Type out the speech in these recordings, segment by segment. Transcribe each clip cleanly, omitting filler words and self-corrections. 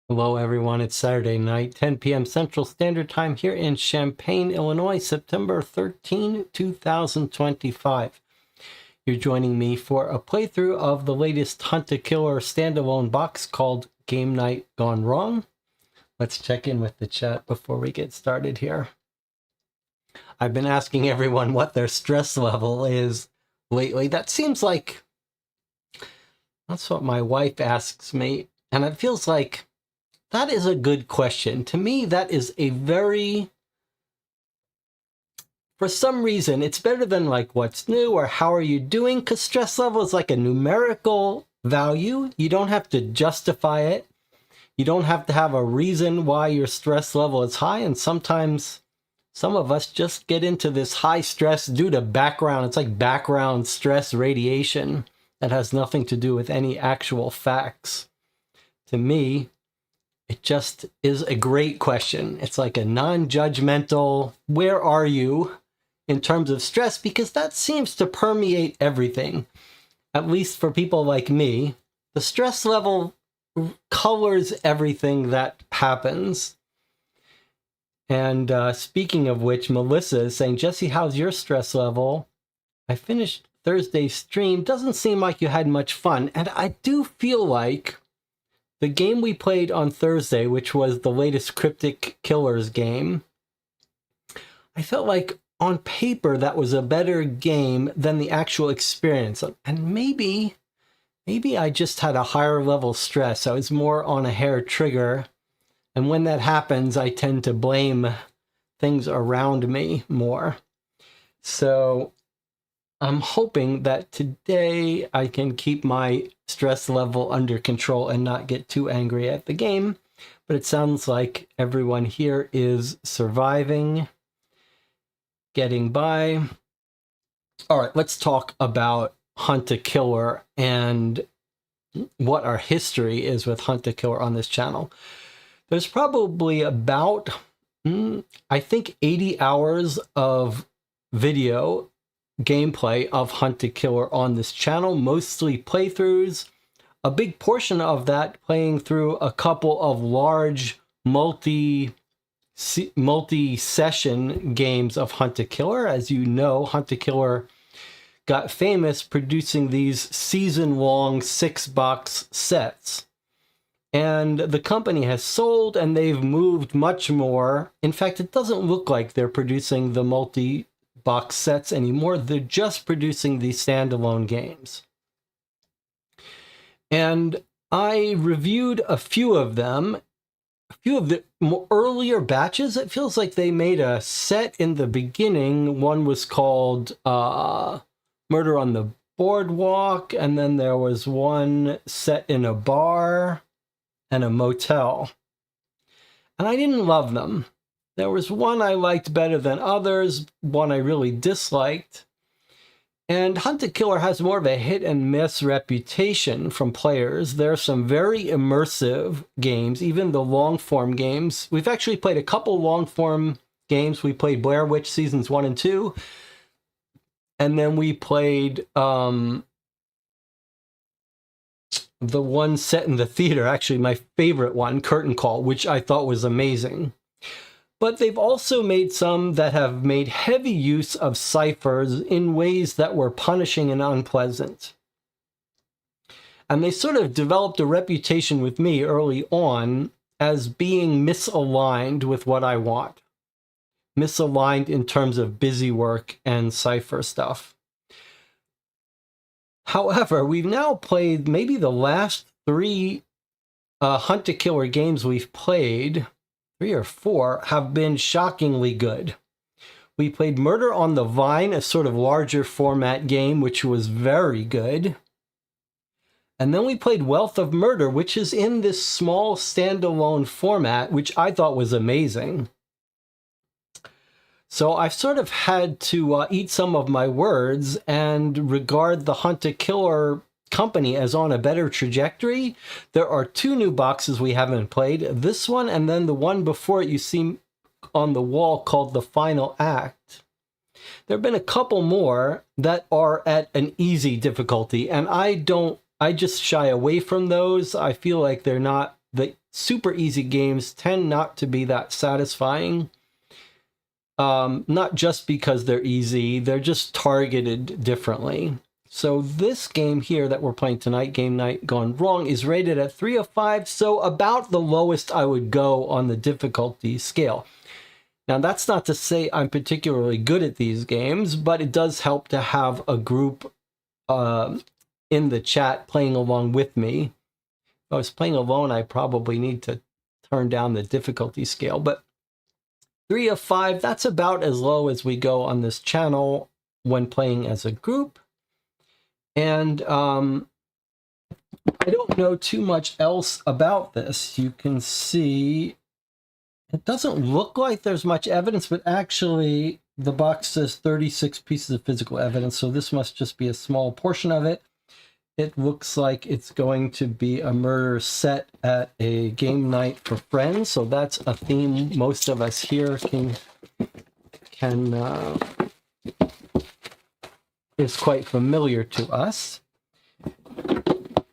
Hello, everyone. It's Saturday night, 10 p.m. Central Standard Time here in Champaign, Illinois, September 13, 2025. You're joining me for a playthrough of the latest Hunt a Killer standalone box called Game Night Gone Wrong. Let's check in with the chat before we get started here. I've been asking everyone what their stress level is lately. That seems like that's what my wife asks me, and it feels like that is a good question. To me, that is a very, for some reason, it's better than like what's new or how are you doing, because stress level is like a numerical value. You don't have to justify it. You don't have to have a reason why your stress level is high. And sometimes some of us just get into this high stress due to background. It's like background stress radiation that has nothing to do with any actual facts. To me, it just is a great question. It's like a non-judgmental, where are you in terms of stress? Because that seems to permeate everything. At least for people like me, the stress level colors everything that happens. And speaking of which, Melissa is saying, Jesse, how's your stress level? I finished Thursday's stream. Doesn't seem like you had much fun. And I do feel like the game we played on Thursday, which was the latest Cryptic Killers game, I felt like on paper that was a better game than the actual experience. And maybe I just had a higher level stress. I was more on a hair trigger. And when that happens, I tend to blame things around me more. So I'm hoping that today I can keep my stress level under control and not get too angry at the game. But it sounds like everyone here is surviving, getting by. All right, let's talk about Hunt a Killer and what our history is with Hunt a Killer on this channel. There's probably about, I think, 80 hours of video gameplay of Hunt a Killer on this channel, mostly playthroughs. A big portion of that playing through a couple of large multi-session games of Hunt a Killer. As you know, Hunt a Killer got famous producing these season-long 6-box sets. And the company has sold, and they've moved much more. In fact, it doesn't look like they're producing the multi-box sets anymore. They're just producing these standalone games. And I reviewed a few of them. A few of the earlier batches, it feels like they made a set in the beginning. One was called Murder on the Boardwalk, and then there was one set in a bar and a motel. And I didn't love them. There was one I liked better than others, one I really disliked. And Hunt a Killer has more of a hit and miss reputation from players. There are some very immersive games, even the long form games. We've actually played a couple long form games. We played Blair Witch Seasons 1 and 2. And then we played the one set in the theater, actually my favorite one, Curtain Call, which I thought was amazing. But they've also made some that have made heavy use of ciphers in ways that were punishing and unpleasant. And they sort of developed a reputation with me early on as being misaligned with what I want. Misaligned in terms of busy work and cipher stuff. However, we've now played maybe the last 3 Hunt a Killer games we've played, 3 or 4, have been shockingly good. We played Murder on the Vine, a sort of larger format game, which was very good. And then we played Wealth of Murder, which is in this small standalone format, which I thought was amazing. So I've sort of had to eat some of my words and regard the Hunt a Killer company as on a better trajectory. There are 2 new boxes we haven't played. This one and then the one before it you see on the wall called The Final Act. There have been a couple more that are at an easy difficulty, and I just shy away from those. I feel like they're not, the super easy games tend not to be that satisfying. Not just because they're easy, they're just targeted differently. So this game here that we're playing tonight, Game Night Gone Wrong, is rated at 3 of 5, so about the lowest I would go on the difficulty scale. Now, that's not to say I'm particularly good at these games, but it does help to have a group in the chat playing along with me. If I was playing alone, I probably need to turn down the difficulty scale, but 3 of 5, that's about as low as we go on this channel when playing as a group. And I don't know too much else about this. You can see it doesn't look like there's much evidence, but actually the box says 36 pieces of physical evidence, so this must just be a small portion of it. It looks like it's going to be a murder set at a game night for friends, so that's a theme most of us here is quite familiar to us.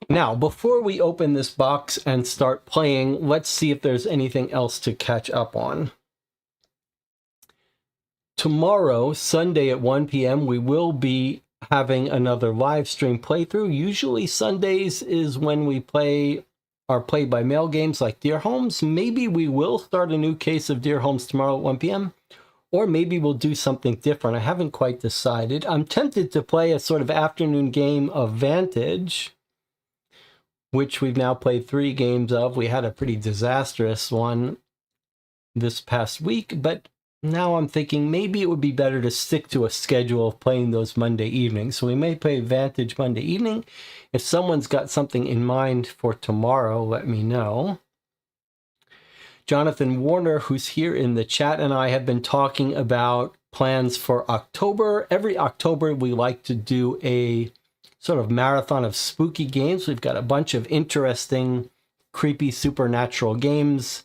Now, before we open this box and start playing, let's see if there's anything else to catch up on. Tomorrow, Sunday at 1 p.m., we will be having another live stream playthrough. Usually Sundays is when we play our play-by-mail games like Dear Homes. Maybe we will start a new case of Dear Homes tomorrow at 1 p.m. Or maybe we'll do something different. I haven't quite decided. I'm tempted to play a sort of afternoon game of Vantage, which we've now played 3 games of. We had a pretty disastrous one this past week, but now I'm thinking maybe it would be better to stick to a schedule of playing those Monday evenings. So we may play Vantage Monday evening. If someone's got something in mind for tomorrow, let me know. Jonathan Warner, who's here in the chat, and I have been talking about plans for October. Every October, we like to do a sort of marathon of spooky games. We've got a bunch of interesting, creepy, supernatural games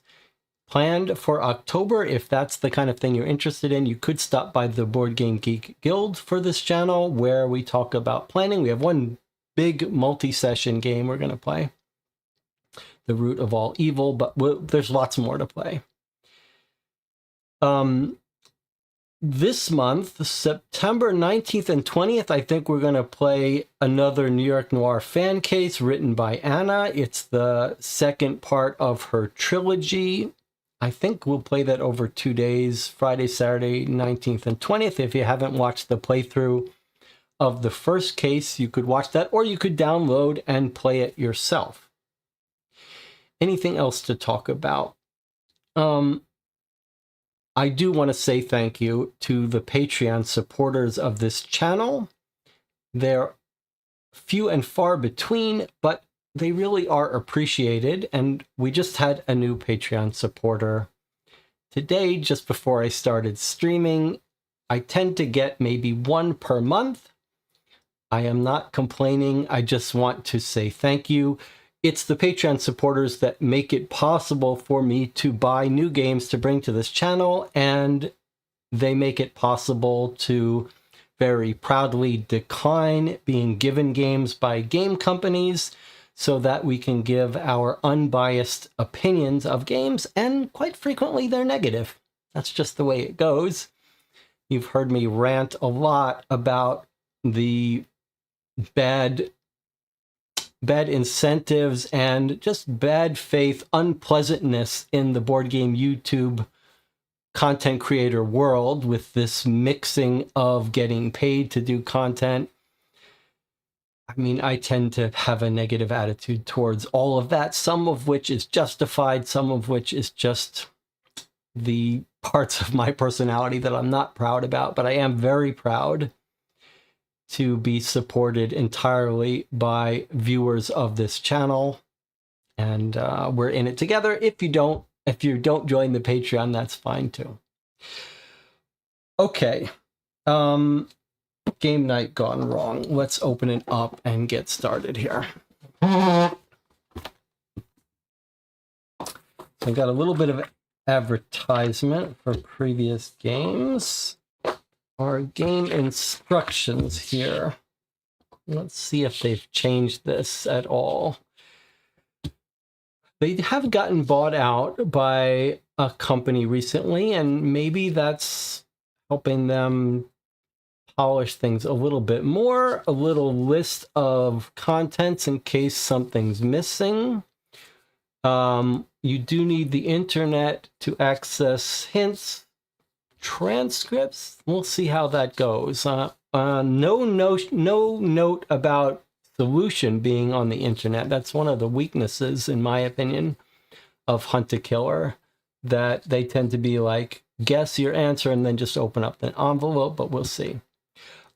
planned for October. If that's the kind of thing you're interested in, you could stop by the Board Game Geek Guild for this channel, where we talk about planning. We have one big multi-session game we're going to play. the root of all evil, but there's lots more to play. This month, September 19th and 20th, I think we're going to play another New York Noir fan case written by Anna. It's the second part of her trilogy. I think we'll play that over 2 days, Friday, Saturday, 19th and 20th. If you haven't watched the playthrough of the first case, you could watch that, or you could download and play it yourself. Anything else to talk about? I do want to say thank you to the Patreon supporters of this channel. They're few and far between, but they really are appreciated. And we just had a new Patreon supporter today, just before I started streaming. I tend to get maybe one per month. I am not complaining. I just want to say thank you. It's the Patreon supporters that make it possible for me to buy new games to bring to this channel, and they make it possible to very proudly decline being given games by game companies so that we can give our unbiased opinions of games, and quite frequently they're negative. That's just the way it goes. You've heard me rant a lot about the bad incentives and just bad faith unpleasantness in the board game YouTube content creator world, with this mixing of getting paid to do content. I mean, I tend to have a negative attitude towards all of that, some of which is justified, some of which is just the parts of my personality that I'm not proud about, but I am very proud to be supported entirely by viewers of this channel, and we're in it together. If you don't join the Patreon, that's fine too. Okay, game night gone wrong. Let's open it up and get started here. I got a little bit of advertisement for previous games. Our game instructions here. Let's see if they've changed this at all. They have gotten bought out by a company recently, and maybe that's helping them polish things a little bit more. A little list of contents in case something's missing. You do need the internet to access hints, transcripts. We'll see how that goes. No note about solution being on the internet. That's one of the weaknesses, in my opinion, of Hunt a Killer, that they tend to be like, guess your answer and then just open up an envelope, but we'll see.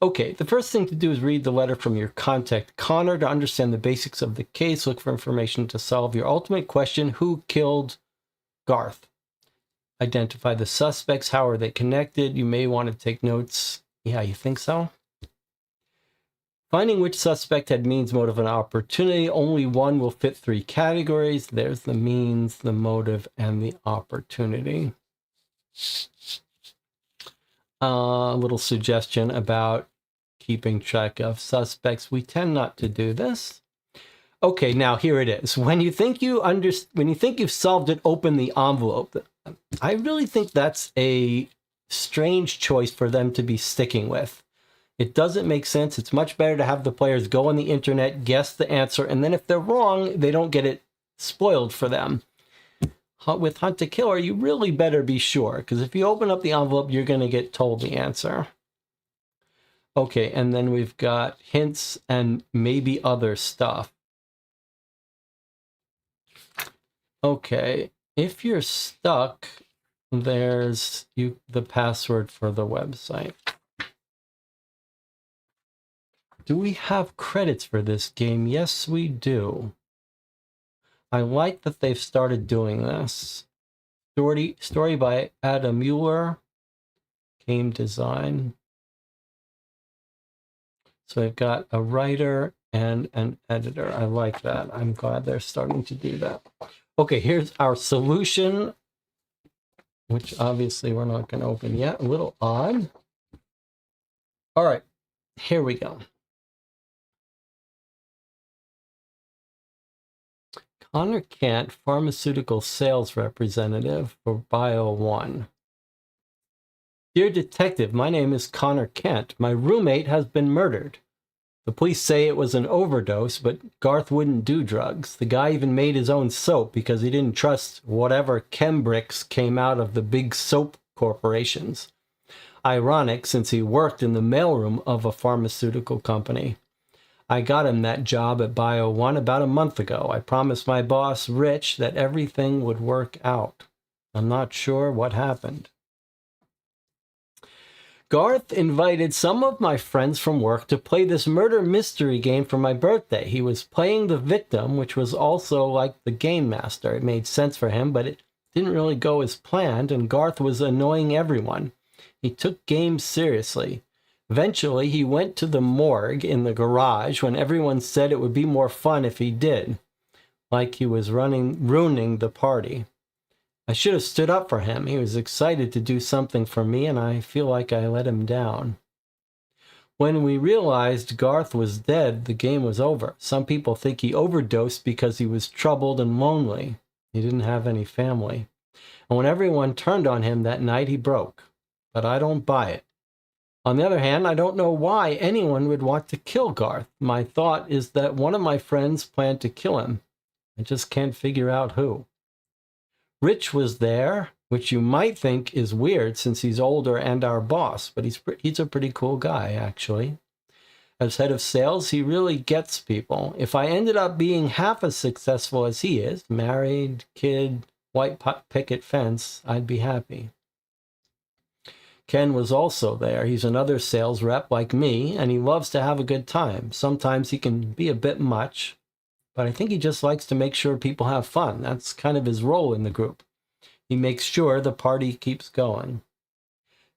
Okay, the first thing to do is read the letter from your contact, Connor, to understand the basics of the case. Look for information to solve your ultimate question: who killed Garth? Identify the suspects. How are they connected? You may want to take notes. Yeah, you think so? Finding which suspect had means, motive, and opportunity. Only one will fit 3 categories. There's the means, the motive, and the opportunity. A little suggestion about keeping track of suspects. We tend not to do this. Okay, now here it is. When you think you've solved it, open the envelope. I really think that's a strange choice for them to be sticking with. It doesn't make sense. It's much better to have the players go on the internet, guess the answer, and then if they're wrong, they don't get it spoiled for them. With Hunt a Killer, you really better be sure, because if you open up the envelope, you're going to get told the answer. Okay, and then we've got hints and maybe other stuff. Okay, if you're stuck, there's the password for the website. Do we have credits for this game? Yes, we do. I like that they've started doing this. Story by Adam Mueller. Game design. So we've got a writer and an editor. I like that. I'm glad they're starting to do that. Okay, here's our solution, which obviously we're not going to open yet. A little odd. All right, here we go. Connor Kent, pharmaceutical sales representative for Bio1. Dear Detective, my name is Connor Kent. My roommate has been murdered. The police say it was an overdose, but Garth wouldn't do drugs. The guy even made his own soap because he didn't trust whatever Chembrix came out of the big soap corporations. Ironic, since he worked in the mailroom of a pharmaceutical company. I got him that job at Bio1 about a month ago. I promised my boss, Rich, that everything would work out. I'm not sure what happened. Garth invited some of my friends from work to play this murder mystery game for my birthday. He was playing the victim, which was also like the game master. It made sense for him, but it didn't really go as planned, and Garth was annoying everyone. He took games seriously. Eventually, he went to the morgue in the garage when everyone said it would be more fun if he did, like he was ruining the party. I should have stood up for him. He was excited to do something for me, and I feel like I let him down. When we realized Garth was dead, the game was over. Some people think he overdosed because he was troubled and lonely. He didn't have any family. And when everyone turned on him that night, he broke. But I don't buy it. On the other hand, I don't know why anyone would want to kill Garth. My thought is that one of my friends planned to kill him. I just can't figure out who. Rich was there, which you might think is weird since he's older and our boss, but he's a pretty cool guy, actually. As head of sales, he really gets people. If I ended up being half as successful as he is, married, kid, white picket fence, I'd be happy. Ken was also there. He's another sales rep like me, and he loves to have a good time. Sometimes he can be a bit much, but I think he just likes to make sure people have fun. That's kind of his role in the group. He makes sure the party keeps going.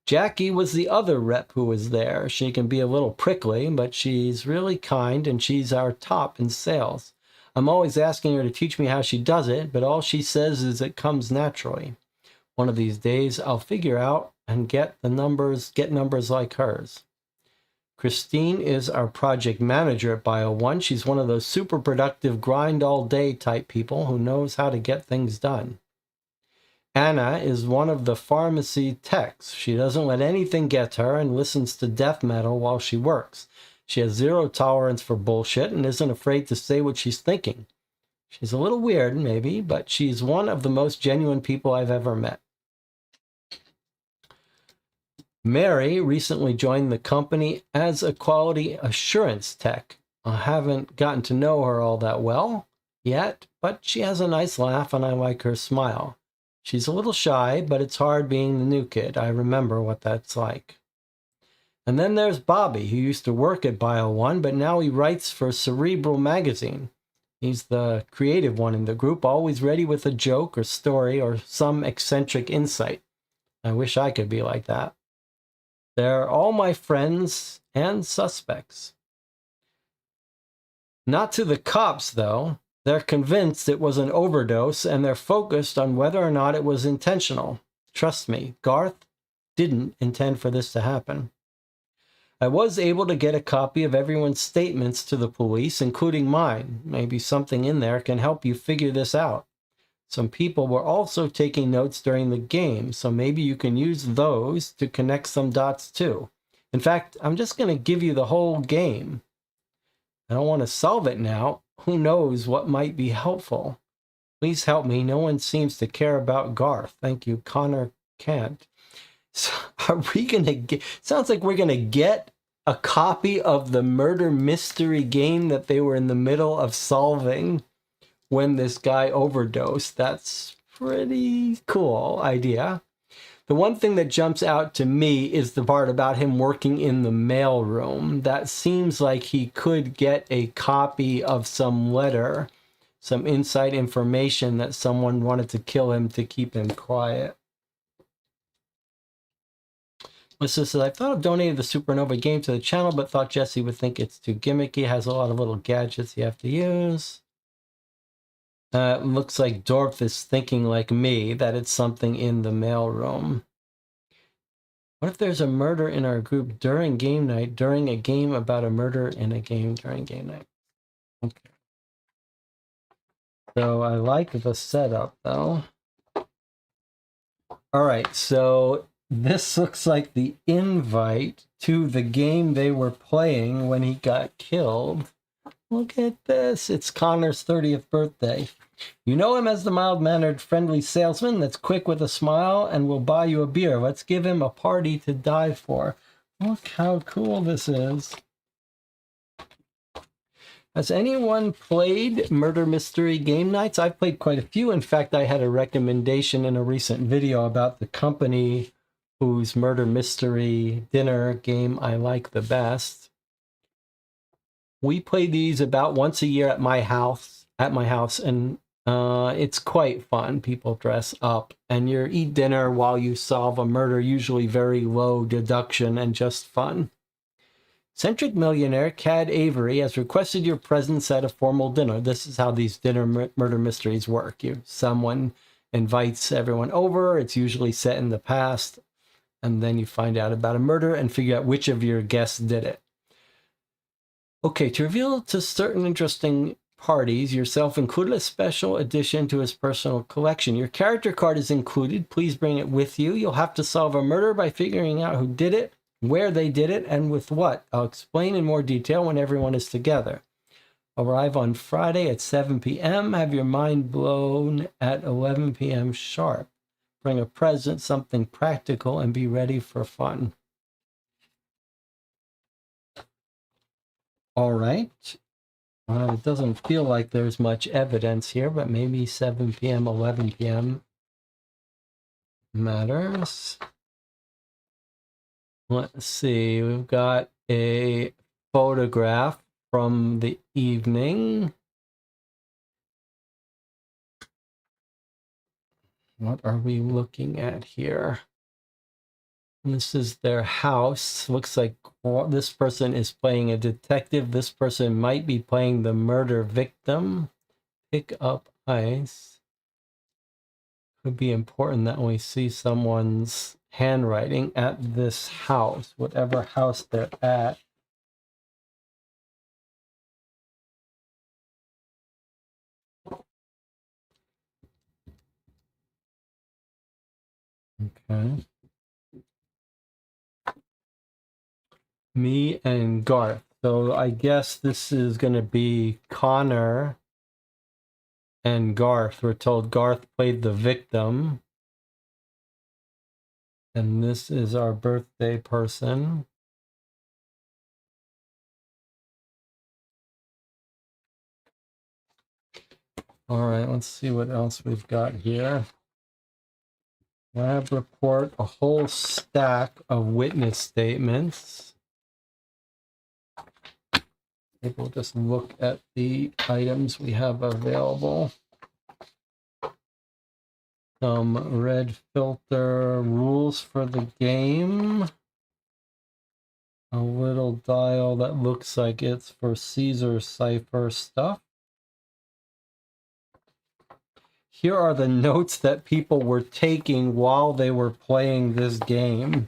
Jackie was the other rep who was there. She can be a little prickly, but she's really kind, and she's our top in sales. I'm always asking her to teach me how she does it, but all she says is it comes naturally. One of these days, I'll figure out and get numbers like hers. Christine is our project manager at Bio1. She's one of those super productive, grind-all-day type people who knows how to get things done. Anna is one of the pharmacy techs. She doesn't let anything get to her and listens to death metal while she works. She has zero tolerance for bullshit and isn't afraid to say what she's thinking. She's a little weird, maybe, but she's one of the most genuine people I've ever met. Mary recently joined the company as a quality assurance tech. I haven't gotten to know her all that well yet, but she has a nice laugh and I like her smile. She's a little shy, but it's hard being the new kid. I remember what that's like. And then there's Bobby, who used to work at Bio1, but now he writes for Cerebral magazine. He's the creative one in the group, always ready with a joke or story or some eccentric insight. I wish I could be like that. They're all my friends and suspects. Not to the cops, though. They're convinced it was an overdose, and they're focused on whether or not it was intentional. Trust me, Garth didn't intend for this to happen. I was able to get a copy of everyone's statements to the police, including mine. Maybe something in there can help you figure this out. Some people were also taking notes during the game, so maybe you can use those to connect some dots too. In fact, I'm just going to give you the whole game. I don't want to solve it now. Who knows what might be helpful? Please help me. No one seems to care about Garth. Thank you, Connor Kent. So are we going to get... Sounds like we're going to get a copy of the murder mystery game that they were in the middle of solving when this guy overdosed. That's pretty cool idea. The one thing that jumps out to me is the part about him working in the mailroom. That seems like he could get a copy of some letter, some inside information that someone wanted to kill him to keep him quiet. Melissa says, I thought of donating the Supernova game to the channel, but thought Jesse would think it's too gimmicky. It has a lot of little gadgets you have to use. Looks like Dorf is thinking like me, that it's something in the mailroom. What if there's a murder in our group during game night, during a game about a murder in a game during game night? Okay. So I like the setup though. All right, so this looks like the invite to the game they were playing when he got killed. Look at this. It's Connor's 30th birthday. You know him as the mild-mannered, friendly salesman that's quick with a smile and will buy you a beer. Let's give him a party to die for. Look how cool this is. Has anyone played Murder Mystery Game Nights? I've played quite a few. In fact, I had a recommendation in a recent video about the company whose Murder Mystery dinner game I like the best. We play these about once a year at my house, and it's quite fun. People dress up and you eat dinner while you solve a murder, usually very low deduction and just fun. Centric millionaire Cad Avery has requested your presence at a formal dinner. This is how these dinner murder mysteries work. Someone invites everyone over. It's usually set in the past. And then you find out about a murder and figure out which of your guests did it. Okay, to reveal to certain interesting parties, yourself included a special addition to his personal collection. Your character card is included. Please bring it with you. You'll have to solve a murder by figuring out who did it, where they did it, and with what. I'll explain in more detail when everyone is together. Arrive on Friday at 7 p.m. Have your mind blown at 11 p.m. sharp. Bring a present, something practical, and be ready for fun. All right. It doesn't feel like there's much evidence here, but maybe 7 p.m., 11 p.m. matters. Let's see. We've got a photograph from the evening. What are we looking at here? This is their house. Looks like this person is playing a detective. This person might be playing the murder victim. Pick up ice. Could be important that we see someone's handwriting at this house, whatever house they're at. Okay. Me and Garth. So I guess this is going to be Connor and Garth. We're told Garth played the victim. And this is our birthday person. All right, let's see what else we've got here. Lab report, a whole stack of witness statements. Maybe we'll just look at the items we have available. Some red filter rules for the game. A little dial that looks like it's for Caesar cipher stuff. Here are the notes that people were taking while they were playing this game.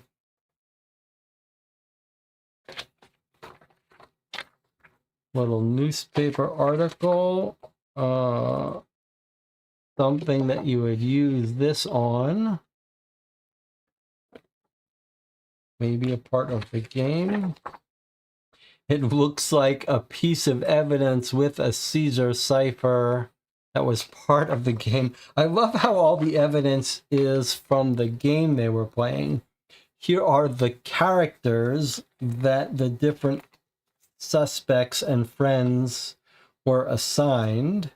Little newspaper article. Something that you would use this on. Maybe a part of the game. It looks like a piece of evidence with a Caesar cipher that was part of the game. I love how all the evidence is from the game they were playing. Here are the characters that the different suspects and friends were assigned.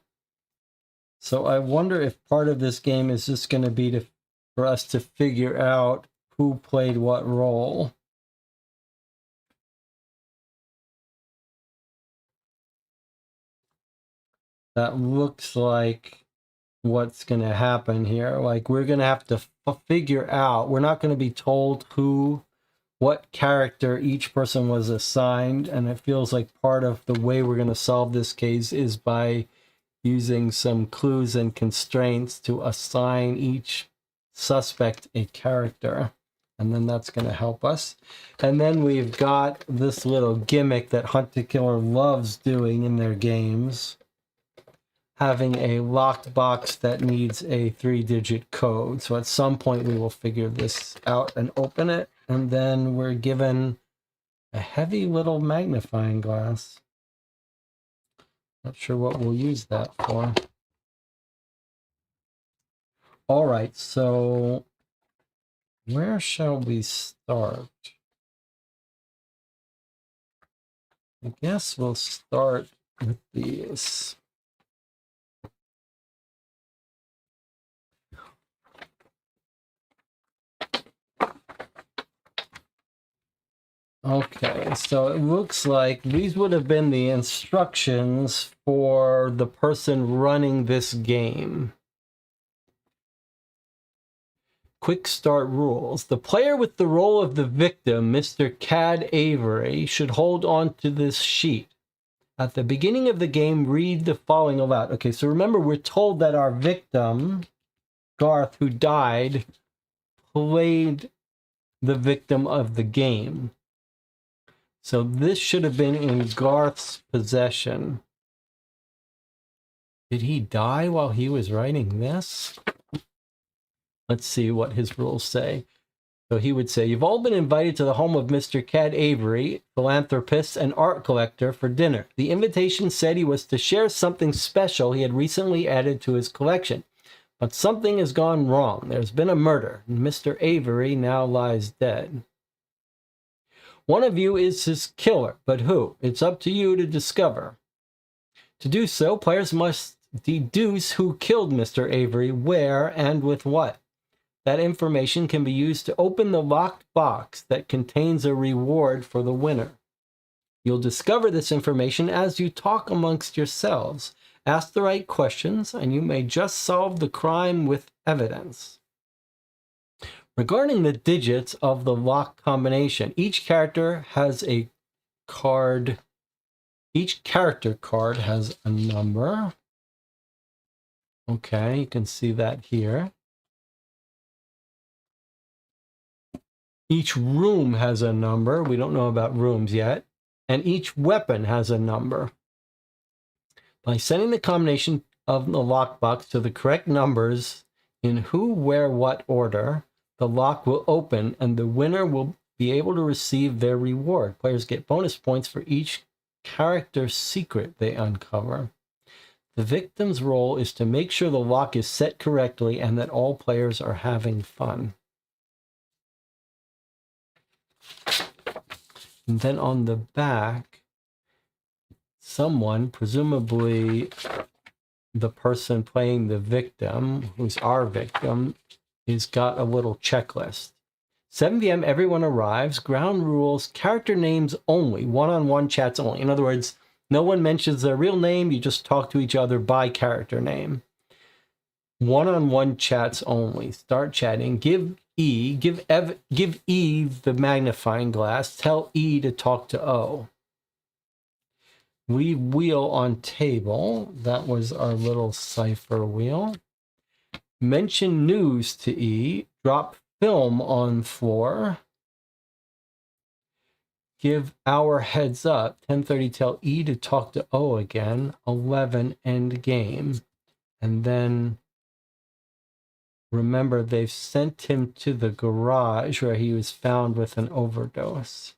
So I wonder if part of this game is just going to be for us to figure out who played what role. That looks like what's going to happen here. Like, we're going to have to figure out. We're not going to be told what character each person was assigned. And it feels like part of the way we're going to solve this case is by using some clues and constraints to assign each suspect a character. And then that's going to help us. And then we've got this little gimmick that Hunt to Killer loves doing in their games. having a locked box that needs a 3-digit code. So at some point we will figure this out and open it. And then we're given a heavy little magnifying glass. Not sure what we'll use that for. All right, so where shall we start? I guess we'll start with these. Okay, so it looks like these would have been the instructions for the person running this game. Quick start rules. The player with the role of the victim, Mr. Cad Avery, should hold on to this sheet. At the beginning of the game, read the following aloud. Okay, so remember, we're told that our victim, Garth, who died, played the victim of the game. So this should have been in Garth's possession. Did he die while he was writing this? Let's see what his rules say. So he would say, you've all been invited to the home of Mr. Cad Avery, philanthropist and art collector, for dinner. The invitation said he was to share something special he had recently added to his collection. But something has gone wrong. There's been a murder, and Mr. Avery now lies dead. One of you is his killer, but who? It's up to you to discover. To do so, players must deduce who killed Mr. Avery, where, and with what. That information can be used to open the locked box that contains a reward for the winner. You'll discover this information as you talk amongst yourselves. Ask the right questions, and you may just solve the crime with evidence. Regarding the digits of the lock combination, each character has a card. Each character card has a number. Okay, you can see that here. Each room has a number. We don't know about rooms yet. And each weapon has a number. By sending the combination of the lockbox to the correct numbers in who, where, what order, the lock will open and the winner will be able to receive their reward. Players get bonus points for each character secret they uncover. The victim's role is to make sure the lock is set correctly and that all players are having fun. And then on the back, someone, presumably the person playing the victim, who's our victim, has got a little checklist. 7 p.m. everyone arrives. Ground rules, character names only, one-on-one chats only. In other words, no one mentions their real name. You just talk to each other by character name. One-on-one chats only. Start chatting. Give E the magnifying glass. Tell E to talk to O. Leave wheel on table. That was our little cipher wheel. Mention news to E. Drop film on floor. Give hour heads up. 10:30 tell E to talk to O again. 11 end game. And then remember they've sent him to the garage where he was found with an overdose.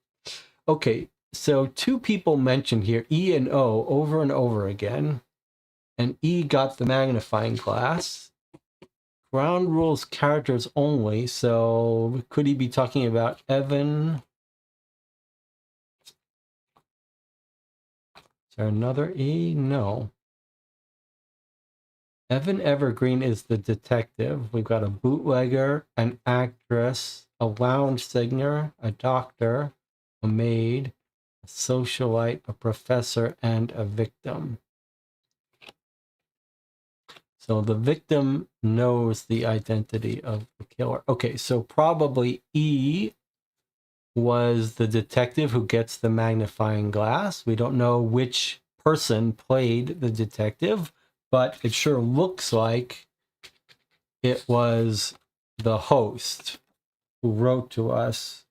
Okay, so 2 people mentioned here, E and O, over and over again. And E got the magnifying glass. Ground rules characters only, so could he be talking about Evan? Is there another E? No. Evan Evergreen is the detective. We've got a bootlegger, an actress, a lounge singer, a doctor, a maid, a socialite, a professor, and a victim. So the victim knows the identity of the killer. Okay, so probably E was the detective who gets the magnifying glass. We don't know which person played the detective, but it sure looks like it was the host who wrote to us,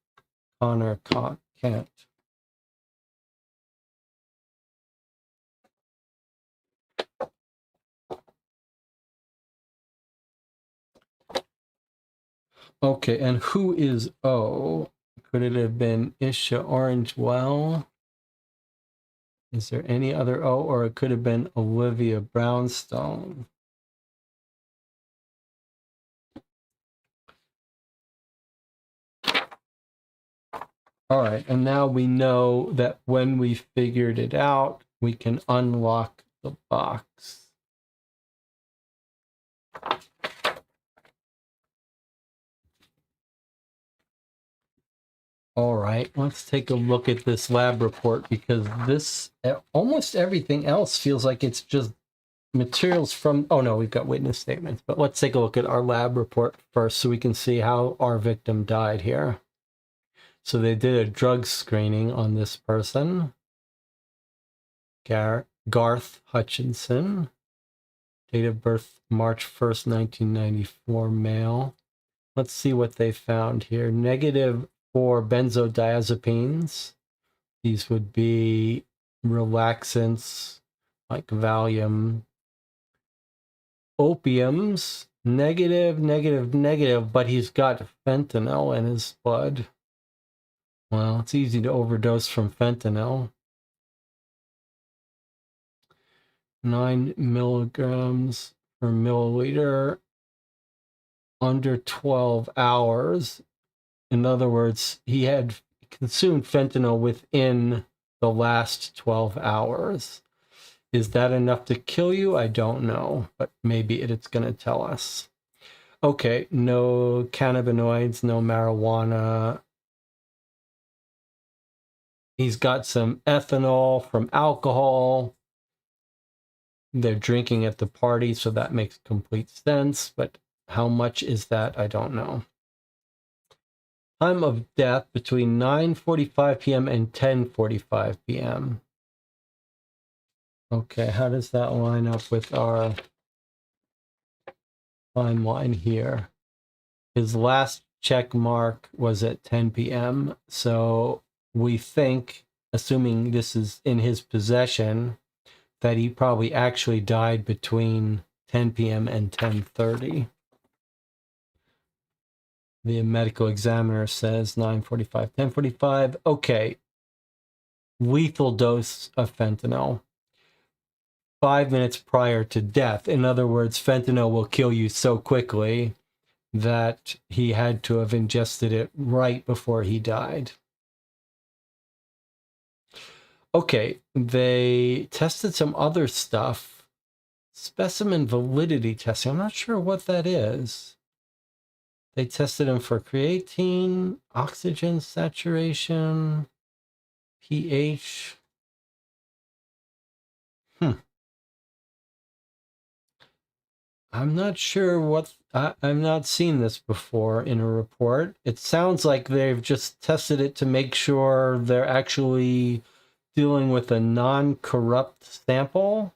Connor Kent. Okay, and who is O? Could it have been Isha Orangewell? Is there any other O? Or it could have been Olivia Brownstone. All right, and now we know that when we figured it out, we can unlock the box. All right, let's take a look at this lab report, because this, almost everything else feels like it's just materials from, oh no, we've got witness statements, but let's take a look at our lab report first so we can see how our victim died here. So they did a drug screening on this person, Garth Hutchinson, date of birth March 1st, 1994, male. Let's see what they found here. Negative for benzodiazepines. These would be relaxants like Valium. Opiums, negative, negative, negative, but he's got fentanyl in his blood. Well, it's easy to overdose from fentanyl. 9 milligrams per milliliter under 12 hours. In other words, he had consumed fentanyl within the last 12 hours. Is that enough to kill you? I don't know, but maybe it's going to tell us. Okay, no cannabinoids, no marijuana. He's got some ethanol from alcohol. They're drinking at the party, so that makes complete sense, but how much is that? I don't know. Time of death between 9:45 p.m. and 10:45 p.m. Okay, how does that line up with our timeline here? His last check mark was at 10 p.m., so we think, assuming this is in his possession, that he probably actually died between 10 p.m. and 10:30. The medical examiner says 9:45, 10:45. Okay. Lethal dose of fentanyl 5 minutes prior to death. In other words, fentanyl will kill you so quickly that he had to have ingested it right before he died. Okay, they tested some other stuff. Specimen validity testing. I'm not sure what that is. They tested him for creatine, oxygen saturation, pH. I'm not sure what, I've not seen this before in a report. It sounds like they've just tested it to make sure they're actually dealing with a non-corrupt sample.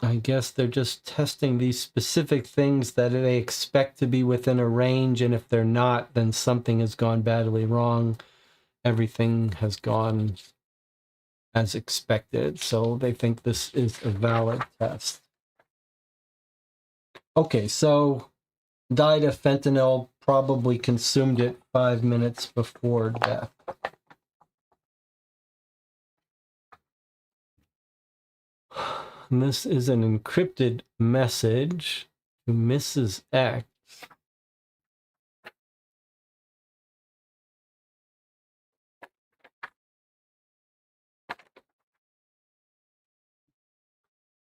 I guess they're just testing these specific things that they expect to be within a range, and if they're not, then something has gone badly wrong. Everything has gone as expected, so they think this is a valid test. Okay, so died of fentanyl, probably consumed it 5 minutes before death. And this is an encrypted message to Mrs. X.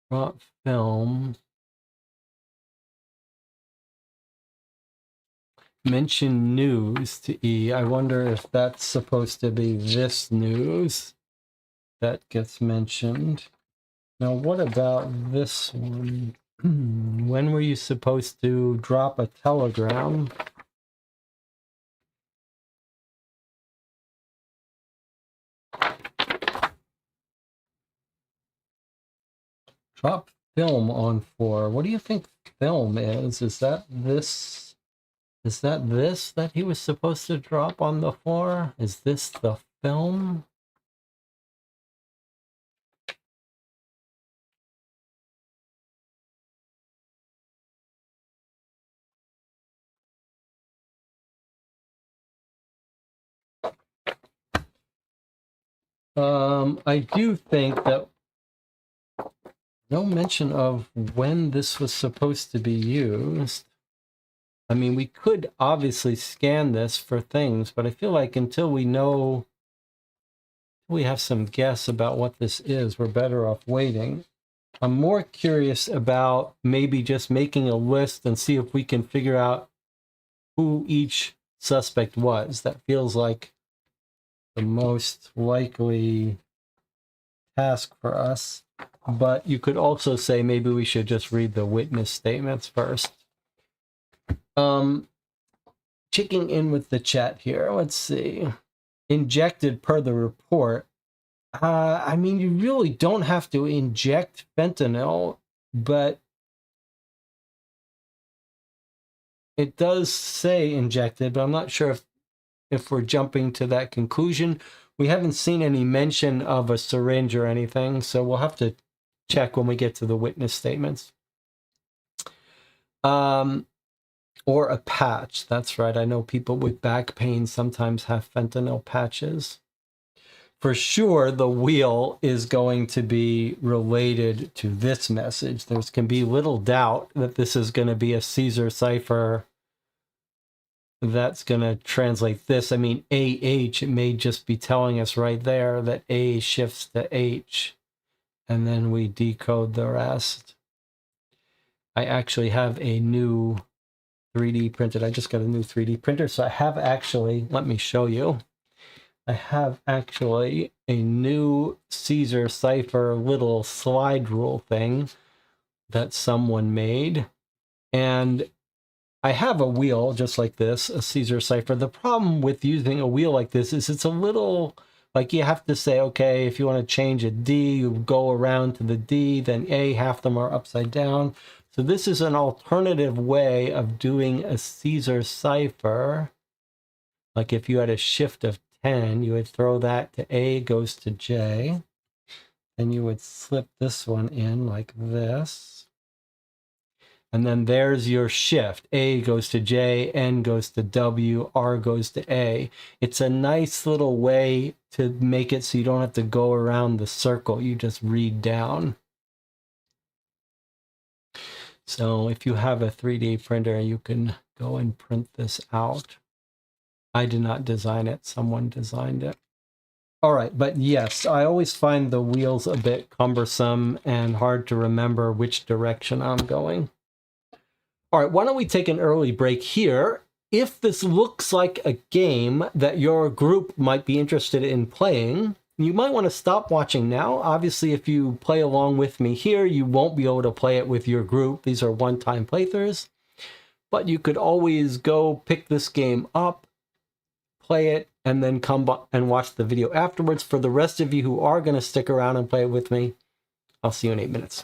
Brought film. Mention news to E. I wonder if that's supposed to be this news that gets mentioned. Now, what about this one? When were you supposed to drop a telegram? Drop film on 4. What do you think film is? Is that this? Is that this that he was supposed to drop on the 4? Is this the film? I do think that no mention of when this was supposed to be used. I mean, we could obviously scan this for things, but I feel like until we know, we have some guess about what this is, we're better off waiting. I'm more curious about maybe just making a list and see if we can figure out who each suspect was. That feels like the most likely task for us. But you could also say maybe we should just read the witness statements first. Checking in with the chat here. Let's see. Injected per the report. I mean, you really don't have to inject fentanyl, but it does say injected, but I'm not sure if we're jumping to that conclusion. We haven't seen any mention of a syringe or anything, so we'll have to check when we get to the witness statements. Or a patch. That's right. I know people with back pain sometimes have fentanyl patches. For sure, the wheel is going to be related to this message. There can be little doubt that this is going to be a Caesar cipher that's going to translate this. I mean, AH, it may just be telling us right there that A shifts to H, and then we decode the rest. I actually have a new 3D printed. I just got a new 3D printer, so I have actually, let me show you. I have actually a new Caesar cipher little slide rule thing that someone made. And I have a wheel just like this, a Caesar cipher. The problem with using a wheel like this is it's a little, like you have to say, okay, if you want to change a D, you go around to the D, then A, half them are upside down. So this is an alternative way of doing a Caesar cipher. Like if you had a shift of 10, you would throw that to A goes to J. And you would slip this one in like this. And then there's your shift. A goes to J, N goes to W, R goes to A. It's a nice little way to make it so you don't have to go around the circle. You just read down. So if you have a 3D printer, you can go and print this out. I did not design it. Someone designed it. All right, but yes, I always find the wheels a bit cumbersome and hard to remember which direction I'm going. All right, why don't we take an early break here? If this looks like a game that your group might be interested in playing, you might want to stop watching now. Obviously, if you play along with me here, you won't be able to play it with your group. These are one-time playthroughs. But you could always go pick this game up, play it, and then come and watch the video afterwards. For the rest of you who are going to stick around and play it with me, I'll see you in 8 minutes.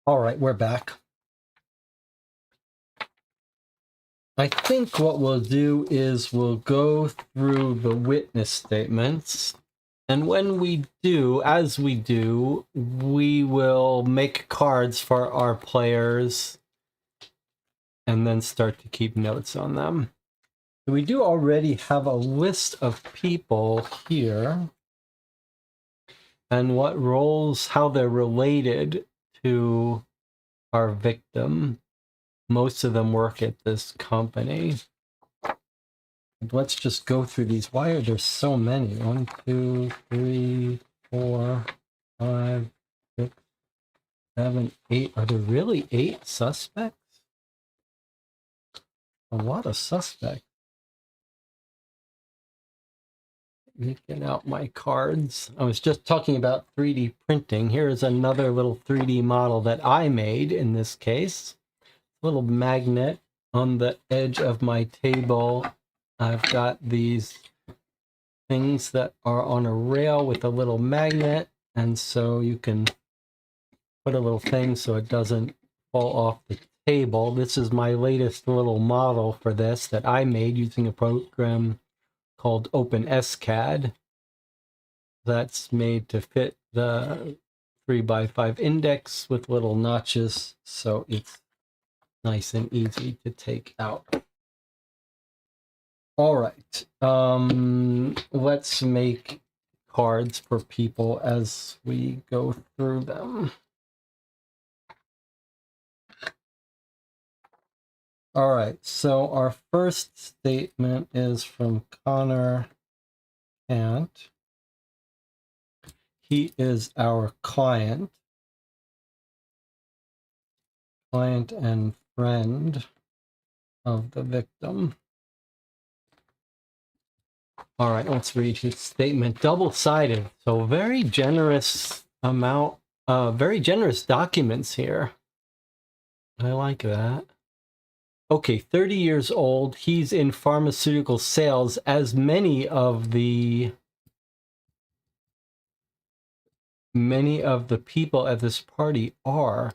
All right, we're back. I think what we'll do is we'll go through the witness statements. And when we do, as we do, we will make cards for our players and then start to keep notes on them. We do already have a list of people here and what roles, how they're related to our victim. Most of them work at this company. Let's just go through these. Why are there so many? 1, 2, 3, 4, 5, 6, 7, 8. Are there really 8 suspects? A lot of suspects. Get out my cards. I was just talking about 3D printing. Here's another little 3D model that I made in this case. Little magnet on the edge of my table. I've got these things that are on a rail with a little magnet, and so you can put a little thing so it doesn't fall off the table. This is my latest little model for this that I made using a program called OpenSCAD. That's made to fit the 3x5 index with little notches, so it's nice and easy to take out. All right, let's make cards for people as we go through them. All right, so our first statement is from Connor Kant. He is our client and friend of the victim. All right, let's read his statement. Double-sided, so very generous amount, very generous documents here. I like that. Okay, 30 years old. He's in pharmaceutical sales, as many of the people at this party are.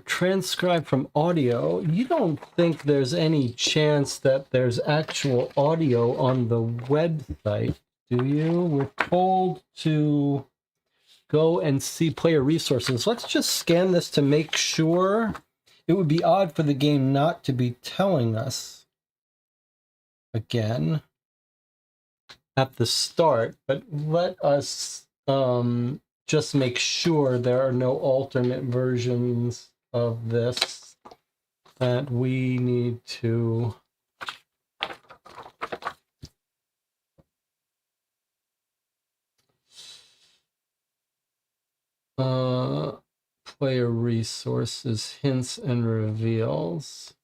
Transcribed from audio. You don't think there's any chance that there's actual audio on the website, do you? We're told to go and see player resources. Let's just scan this to make sure. It would be odd for the game not to be telling us again at the start, but let us just make sure there are no alternate versions of this that we need to player resources, hints and reveals.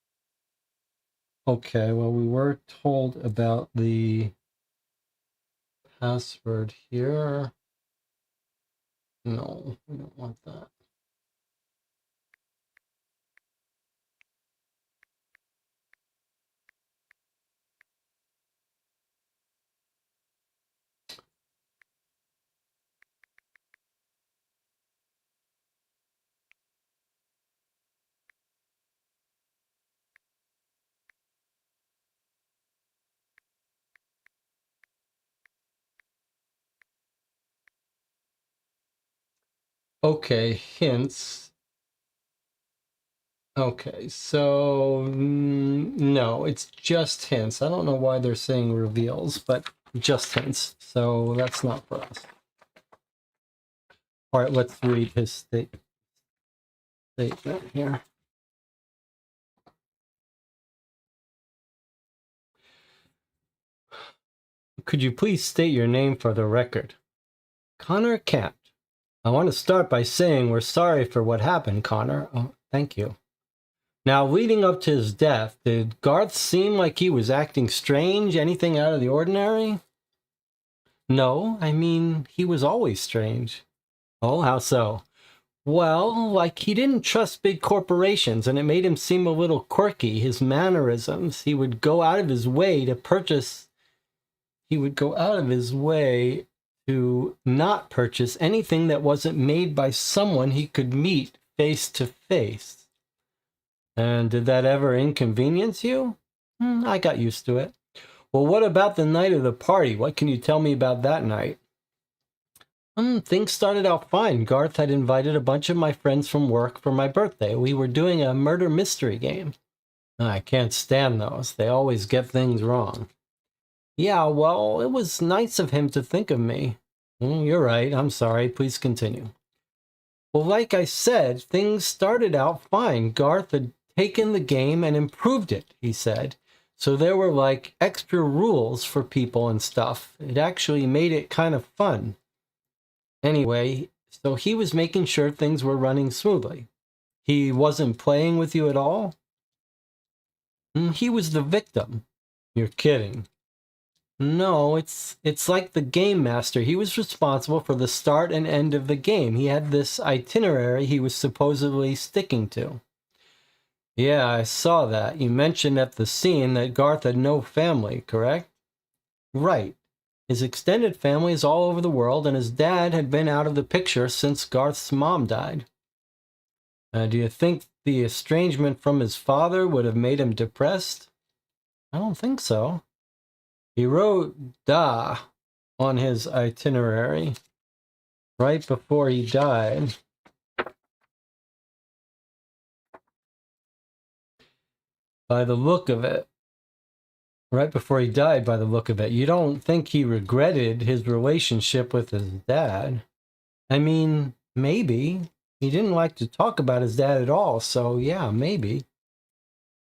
Okay, well, we were told about the password here. No, we don't want that. Okay, hints. Okay, so no, it's just hints. I don't know why they're saying reveals, but just hints. So that's not for us. All right, let's read his statement here. Could you please state your name for the record? Connor Kant. I want to start by saying we're sorry for what happened, Connor. Oh, thank you. Now, leading up to his death, did Garth seem like he was acting strange? Anything out of the ordinary? No, I mean, he was always strange. Oh, how so? Well, like he didn't trust big corporations, and it made him seem a little quirky. His mannerisms, he would go out of his way to not purchase anything that wasn't made by someone he could meet face to face. And did that ever inconvenience you? I got used to it. Well, what about the night of the party? What can you tell me about that night? Things started out fine. Garth had invited a bunch of my friends from work for my birthday. We were doing a murder mystery game. I can't stand those. They always get things wrong. Yeah, well, it was nice of him to think of me. You're right. I'm sorry. Please continue. Well, like I said, things started out fine. Garth had taken the game and improved it, he said. So there were like extra rules for people and stuff. It actually made it kind of fun. Anyway, so he was making sure things were running smoothly. He wasn't playing with you at all? He was the victim. You're kidding. No, it's like the game master. He was responsible for the start and end of the game. He had this itinerary he was supposedly sticking to. Yeah, I saw that. You mentioned at the scene that Garth had no family, correct? Right. His extended family is all over the world, and his dad had been out of the picture since Garth's mom died. Do you think the estrangement from his father would have made him depressed? I don't think so. He wrote "Da" on his itinerary right before he died. By the look of it. Right before he died, by the look of it. You don't think he regretted his relationship with his dad? I mean, maybe. He didn't like to talk about his dad at all, so yeah, maybe.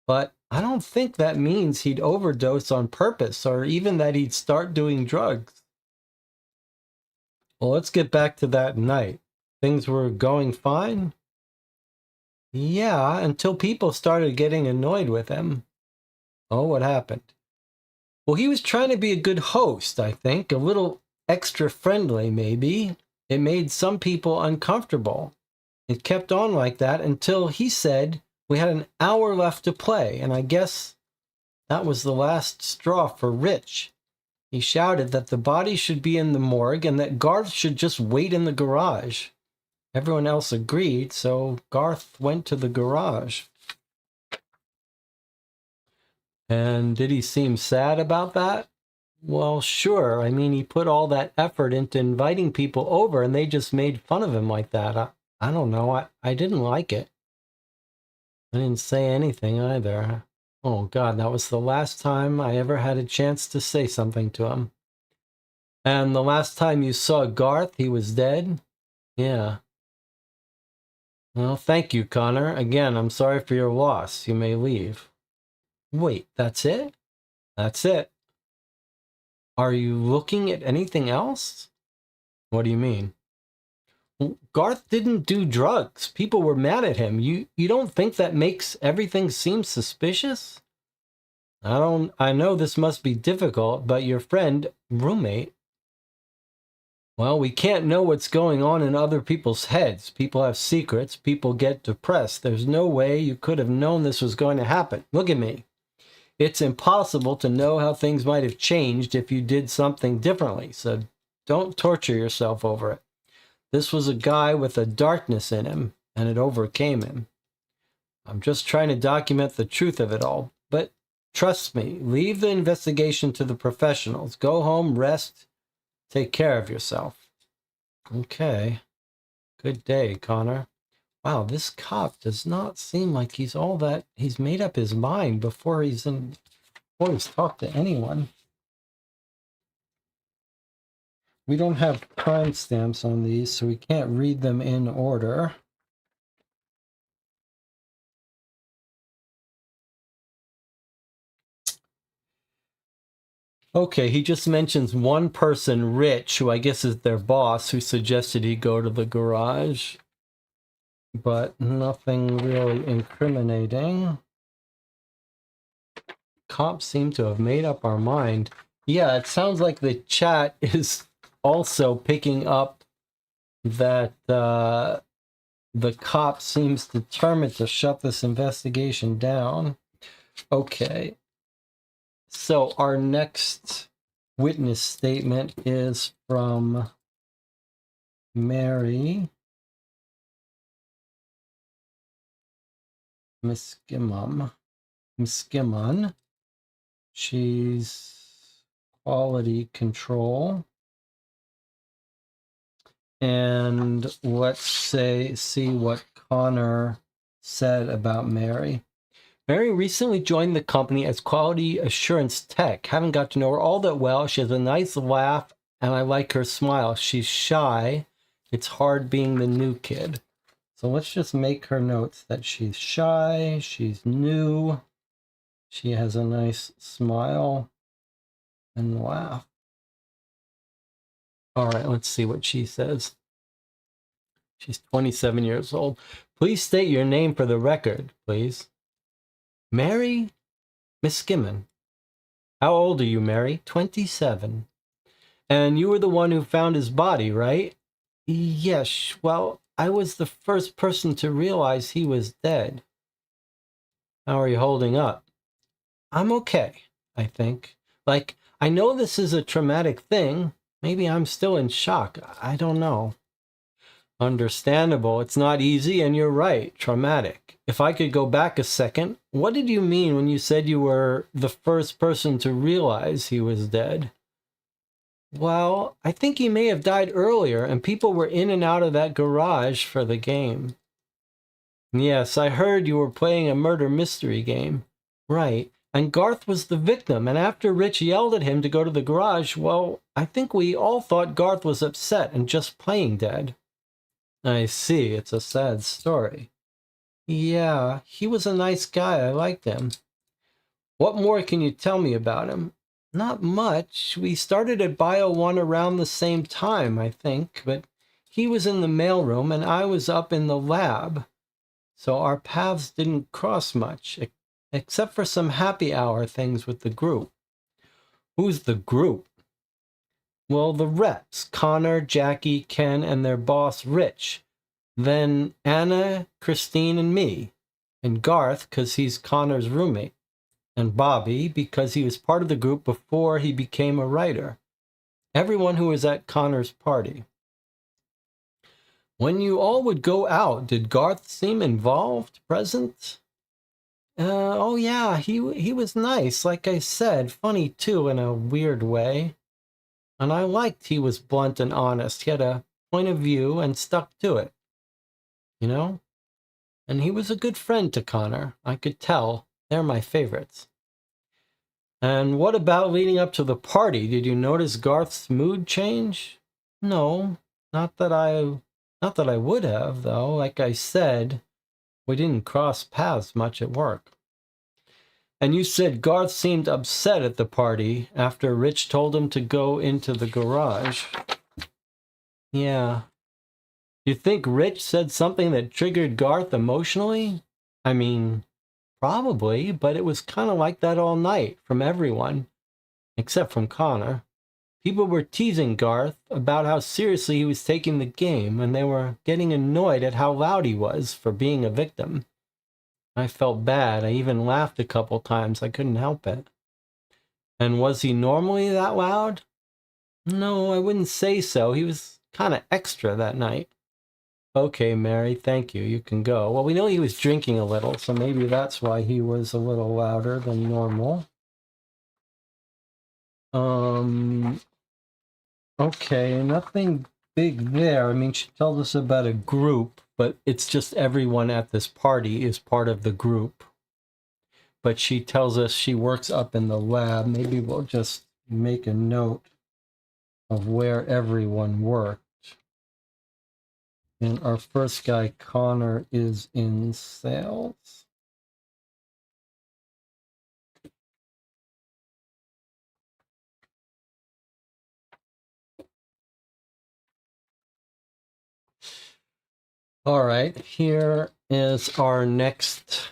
But I don't think that means he'd overdose on purpose, or even that he'd start doing drugs. Well, let's get back to that night. Things were going fine? Yeah, until people started getting annoyed with him. Oh, what happened? Well, he was trying to be a good host, I think. A little extra friendly, maybe. It made some people uncomfortable. It kept on like that until he said we had an hour left to play, and I guess that was the last straw for Rich. He shouted that the body should be in the morgue and that Garth should just wait in the garage. Everyone else agreed, so Garth went to the garage. And did he seem sad about that? Well, sure. I mean, he put all that effort into inviting people over, and they just made fun of him like that. I don't know. I didn't like it. I didn't say anything either. Oh, God, that was the last time I ever had a chance to say something to him. And the last time you saw Garth, he was dead? Yeah. Well, thank you, Connor. Again, I'm sorry for your loss. You may leave. Wait, that's it? That's it. Are you looking at anything else? What do you mean? Garth didn't do drugs. People were mad at him. You don't think that makes everything seem suspicious? I know this must be difficult, but your roommate, well, we can't know what's going on in other people's heads. People have secrets. People get depressed. There's no way you could have known this was going to happen. Look at me. It's impossible to know how things might have changed if you did something differently, so don't torture yourself over it. This was a guy with a darkness in him, and it overcame him. I'm just trying to document the truth of it all, but trust me, leave the investigation to the professionals. Go home, rest, take care of yourself. Okay. Good day, Connor. Wow, this cop does not seem like he's made up his mind before he's talked to anyone. We don't have timestamps on these, so we can't read them in order. Okay, he just mentions one person, Rich, who I guess is their boss, who suggested he go to the garage. But nothing really incriminating. Cops seem to have made up our mind. Yeah, it sounds like the chat is also picking up that the cop seems determined to shut this investigation down. Okay. So our next witness statement is from Mary. Miskimon. She's quality control. And let's see what Connor said about Mary. Mary recently joined the company as quality assurance tech. Haven't got to know her all that well. She has a nice laugh, and I like her smile. She's shy. It's hard being the new kid. So let's just make her notes that she's shy, she's new, she has a nice smile and laugh. All right, let's see what she says. She's 27 years old. Please state your name for the record, please. Mary Miskimon. How old are you, Mary? 27. And you were the one who found his body, right? Yes, well, I was the first person to realize he was dead. How are you holding up? I'm okay, I think. Like, I know this is a traumatic thing. Maybe I'm still in shock. I don't know. Understandable. It's not easy, and you're right. Traumatic. If I could go back a second, what did you mean when you said you were the first person to realize he was dead? Well, I think he may have died earlier, and people were in and out of that garage for the game. Yes, I heard you were playing a murder mystery game. Right. And Garth was the victim, and after Rich yelled at him to go to the garage, well, I think we all thought Garth was upset and just playing dead. I see, it's a sad story. Yeah, he was a nice guy, I liked him. What more can you tell me about him? Not much. We started at Bio 1 around the same time, I think, but he was in the mailroom and I was up in the lab, so our paths didn't cross much, except for some happy hour things with the group. Who's the group? Well, the reps, Connor, Jackie, Ken, and their boss, Rich. Then Anna, Christine, and me. And Garth, because he's Connor's roommate. And Bobby, because he was part of the group before he became a writer. Everyone who was at Connor's party. When you all would go out, did Garth seem involved, present? Oh yeah, he was nice, like I said, funny too in a weird way. And I liked he was blunt and honest. He had a point of view and stuck to it. You know? And he was a good friend to Connor. I could tell. They're my favorites. And what about leading up to the party? Did you notice Garth's mood change? No, not that I would have, though. Like I said, we didn't cross paths much at work. And you said Garth seemed upset at the party after Rich told him to go into the garage. Yeah. You think Rich said something that triggered Garth emotionally? I mean, probably, but it was kind of like that all night from everyone, except from Connor. People were teasing Garth about how seriously he was taking the game, and they were getting annoyed at how loud he was for being a victim. I felt bad. I even laughed a couple times. I couldn't help it. And was he normally that loud? No, I wouldn't say so. He was kind of extra that night. Okay, Mary, thank you. You can go. Well, we know he was drinking a little, so maybe that's why he was a little louder than normal. Okay, nothing big there. I mean, she tells us about a group, but it's just everyone at this party is part of the group. But she tells us she works up in the lab. Maybe we'll just make a note of where everyone worked. And our first guy, Connor, is in sales. All right, here is our next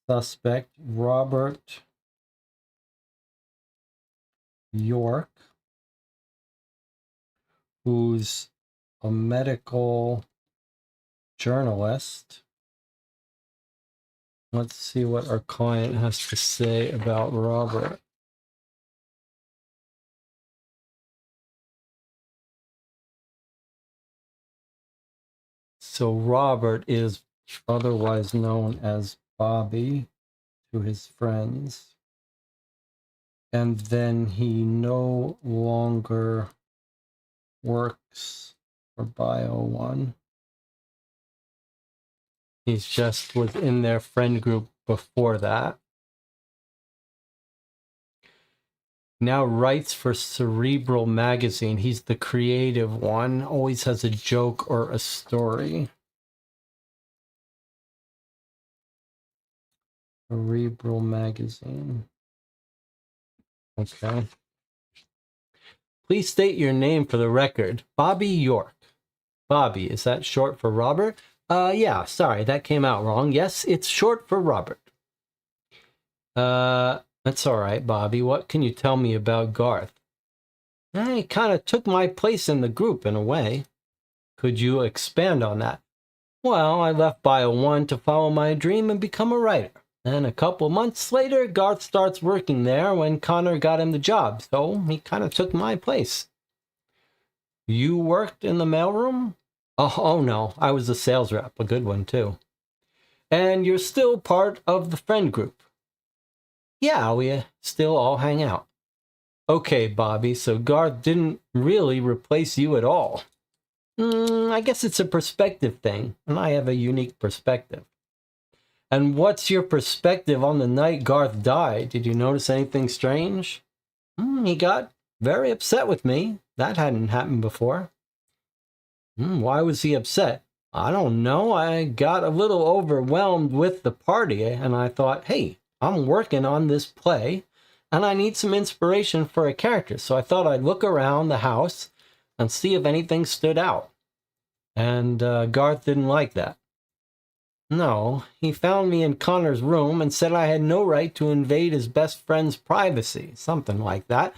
suspect, Robert York, who's a medical journalist. Let's see what our client has to say about Robert. So Robert is otherwise known as Bobby, to his friends. And then he no longer works for Bio1. He's just was in their friend group before that. Now writes for Cerebral Magazine. He's the creative one. Always has a joke or a story. Cerebral Magazine. Okay. Please state your name for the record. Bobby York. Bobby, is that short for Robert? Yeah, sorry, that came out wrong. Yes, it's short for Robert. That's all right, Bobby. What can you tell me about Garth? He kind of took my place in the group in a way. Could you expand on that? Well, I left Bio 1 to follow my dream and become a writer. And a couple months later, Garth starts working there when Connor got him the job, so he kind of took my place. You worked in the mailroom? Oh no, I was a sales rep, a good one too. And you're still part of the friend group? Yeah, we still all hang out. Okay, Bobby, so Garth didn't really replace you at all. I guess it's a perspective thing, and I have a unique perspective. And what's your perspective on the night Garth died? Did you notice anything strange? He got very upset with me. That hadn't happened before. Why was he upset? I don't know. I got a little overwhelmed with the party, and I thought, hey, I'm working on this play, and I need some inspiration for a character. So I thought I'd look around the house and see if anything stood out. And Garth didn't like that. No, he found me in Connor's room and said I had no right to invade his best friend's privacy, something like that.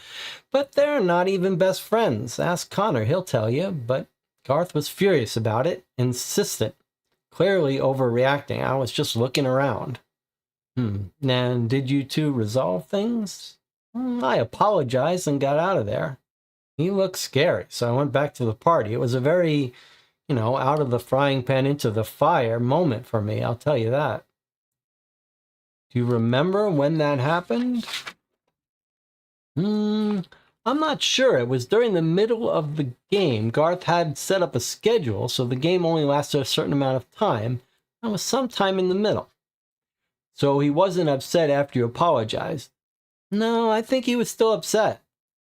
But they're not even best friends. Ask Connor, he'll tell you. But Garth was furious about it, insistent, clearly overreacting. I was just looking around. And did you two resolve things? I apologized and got out of there. He looked scary, so I went back to the party. It was a very out of the frying pan into the fire moment for me, I'll tell you that. Do you remember when that happened? I'm not sure. It was during the middle of the game. Garth had set up a schedule, so the game only lasted a certain amount of time. That was sometime in the middle. So he wasn't upset after you apologized. No, I think he was still upset.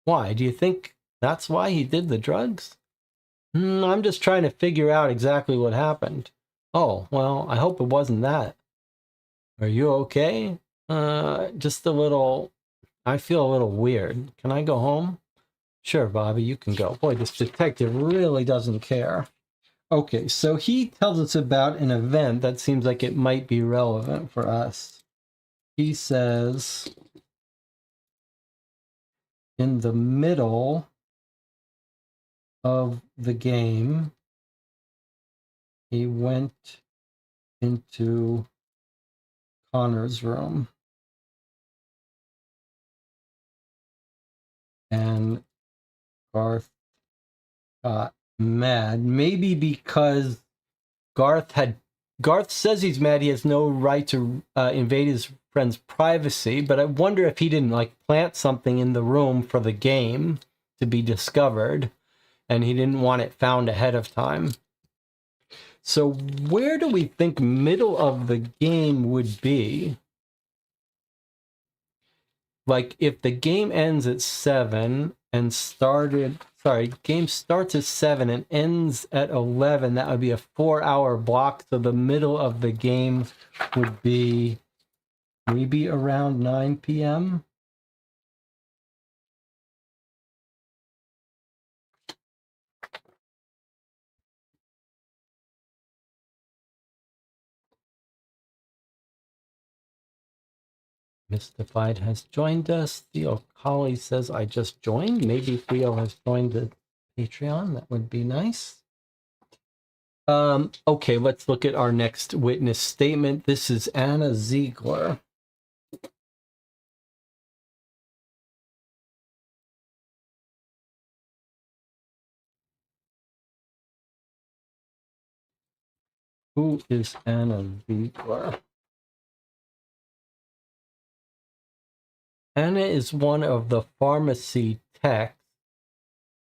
Why? Do you think that's why he did the drugs? I'm just trying to figure out exactly what happened. Oh, well, I hope it wasn't that. Are you okay? Just a little... I feel a little weird. Can I go home? Sure, Bobby, you can go. Boy, this detective really doesn't care. Okay, so he tells us about an event that seems like it might be relevant for us. He says, in the middle of the game, he went into Connor's room. And Garth got mad. Maybe because Garth says he's mad he has no right to invade his friend's privacy, but I wonder if he didn't plant something in the room for the game to be discovered, and he didn't want it found ahead of time. So where do we think middle of the game would be? If the game ends at 7 and game starts at 7 and ends at 11, that would be a 4-hour block. So the middle of the game would be maybe around 9 p.m. Mystified has joined us. Theo Colley says, I just joined. Maybe Theo has joined the Patreon. That would be nice. Okay, let's look at our next witness statement. This is Anna Ziegler. Who is Anna Ziegler? Anna is one of the pharmacy techs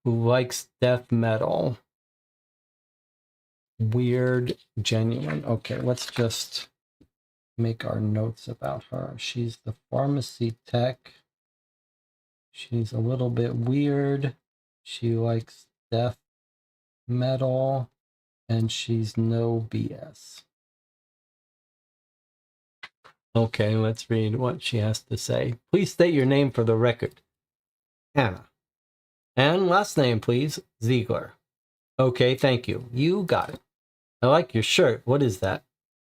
who likes death metal. Weird, genuine. Okay, let's just make our notes about her. She's the pharmacy tech. She's a little bit weird. She likes death metal. And she's no BS. Okay, let's read what she has to say. Please state your name for the record. Anna. And last name, please. Ziegler. Okay, thank you. You got it. I like your shirt. What is that?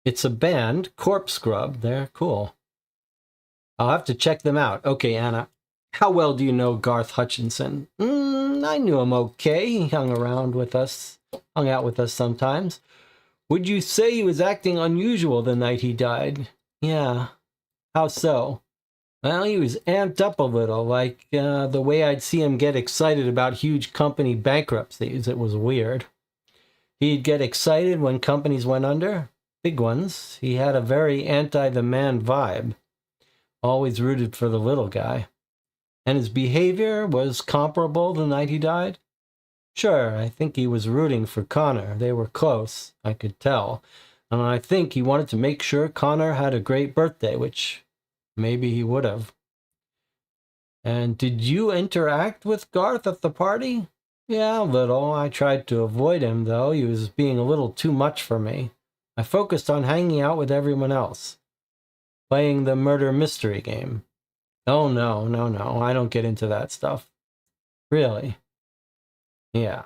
It's a band, Corpse Scrub. They're cool. I'll have to check them out. Okay, Anna. How well do you know Garth Hutchinson? I knew him okay. He hung out with us sometimes. Would you say he was acting unusual the night he died? Yeah. How so? Well, he was amped up a little, like the way I'd see him get excited about huge company bankruptcies. It was weird. He'd get excited when companies went under, big ones. He had a very anti-the-man vibe. Always rooted for the little guy. And his behavior was comparable the night he died? Sure, I think he was rooting for Connor. They were close, I could tell. And I think he wanted to make sure Connor had a great birthday, which maybe he would have. And did you interact with Garth at the party? Yeah, a little. I tried to avoid him, though. He was being a little too much for me. I focused on hanging out with everyone else. Playing the murder mystery game. Oh, no. I don't get into that stuff. Really? Yeah.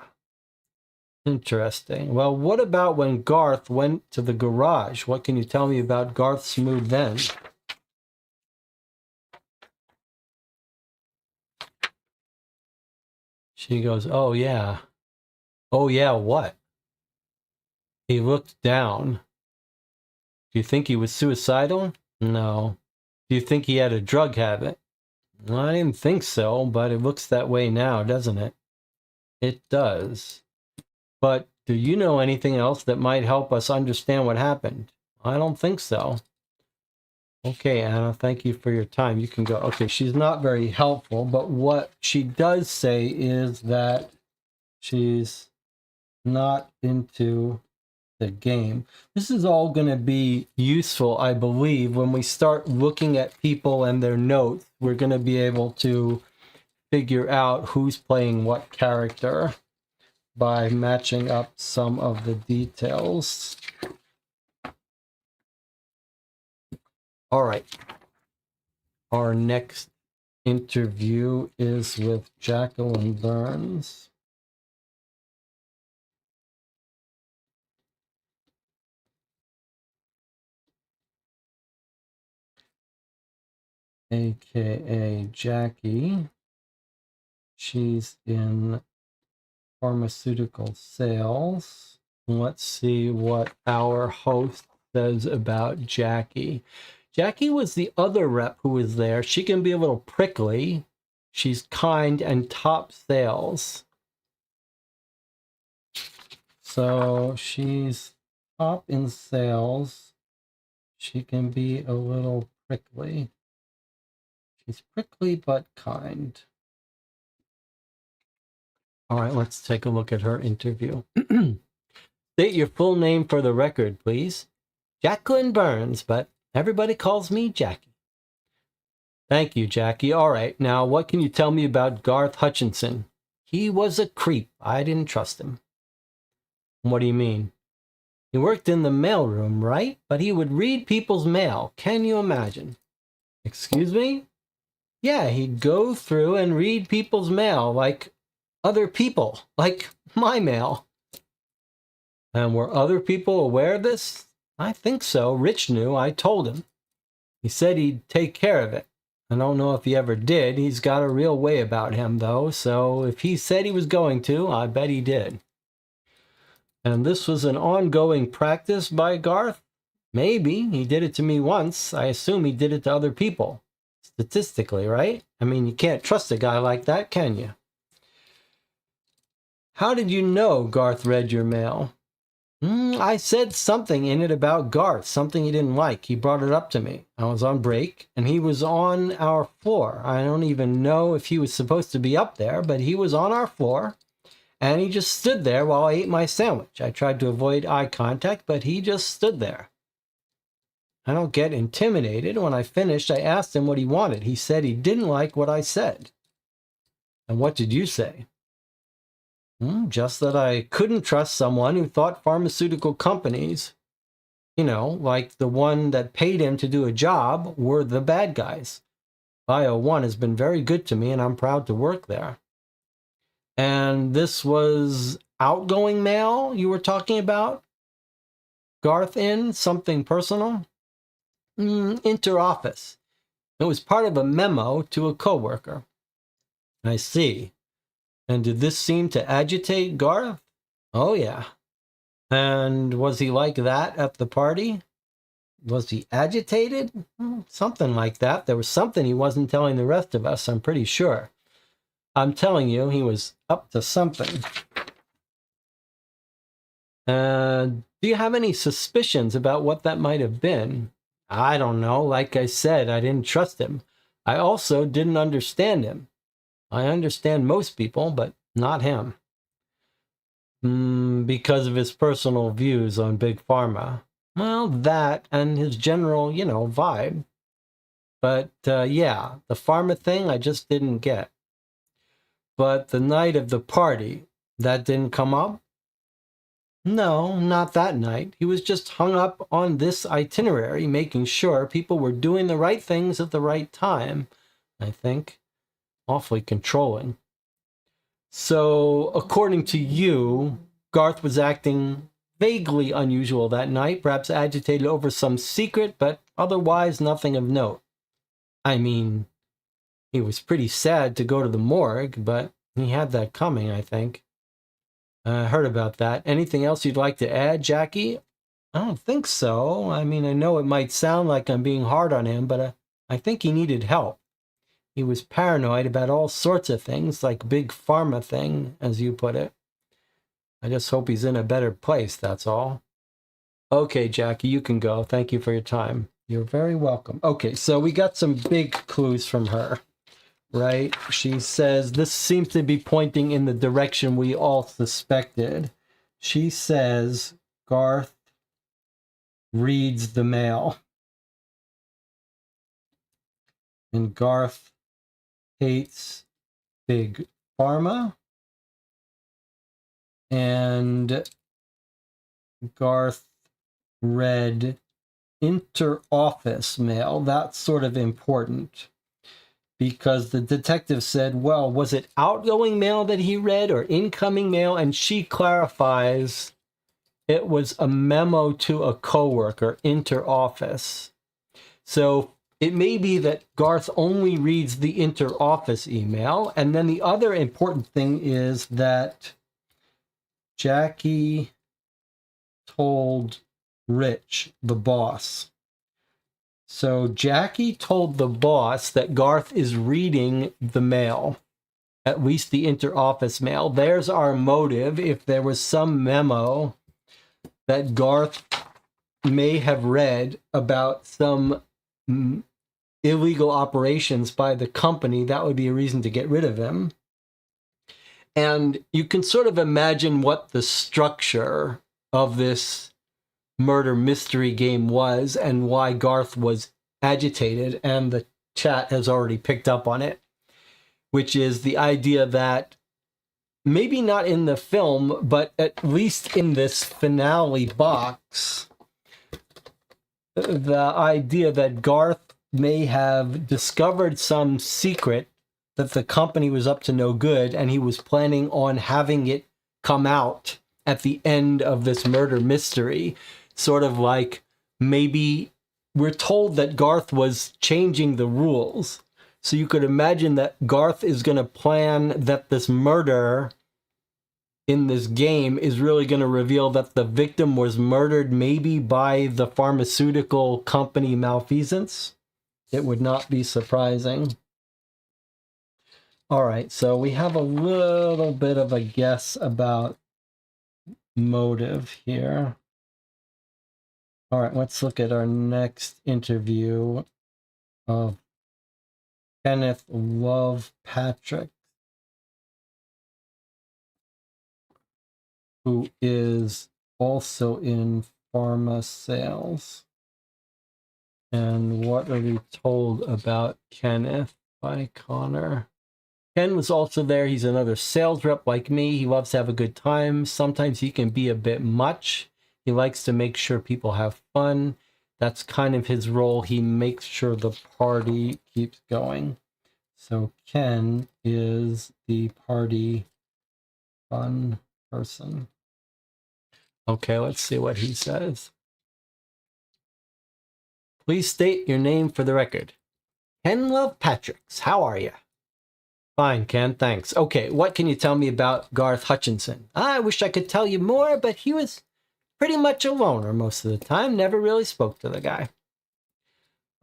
Interesting. Well, what about when Garth went to the garage? What can you tell me about Garth's mood then? She goes, oh, yeah. Oh, yeah, what? He looked down. Do you think he was suicidal? No. Do you think he had a drug habit? Well, I didn't think so, but it looks that way now, doesn't it? It does. But do you know anything else that might help us understand what happened? I don't think so. Okay, Anna, thank you for your time. You can go. Okay, she's not very helpful, but what she does say is that she's not into the game. This is all going to be useful, I believe, when we start looking at people and their notes. We're going to be able to figure out who's playing what character by matching up some of the details. All right. Our next interview is with Jacqueline Burns. AKA Jackie. She's in pharmaceutical sales. Let's see what our host says about Jackie. Jackie was the other rep who was there. She can be a little prickly. She's kind and top sales. So she's top in sales. She can be a little prickly. She's prickly but kind. All right, let's take a look at her interview. State your full name for the record, please. Jacqueline Burns, but everybody calls me Jackie. Thank you, Jackie. All right, now what can you tell me about Garth Hutchinson? He was a creep. I didn't trust him. What do you mean? He worked in the mailroom, right? But he would read people's mail. Can you imagine? Excuse me? Yeah, he'd go through and read people's mail like other people, like my mail. And were other people aware of this? I think so. Rich knew. I told him. He said he'd take care of it. I don't know if he ever did. He's got a real way about him, though, so if he said he was going to, I bet he did. And this was an ongoing practice by Garth? Maybe. He did it to me once. I assume he did it to other people. Statistically, right? I mean, you can't trust a guy like that, can you? How did you know Garth read your mail? I said something in it about Garth, something he didn't like. He brought it up to me. I was on break, and he was on our floor. I don't even know if he was supposed to be up there, but he was on our floor, and he just stood there while I ate my sandwich. I tried to avoid eye contact, but he just stood there. I don't get intimidated. When I finished, I asked him what he wanted. He said he didn't like what I said. And what did you say? Just that I couldn't trust someone who thought pharmaceutical companies, like the one that paid him to do a job, were the bad guys. Bio 1 has been very good to me, and I'm proud to work there. And this was outgoing mail you were talking about? Garth in? Something personal? Interoffice. It was part of a memo to a coworker. I see. And did this seem to agitate Garth? Oh, yeah. And was he like that at the party? Was he agitated? Something like that. There was something he wasn't telling the rest of us, I'm pretty sure. I'm telling you, he was up to something. Do you have any suspicions about what that might have been? I don't know. Like I said, I didn't trust him. I also didn't understand him. I understand most people, but not him. Because of his personal views on Big Pharma. Well, that and his general, vibe. But yeah, the pharma thing I just didn't get. But the night of the party, that didn't come up? No, not that night. He was just hung up on this itinerary, making sure people were doing the right things at the right time, I think. Awfully controlling. So, according to you, Garth was acting vaguely unusual that night, perhaps agitated over some secret, but otherwise nothing of note. I mean, he was pretty sad to go to the morgue, but he had that coming, I think. I heard about that. Anything else you'd like to add, Jackie? I don't think so. I mean, I know it might sound like I'm being hard on him, but I think he needed help. He was paranoid about all sorts of things, like Big Pharma thing, as you put it. I just hope he's in a better place, that's all. Okay, Jackie, you can go. Thank you for your time. You're very welcome. Okay, so we got some big clues from her, right? She says, this seems to be pointing in the direction we all suspected. She says, Garth reads the mail. And Garth hates Big Pharma, and Garth read inter-office mail. That's sort of important because the detective said, well, was it outgoing mail that he read or incoming mail? And she clarifies it was a memo to a coworker, inter-office. So it may be that Garth only reads the inter-office email. And then the other important thing is that Jackie told Rich, the boss. So Jackie told the boss that Garth is reading the mail, at least the inter-office mail. There's our motive. If there was some memo that Garth may have read about some illegal operations by the company, that would be a reason to get rid of him. And you can sort of imagine what the structure of this murder mystery game was and why Garth was agitated, and the chat has already picked up on it, which is the idea that maybe not in the film, but at least in this finale box, the idea that Garth may have discovered some secret that the company was up to no good, and he was planning on having it come out at the end of this murder mystery. Sort of like maybe we're told that Garth was changing the rules. So you could imagine that Garth is going to plan that this murder in this game is really going to reveal that the victim was murdered maybe by the pharmaceutical company malfeasance. It would not be surprising. All right, so we have a little bit of a guess about motive here. All right, let's look at our next interview of Kenneth Love Patrick, who is also in pharma sales. And what are we told about Kenneth by Connor? Ken was also there. He's another sales rep like me. He loves to have a good time. Sometimes he can be a bit much. He likes to make sure people have fun. That's kind of his role. He makes sure the party keeps going. So Ken is the party fun person. Okay, let's see what he says. Please state your name for the record. Ken Love Patricks, how are you? Fine, Ken, thanks. Okay, what can you tell me about Garth Hutchinson? I wish I could tell you more, but he was pretty much a loner most of the time. Never really spoke to the guy.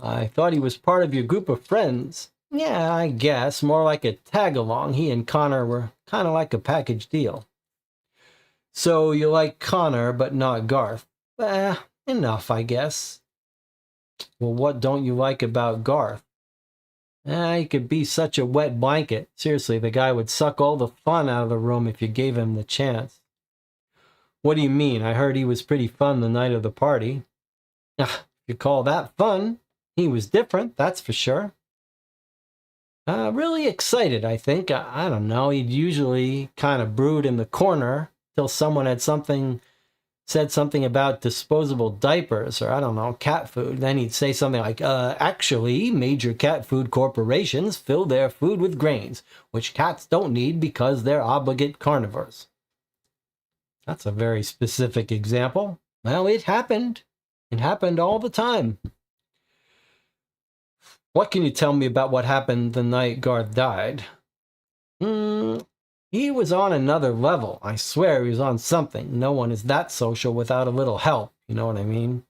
I thought he was part of your group of friends. Yeah, I guess. More like a tag-along. He and Connor were kind of like a package deal. So you like Connor, but not Garth. Enough, I guess. Well, what don't you like about Garth? He could be such a wet blanket. Seriously, the guy would suck all the fun out of the room if you gave him the chance. What do you mean? I heard he was pretty fun the night of the party. If you call that fun, he was different, that's for sure. Really excited, I think. I don't know, he'd usually kind of brood in the corner till someone had said something about disposable diapers or, I don't know, cat food. Then he'd say something like, actually, major cat food corporations fill their food with grains, which cats don't need because they're obligate carnivores. That's a very specific example. Well, it happened. It happened all the time. What can you tell me about what happened the night Garth died? He was on another level. I swear he was on something. No one is that social without a little help. You know what I mean?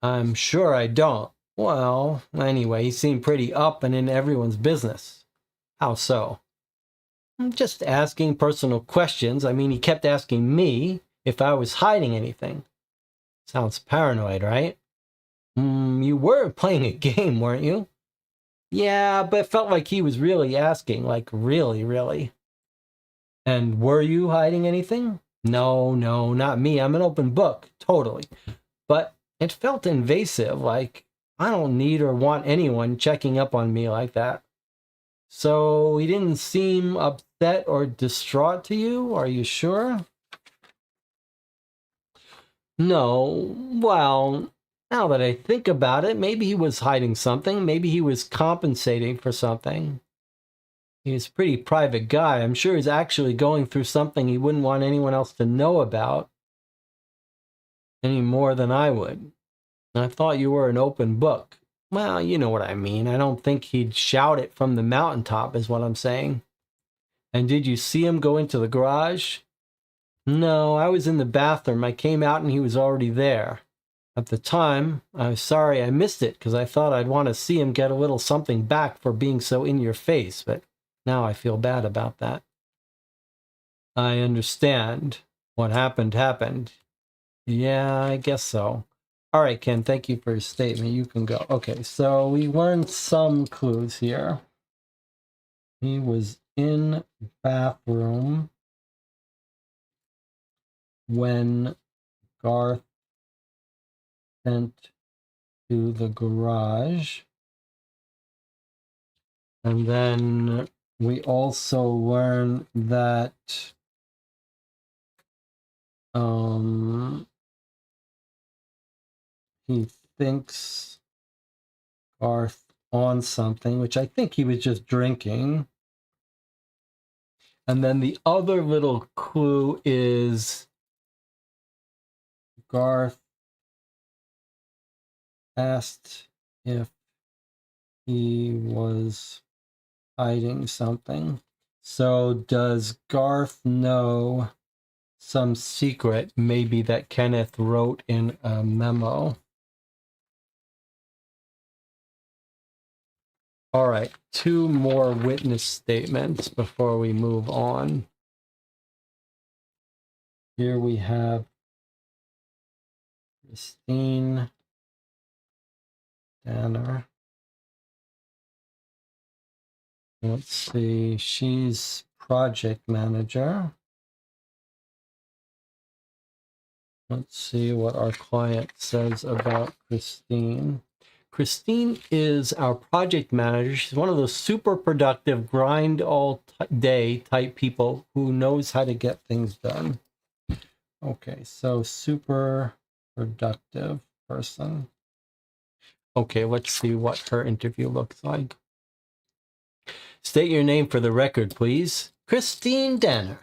I'm sure I don't. Well, anyway, he seemed pretty up and in everyone's business. How so? I'm just asking personal questions. I mean, he kept asking me if I was hiding anything. Sounds paranoid, right? You were playing a game, weren't you? Yeah, but it felt like he was really asking, like really, really. And were you hiding anything? No, not me. I'm an open book, totally. But it felt invasive, like I don't need or want anyone checking up on me like that. So he didn't seem upset or distraught to you? Are you sure? No, well, now that I think about it, maybe he was hiding something. Maybe he was compensating for something. He's a pretty private guy. I'm sure he's actually going through something he wouldn't want anyone else to know about any more than I would. I thought you were an open book. Well, you know what I mean. I don't think he'd shout it from the mountaintop, is what I'm saying. And did you see him go into the garage? No, I was in the bathroom. I came out and he was already there. At the time, I was sorry I missed it because I thought I'd want to see him get a little something back for being so in your face, but now I feel bad about that. I understand. What happened, happened. Yeah, I guess so. All right, Ken, thank you for your statement. You can go. Okay, so we learned some clues here. He was in bathroom when Garth went to the garage. And then we also learn that he thinks Garth on something, which I think he was just drinking. And then the other little clue is Garth asked if he was hiding something. So does Garth know some secret maybe that Kenneth wrote in a memo? All right, 2 more witness statements before we move on. Here we have Christine Danner. Let's see, she's project manager. Let's see what our client says about Christine. Christine is our project manager. She's one of those super productive, grind all day type people who knows how to get things done. Okay, so super productive person. Okay, let's see what her interview looks like. State your name for the record, please. Christine Danner.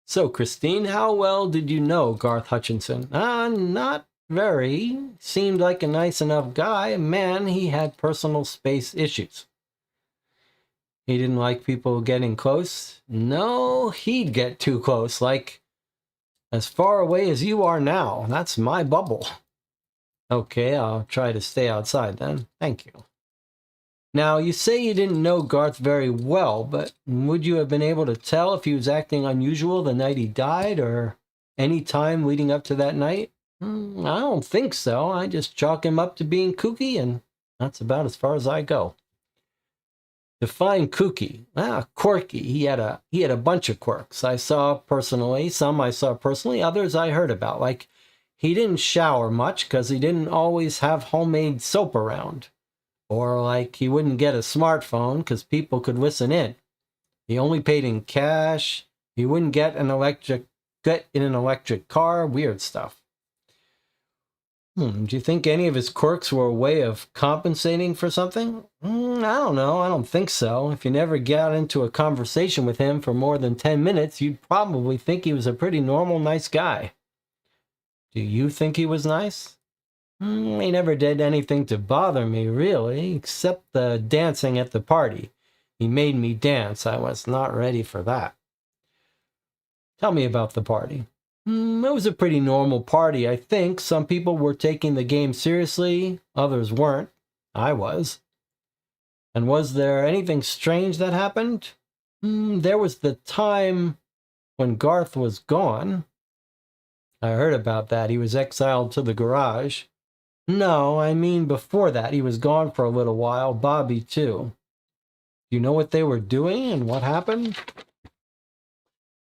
So, Christine, how well did you know Garth Hutchinson? Not very. Seemed like a nice enough guy. Man, he had personal space issues. He didn't like people getting close. No, he'd get too close, like as far away as you are now. That's my bubble. Okay, I'll try to stay outside then. Thank you. Now, you say you didn't know Garth very well, but would you have been able to tell if he was acting unusual the night he died or any time leading up to that night? I don't think so. I just chalk him up to being kooky, and that's about as far as I go. Define kooky. Quirky. He had a bunch of quirks. I saw personally, some I saw personally, others I heard about. Like, he didn't shower much because he didn't always have homemade soap around. Or like he wouldn't get a smartphone because people could listen in. He only paid in cash. He wouldn't get in an electric car. Weird stuff. Do you think any of his quirks were a way of compensating for something? I don't know. I don't think so. If you never got into a conversation with him for more than 10 minutes, you'd probably think he was a pretty normal, nice guy. Do you think he was nice? He never did anything to bother me, really, except the dancing at the party. He made me dance. I was not ready for that. Tell me about the party. It was a pretty normal party, I think. Some people were taking the game seriously, others weren't. I was. And was there anything strange that happened? There was the time when Garth was gone. I heard about that. He was exiled to the garage. No, I mean before that. He was gone for a little while. Bobby, too. Do you know what they were doing and what happened?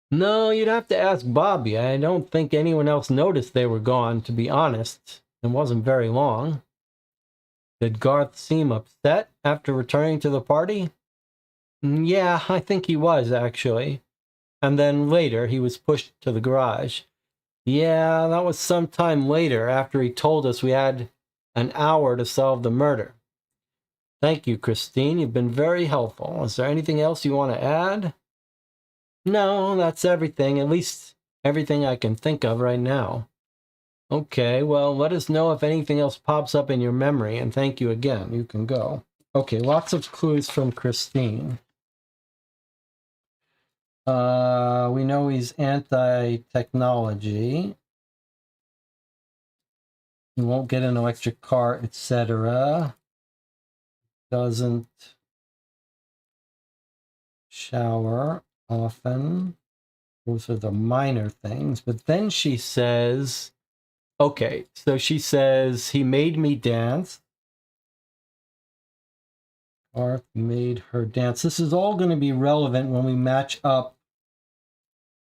No, you'd have to ask Bobby. I don't think anyone else noticed they were gone, to be honest. It wasn't very long. Did Garth seem upset after returning to the party? Yeah, I think he was, actually. And then later, he was pushed to the garage. Yeah, that was some time later after he told us we had an hour to solve the murder. Thank you, Christine. You've been very helpful. Is there anything else you want to add? No, that's everything. At least everything I can think of right now. Okay, well, let us know if anything else pops up in your memory, and thank you again. You can go. Okay, lots of clues from Christine. We know he's anti-technology. He won't get an electric car, etc. Doesn't shower often. Those are the minor things. But then she says, okay, so she says, he made me dance. Garth made her dance. This is all going to be relevant when we match up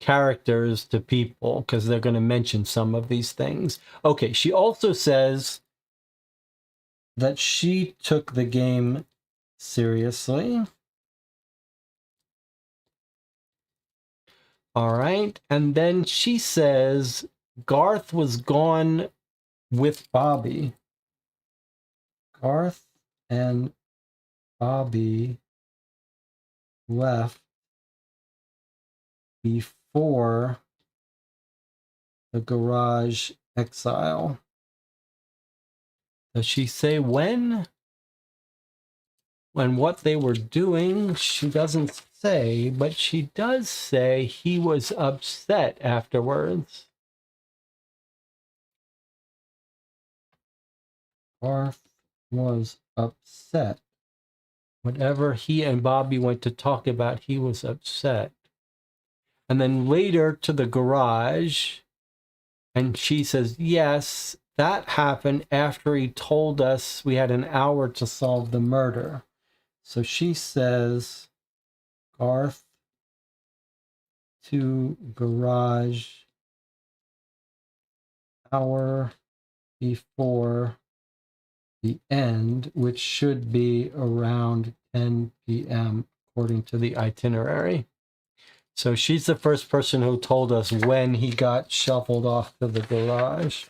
characters to people, because they're going to mention some of these things. Okay, she also says that she took the game seriously. All right, and then she says Garth was gone with Bobby. Garth and Bobby left before the garage exile. Does she say when? When what they were doing, she doesn't say, but she does say he was upset afterwards. Garth was upset. Whatever he and Bobby went to talk about, he was upset. And then later to the garage, And she says, yes, that happened after he told us we had an hour to solve the murder. So she says, Garth to garage hour before the end, which should be around 10 p.m. according to the itinerary. So she's the first person who told us when he got shuffled off to the garage.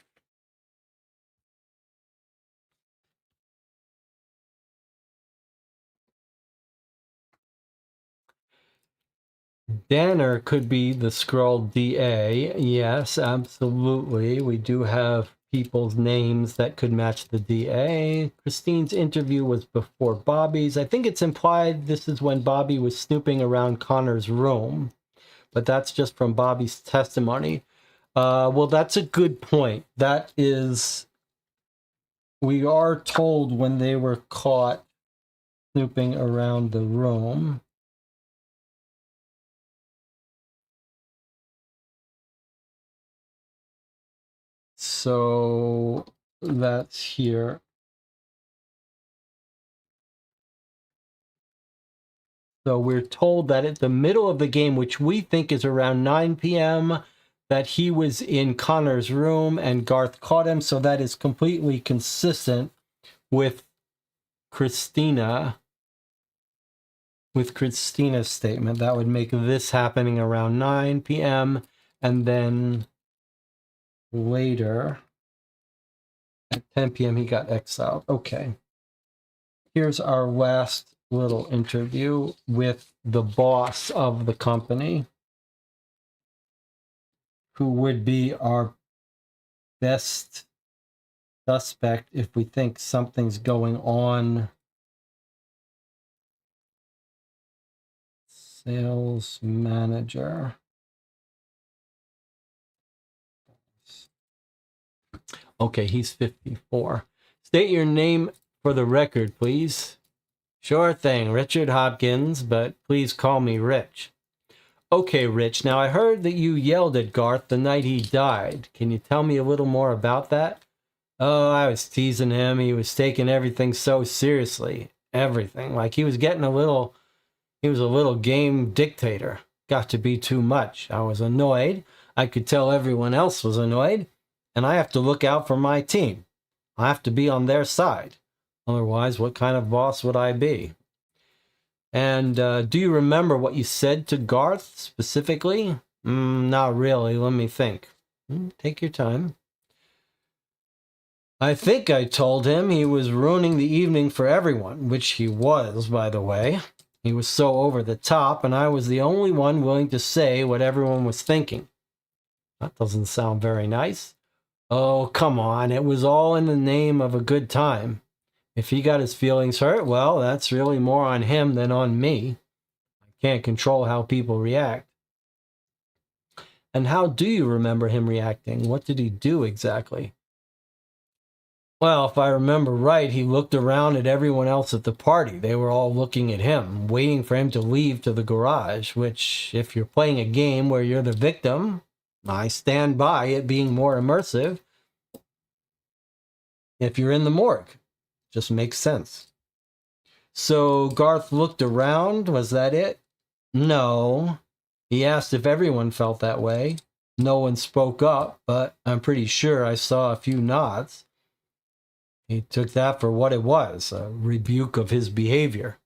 Danner could be the scroll DA. Yes, absolutely. We do have people's names that could match the DA. Christine's interview was before Bobby's. I think it's implied this is when Bobby was snooping around Connor's room, but that's just from Bobby's testimony. Well, that's a good point. That is, we are told when they were caught snooping around the room. So that's here. So we're told that at the middle of the game, which we think is around 9 p.m., that he was in Connor's room and Garth caught him. So that is completely consistent with Christina's statement. That would make this happening around 9 p.m. and then later at 10 p.m. he got exiled. Okay. Here's our last little interview with the boss of the company, who would be our best suspect if we think something's going on. Sales manager. Okay, he's 54. State your name for the record, please. Sure thing, Richard Hopkins, but please call me Rich. Okay, Rich, now I heard that you yelled at Garth the night he died. Can you tell me a little more about that? Oh, I was teasing him. He was taking everything so seriously. Everything. Like he was a little game dictator. Got to be too much. I was annoyed. I could tell everyone else was annoyed. And I have to look out for my team. I have to be on their side. Otherwise, what kind of boss would I be? And do you remember what you said to Garth specifically? Not really. Let me think. Take your time. I think I told him he was ruining the evening for everyone, which he was, by the way. He was so over the top, and I was the only one willing to say what everyone was thinking. That doesn't sound very nice. Oh, come on. It was all in the name of a good time. If he got his feelings hurt, well, that's really more on him than on me. I can't control how people react. And how do you remember him reacting? What did he do exactly? Well, if I remember right, he looked around at everyone else at the party. They were all looking at him, waiting for him to leave to the garage, which, if you're playing a game where you're the victim, I stand by it being more immersive. If you're in the morgue, just makes sense. So Garth looked around. Was that it? No. He asked if everyone felt that way. No one spoke up, but I'm pretty sure I saw a few nods. He took that for what it was, a rebuke of his behavior.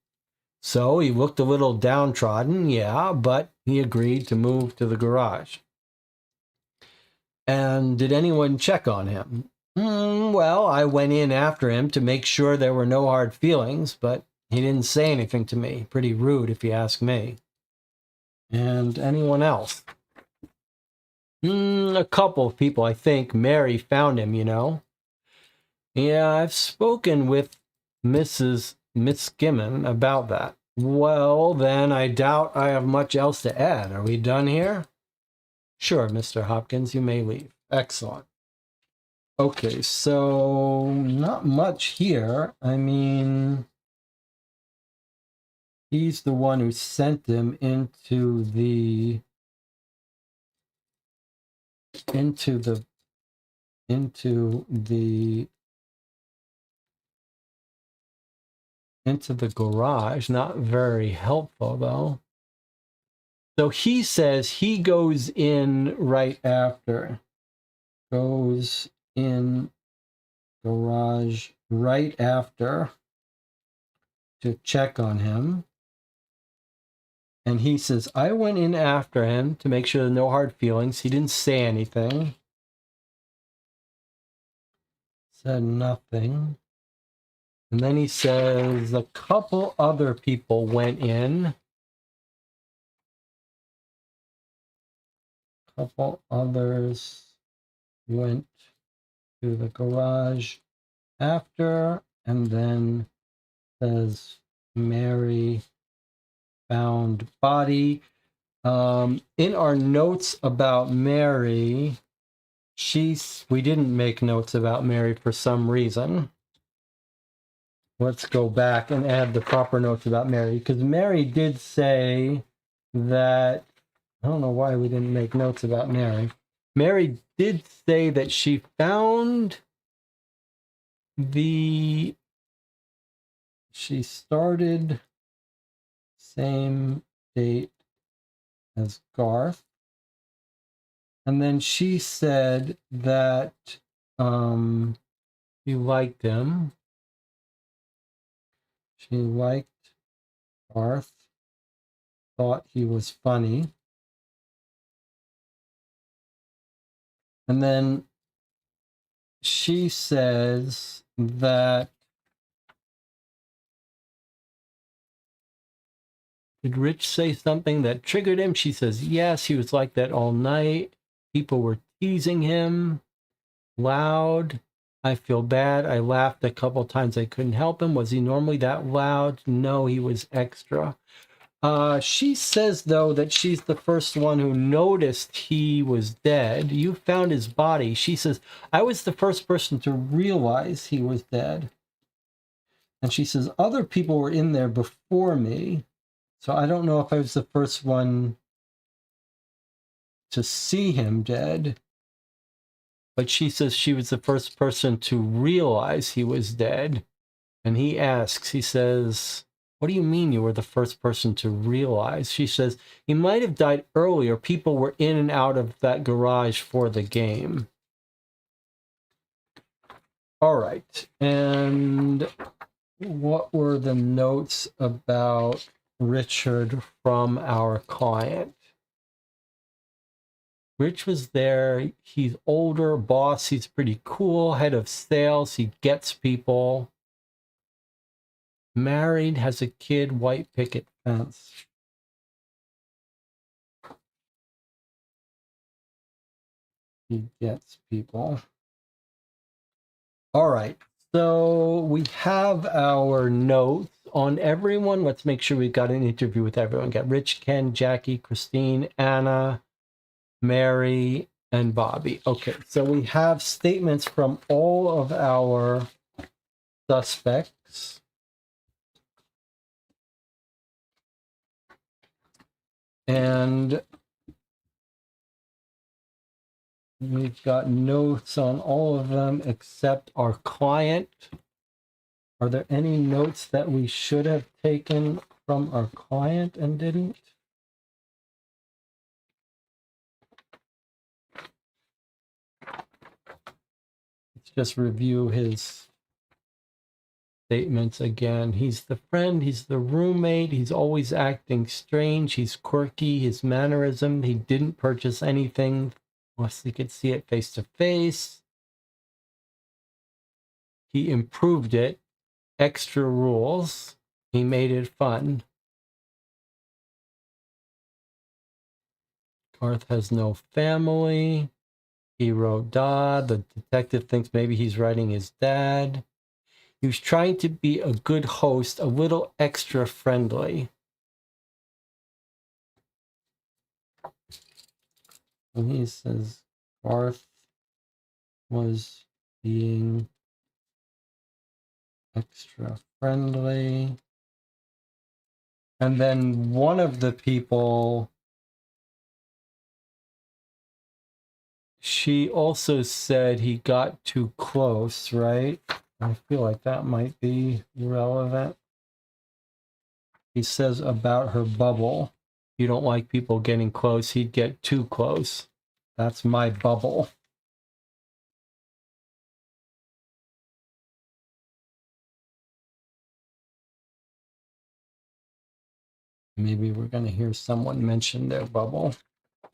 So he looked a little downtrodden, yeah, but he agreed to move to the garage. And did anyone check on him? Well, I went in after him to make sure there were no hard feelings, but he didn't say anything to me. Pretty rude, if you ask me. And anyone else? A couple of people, I think. Mary found him, you know. Yeah, I've spoken with Miss Skimmon about that. Well, then I doubt I have much else to add. Are we done here? Sure, Mr. Hopkins, you may leave. Excellent. Okay, so not much here. I mean, he's the one who sent him into the into the garage. Not very helpful though. So he says he goes in right after. Goes in garage right after to check on him. And he says, I went in after him to make sure there are no hard feelings. He didn't say anything. Said nothing. And then he says a couple other people went in. A couple others went to the garage after, and then says Mary found body. In our notes about Mary, we didn't make notes about Mary for some reason. Let's go back and add the proper notes about Mary, because Mary did say that, I don't know why we didn't make notes about Mary. Mary did say that she found she started same date as Garth. And then she said that she liked him. She liked Garth, thought he was funny. And then she says that, did Rich say something that triggered him? She says, yes, he was like that all night. People were teasing him loud. I feel bad. I laughed a couple times. I couldn't help him. Was he normally that loud? No, he was extra. She says, though, that she's the first one who noticed he was dead. You found his body. She says, I was the first person to realize he was dead. And she says, other people were in there before me. So I don't know if I was the first one to see him dead. But she says she was the first person to realize he was dead. And he asks, he says, what do you mean you were the first person to realize? She says, he might have died earlier. People were in and out of that garage for the game. All right. And what were the notes about Richard from our client? Rich was there. He's older, boss. He's pretty cool. Head of sales. He gets people. Married, has a kid, white picket fence. He gets people. All right. So we have our notes on everyone. Let's make sure we've got an interview with everyone. Got Rich, Ken, Jackie, Christine, Anna, Mary, and Bobby. Okay, so we have statements from all of our suspects. And we've got notes on all of them except our client. Are there any notes that we should have taken from our client and didn't? Let's just review his statements again. He's the friend, he's the roommate, he's always acting strange, he's quirky, his mannerism, he didn't purchase anything unless he could see it face to face. He improved it, extra rules, he made it fun. Garth has no family. He wrote Dodd. The detective thinks maybe he's writing his dad. He was trying to be a good host, a little extra friendly. And he says Garth was being extra friendly. And then one of the people, She also said he got too close, right? I feel like that might be relevant. He says about her bubble, you don't like people getting close. He'd get too close. That's my bubble. Maybe we're going to hear someone mention their bubble.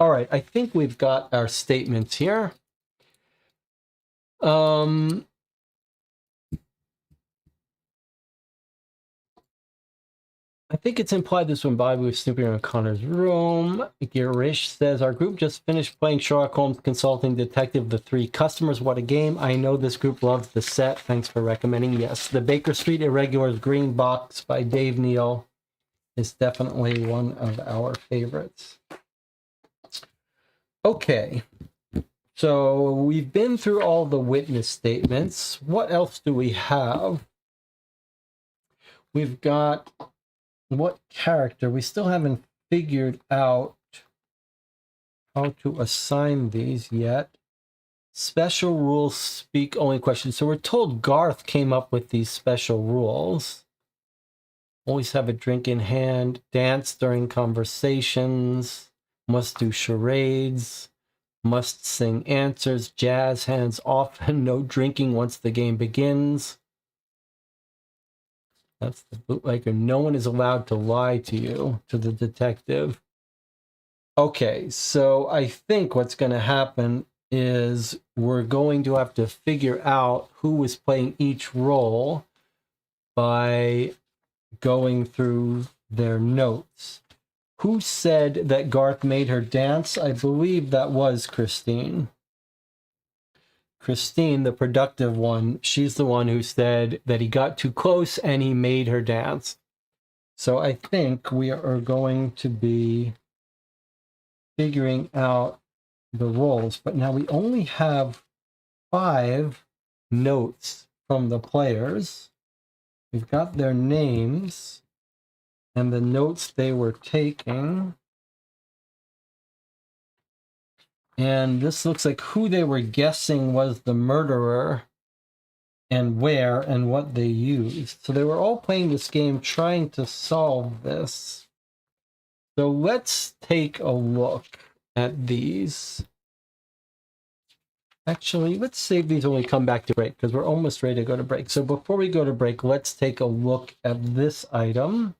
All right, I think we've got our statements here. I think it's implied this when Bobby was snooping around Connor's room. Girish says, our group just finished playing Sherlock Holmes Consulting Detective, The Three Customers. What a game. I know this group loves the set. Thanks for recommending. Yes, the Baker Street Irregulars Green Box by Dave Neal is definitely one of our favorites. Okay, so we've been through all the witness statements. What else do we have? We've got what character? We still haven't figured out how to assign these yet. Special rules speak only questions. So we're told Garth came up with these special rules. Always have a drink in hand, dance during conversations, must do charades, must sing answers, jazz hands off, and no drinking once the game begins. That's the bootlegger. No one is allowed to lie to you, to the detective. Okay, so I think what's going to happen is we're going to have to figure out who was playing each role by going through their notes. Who said that Garth made her dance? I believe that was Christine. Christine, the productive one, she's the one who said that he got too close and he made her dance. So I think we are going to be figuring out the roles. But now we only have 5 notes from the players. We've got their names and the notes they were taking. And this looks like who they were guessing was the murderer and where and what they used. So they were all playing this game trying to solve this. So let's take a look at these. Actually, let's save these when we come back to break because we're almost ready to go to break. So before we go to break, let's take a look at this item.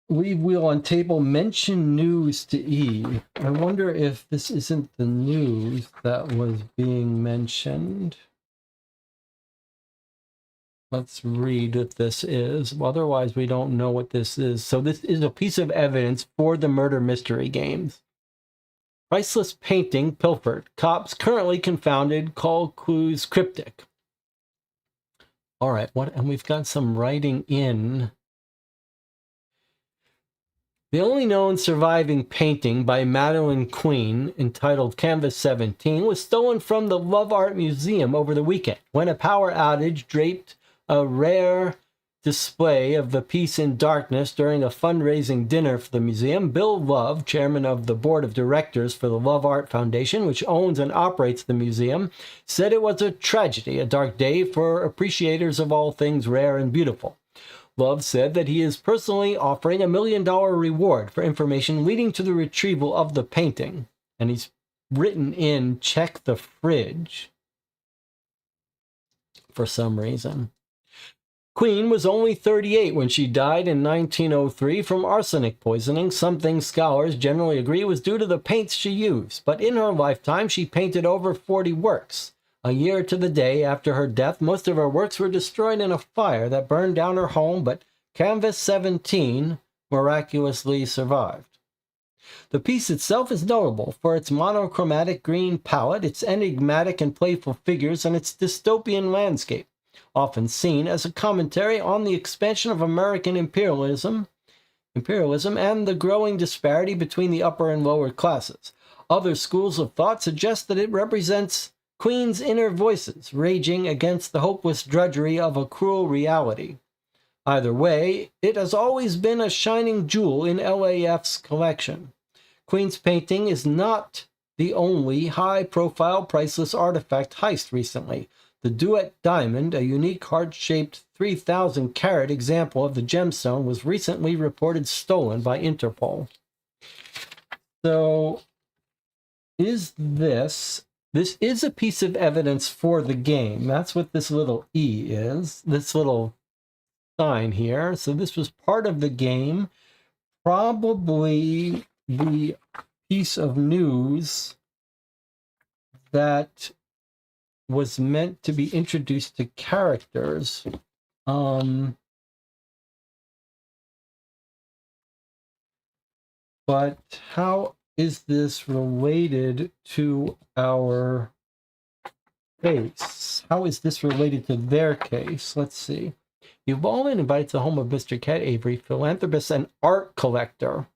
We will on table mention news to E. I wonder if this isn't the news that was being mentioned. Let's read what this is. Otherwise, we don't know what this is. So this is a piece of evidence for the murder mystery games. Priceless painting pilfered. Cops currently confounded. Call clues cryptic. All right, and we've got some writing in. The only known surviving painting by Madeleine Queen, entitled Canvas 17, was stolen from the Love Art Museum over the weekend when a power outage draped a rare display of the piece in darkness during a fundraising dinner for the museum. Bill Love, chairman of the board of directors for the Love Art Foundation, which owns and operates the museum, said it was a tragedy, a dark day for appreciators of all things rare and beautiful. Love said that he is personally offering $1 million reward for information leading to the retrieval of the painting. And he's written in, check the fridge, for some reason. Queen was only 38 when she died in 1903 from arsenic poisoning, something scholars generally agree was due to the paints she used. But in her lifetime, she painted over 40 works. A year to the day after her death, most of her works were destroyed in a fire that burned down her home, but Canvas 17 miraculously survived. The piece itself is notable for its monochromatic green palette, its enigmatic and playful figures, and its dystopian landscape, often seen as a commentary on the expansion of American imperialism and the growing disparity between the upper and lower classes. Other schools of thought suggest that it represents Queen's inner voices raging against the hopeless drudgery of a cruel reality. Either way, it has always been a shining jewel in LAF's collection. Queen's painting is not the only high-profile priceless artifact heist recently. The Duet Diamond, a unique heart-shaped 3,000-carat example of the gemstone, was recently reported stolen by Interpol. So, this is a piece of evidence for the game. That's what this little E is, this little sign here. So this was part of the game. Probably the piece of news that was meant to be introduced to characters. But how is this related to our case? How is this related to their case? Let's see. You've all been invited to the home of Mr. Cat Avery, philanthropist and art collector.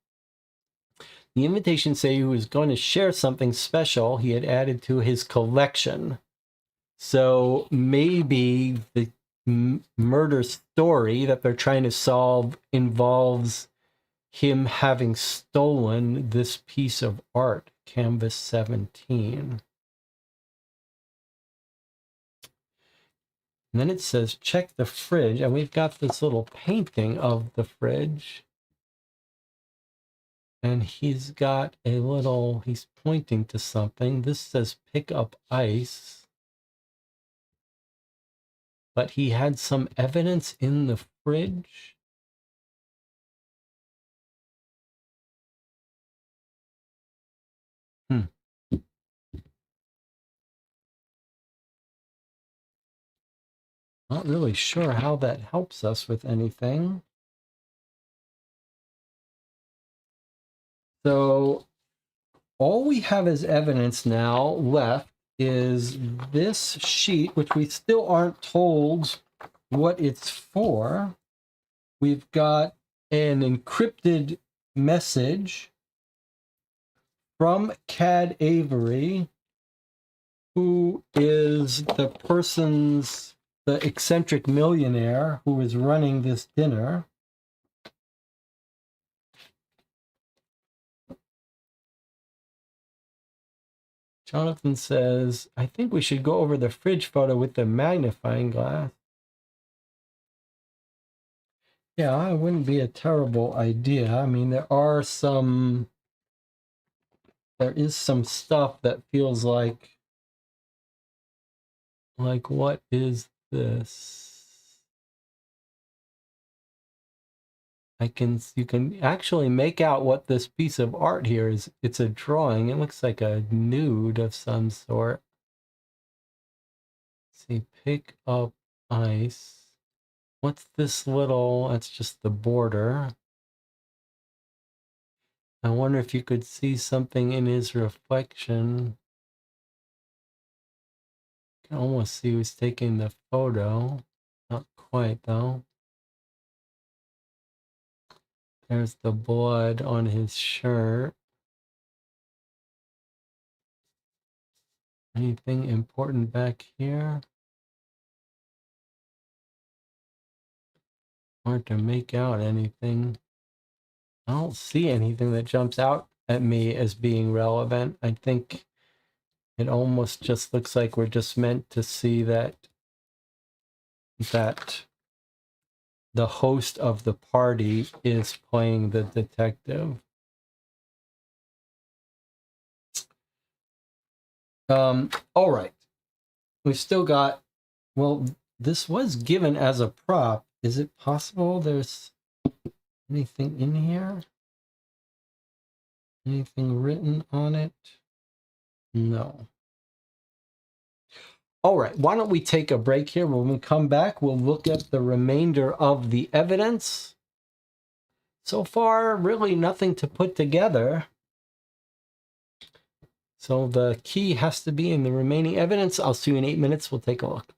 The invitation said he was going to share something special he had added to his collection. So maybe the murder story that they're trying to solve involves him having stolen this piece of art, Canvas 17. And then it says, check the fridge. And we've got this little painting of the fridge. And he's got a little, he's pointing to something. This says pick up ice. But he had some evidence in the fridge. Not really sure how that helps us with anything. So all we have as evidence now left is this sheet, which we still aren't told what it's for. We've got an encrypted message from Cad Avery, who is the eccentric millionaire who is running this dinner. Jonathan says, I think we should go over the fridge photo with the magnifying glass. Yeah, it wouldn't be a terrible idea. I mean, there is some stuff that feels like what is this? You can actually make out what this piece of art here is. It's a drawing. It looks like a nude of some sort. Let's see, pick up ice. What's this little? That's just the border. I wonder if you could see something in his reflection. You can almost see who's taking the photo. Not quite, though. There's the blood on his shirt. Anything important back here? Hard to make out anything. I don't see anything that jumps out at me as being relevant. I think it almost just looks like we're just meant to see that the host of the party is playing the detective. All right. We've still got, well, this was given as a prop. Is it possible there's anything in here? Anything written on it? No. All right, why don't we take a break here? When we come back, we'll look at the remainder of the evidence. So far, really nothing to put together. So the key has to be in the remaining evidence. I'll see you in 8 minutes. We'll take a look.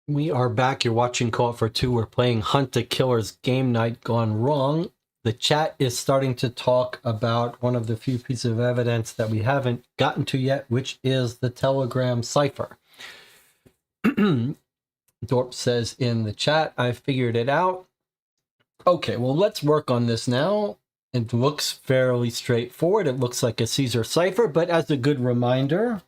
We are back. You're watching Co-op for Two. We're playing Hunt the Killer's Game Night Gone Wrong. The chat is starting to talk about one of the few pieces of evidence that we haven't gotten to yet, which is the Telegram cipher. Dorp says in the chat, I figured it out. Okay, well, let's work on this now. It looks fairly straightforward. It looks like a Caesar cipher, but as a good reminder,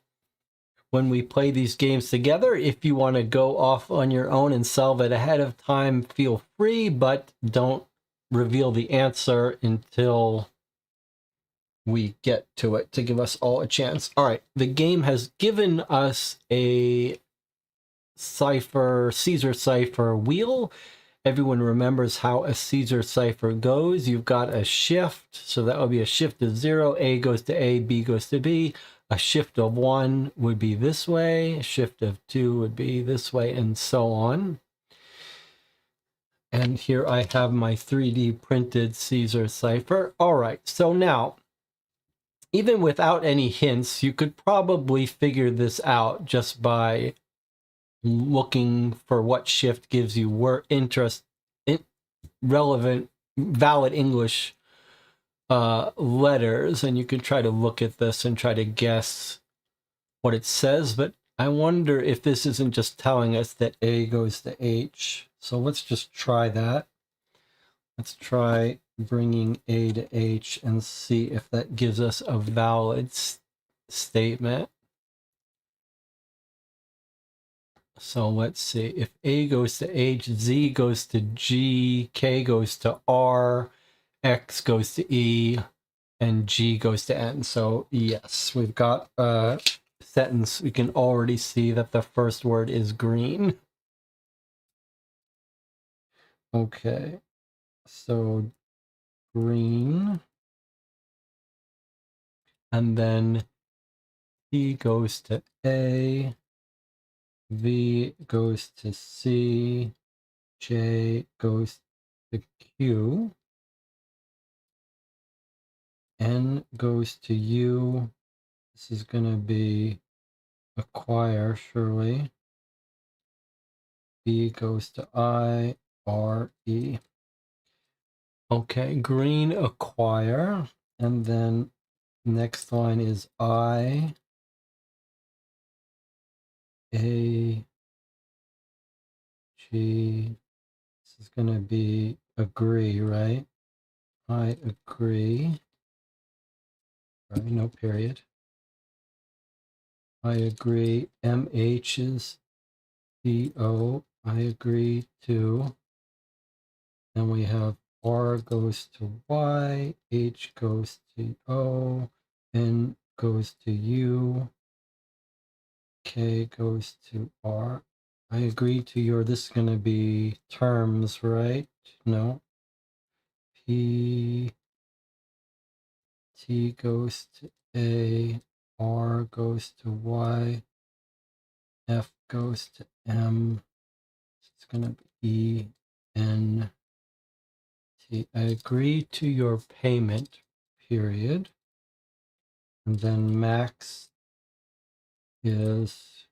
when we play these games together, if you want to go off on your own and solve it ahead of time, feel free, but don't reveal the answer until we get to it to give us all a chance. All right, the game has given us a Caesar cipher wheel. Everyone remembers how a Caesar cipher goes. You've got a shift, so that would be a shift of 0. A goes to A, B goes to B. A shift of 1 would be this way. A shift of 2 would be this way, and so on. And here I have my 3D printed Caesar cipher. All right, so now, even without any hints, you could probably figure this out just by looking for what shift gives you relevant, valid English letters, and you can try to look at this and try to guess what it says. But I wonder if this isn't just telling us that A goes to H. So let's just try that. Let's try bringing A to H and see if that gives us a valid statement. So let's see. If A goes to H, Z goes to G, K goes to R, X goes to E, and G goes to N. So yes, we've got a sentence. We can already see that the first word is green. Okay, so green. And then T goes to A, V goes to C, J goes to Q, N goes to U. This is going to be acquire, surely. B goes to I, R, E. Okay, green, acquire. And then next line is I, A, G. This is going to be agree, right? I agree. Right, no period. I agree. MH is CO. I agree to. Then we have R goes to Y, H goes to O, N goes to U, K goes to R. I agree to your, this is going to be terms, right? No. P, T goes to A, R goes to Y, F goes to M. It's going to be E, N, T. I agree to your payment, period. And then max is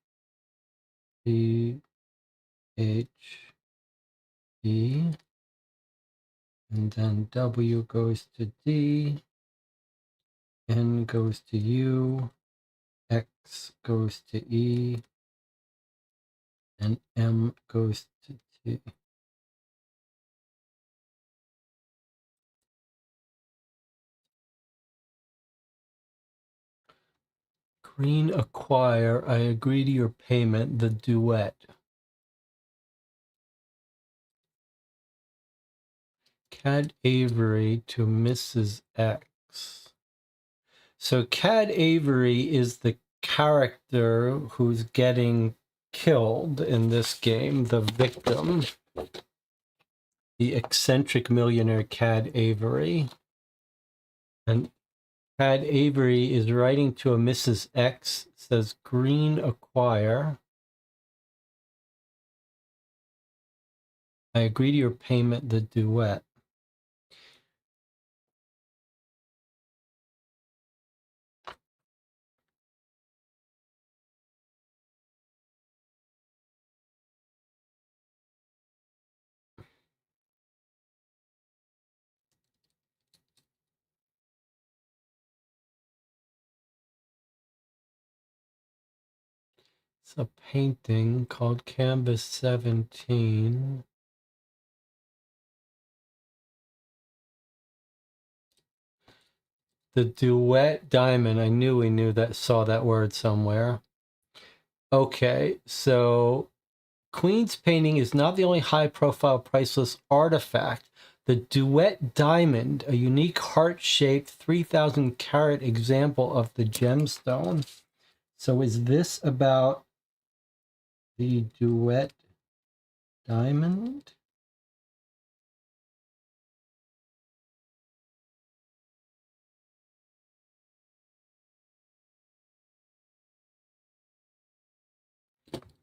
P, H, E. And then W goes to D. N goes to U. X goes to E. And M goes to T. Green, acquire. I agree to your payment. The duet. Cad Avery to Mrs. X. So Cad Avery is the character who's getting killed in this game, the victim. The eccentric millionaire Cad Avery. And Cad Avery is writing to a Mrs. X, says green, acquire. I agree to your payment, the duet. It's a painting called Canvas 17. The duet diamond. I knew we saw that word somewhere. Okay, so Queen's painting is not the only high-profile priceless artifact. The Duet Diamond, a unique heart-shaped 3,000 carat example of the gemstone. So is this about the Duet Diamond?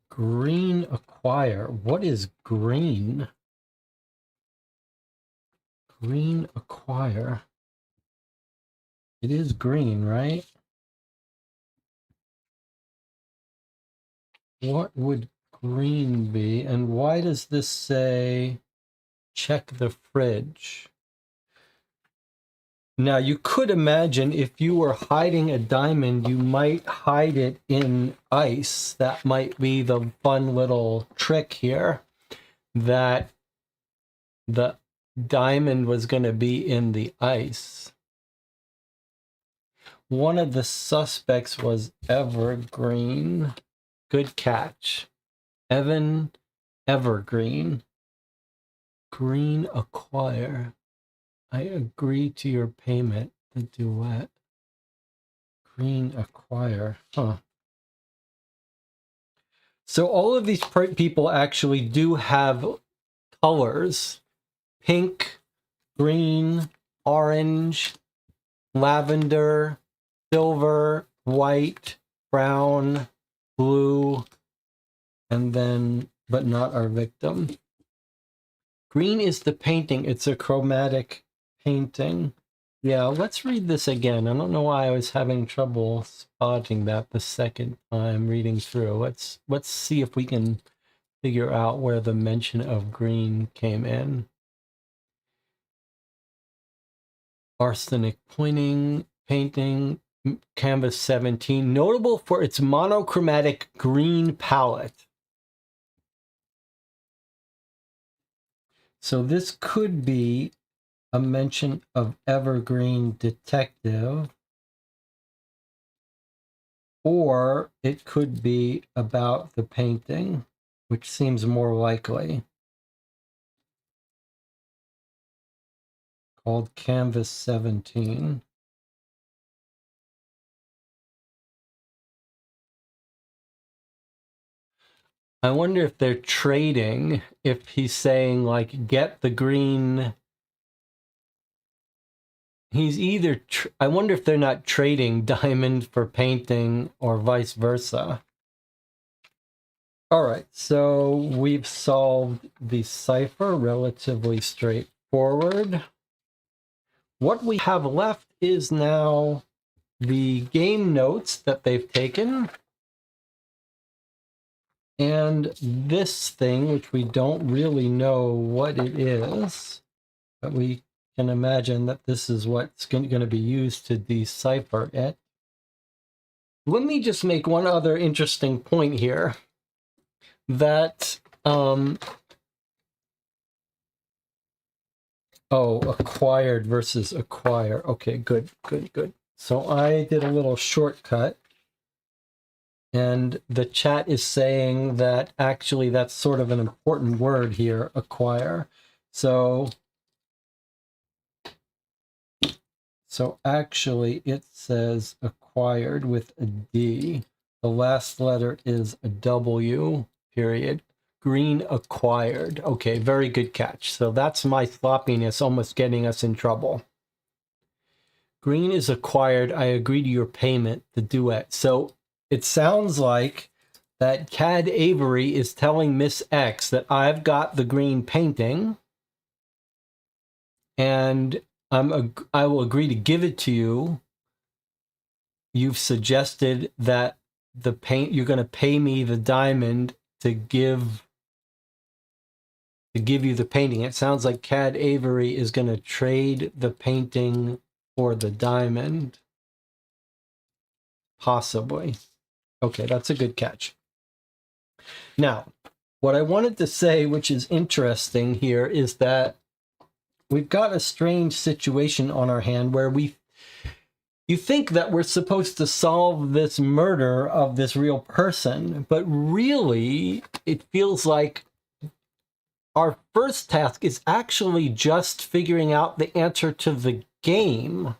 Green Acquire. What is green? Green Acquire. It is green, right? What would green be? And why does this say check the fridge? Now, you could imagine if you were hiding a diamond, you might hide it in ice. That might be the fun little trick here, that the diamond was going to be in the ice. One of the suspects was Evergreen. Good catch. Evan Evergreen. Green Acquire. I agree to your payment. The Duet. Green Acquire. Huh. So all of these people actually do have colors. Pink, green, orange, lavender, silver, white, brown, blue, and then, but not our victim. Green is the painting. It's a chromatic painting. Yeah, let's read this again. I don't know why I was having trouble spotting that the second time reading through. Let's see if we can figure out where the mention of green came in. Arsenic pointing, painting, canvas 17, notable for its monochromatic green palette. So this could be a mention of Evergreen Detective, or it could be about the painting, which seems more likely. Called Canvas 17. I wonder if they're trading, if he's saying, like, get the green. He's either, I wonder if they're not trading diamond for painting or vice versa. All right, so we've solved the cipher, relatively straightforward. What we have left is now the game notes that they've taken. And this thing, which we don't really know what it is, but we can imagine that this is what's going to be used to decipher it. Let me just make one other interesting point here, that acquired versus acquire. Okay, good. So I did a little shortcut, and the chat is saying that actually that's sort of an important word here, acquire. So actually it says acquired with a D. The last letter is a W, period. Green acquired. Okay, very good catch. So that's my sloppiness almost getting us in trouble. Green is acquired. I agree to your payment, the Duet. So it sounds like that Cad Avery is telling Miss X that I've got the green painting, and I will agree to give it to you. You've suggested that you're going to pay me the diamond to give you the painting. It sounds like Cad Avery is going to trade the painting for the diamond. Possibly. Okay, that's a good catch. Now, what I wanted to say, which is interesting here, is that we've got a strange situation on our hand where you think that we're supposed to solve this murder of this real person, but really it feels like our first task is actually just figuring out the answer to the game.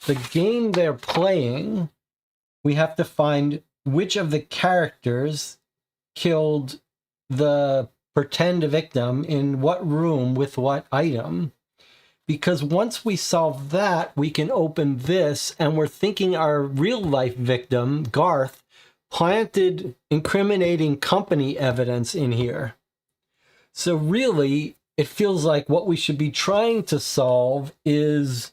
The game they're playing, we have to find which of the characters killed the pretend victim in what room with what item. Because once we solve that, we can open this, and we're thinking our real-life victim, Garth, planted incriminating company evidence in here. So really, it feels like what we should be trying to solve is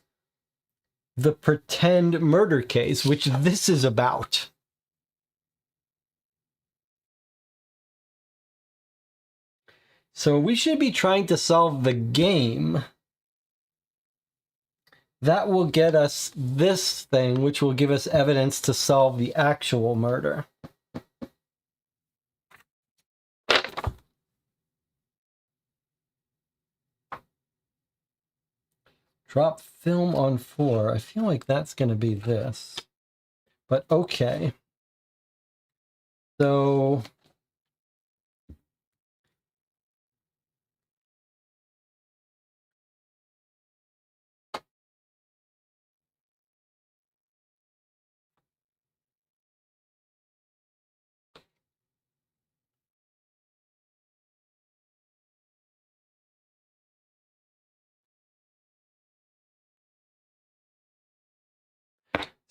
the pretend murder case, which this is about. So we should be trying to solve the game. That will get us this thing, which will give us evidence to solve the actual murder. Drop film on floor. I feel like that's going to be this. But okay. So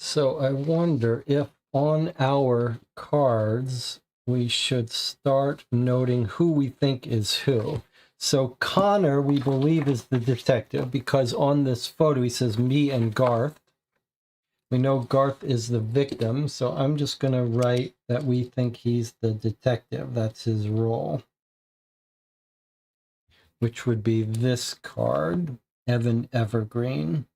So I wonder if on our cards we should start noting who we think is who. So Connor, we believe, is the detective because on this photo he says me and Garth. We know Garth is the victim, so I'm just going to write that we think he's the detective. That's his role, which would be this card, Evan Evergreen.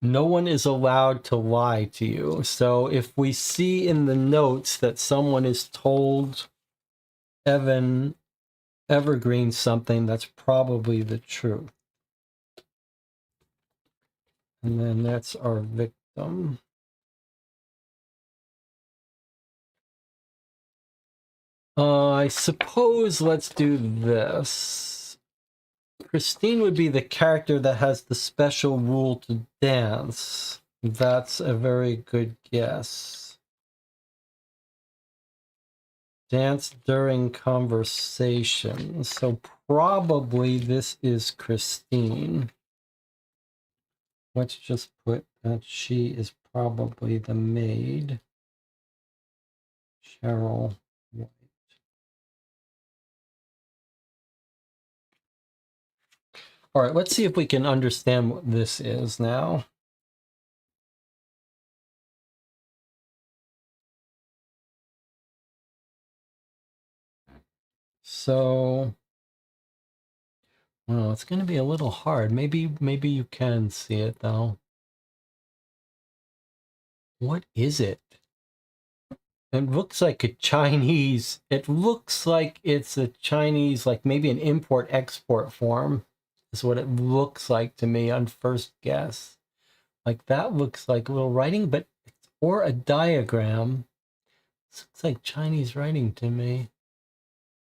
No one is allowed to lie to you. So if we see in the notes that someone is told Evan Evergreen something, that's probably the truth. And then that's our victim. I suppose let's do this. Christine would be the character that has the special rule to dance. That's a very good guess. Dance during conversation. So probably this is Christine. Let's just put that she is probably the maid. Cheryl White. All right, let's see if we can understand what this is now. So, well, it's going to be a little hard. Maybe you can see it though. What is it? It looks like a Chinese. It looks like it's a Chinese, like maybe an import-export form. Is what it looks like to me on first guess. Like that looks like a little writing, but or a diagram. This looks like Chinese writing to me.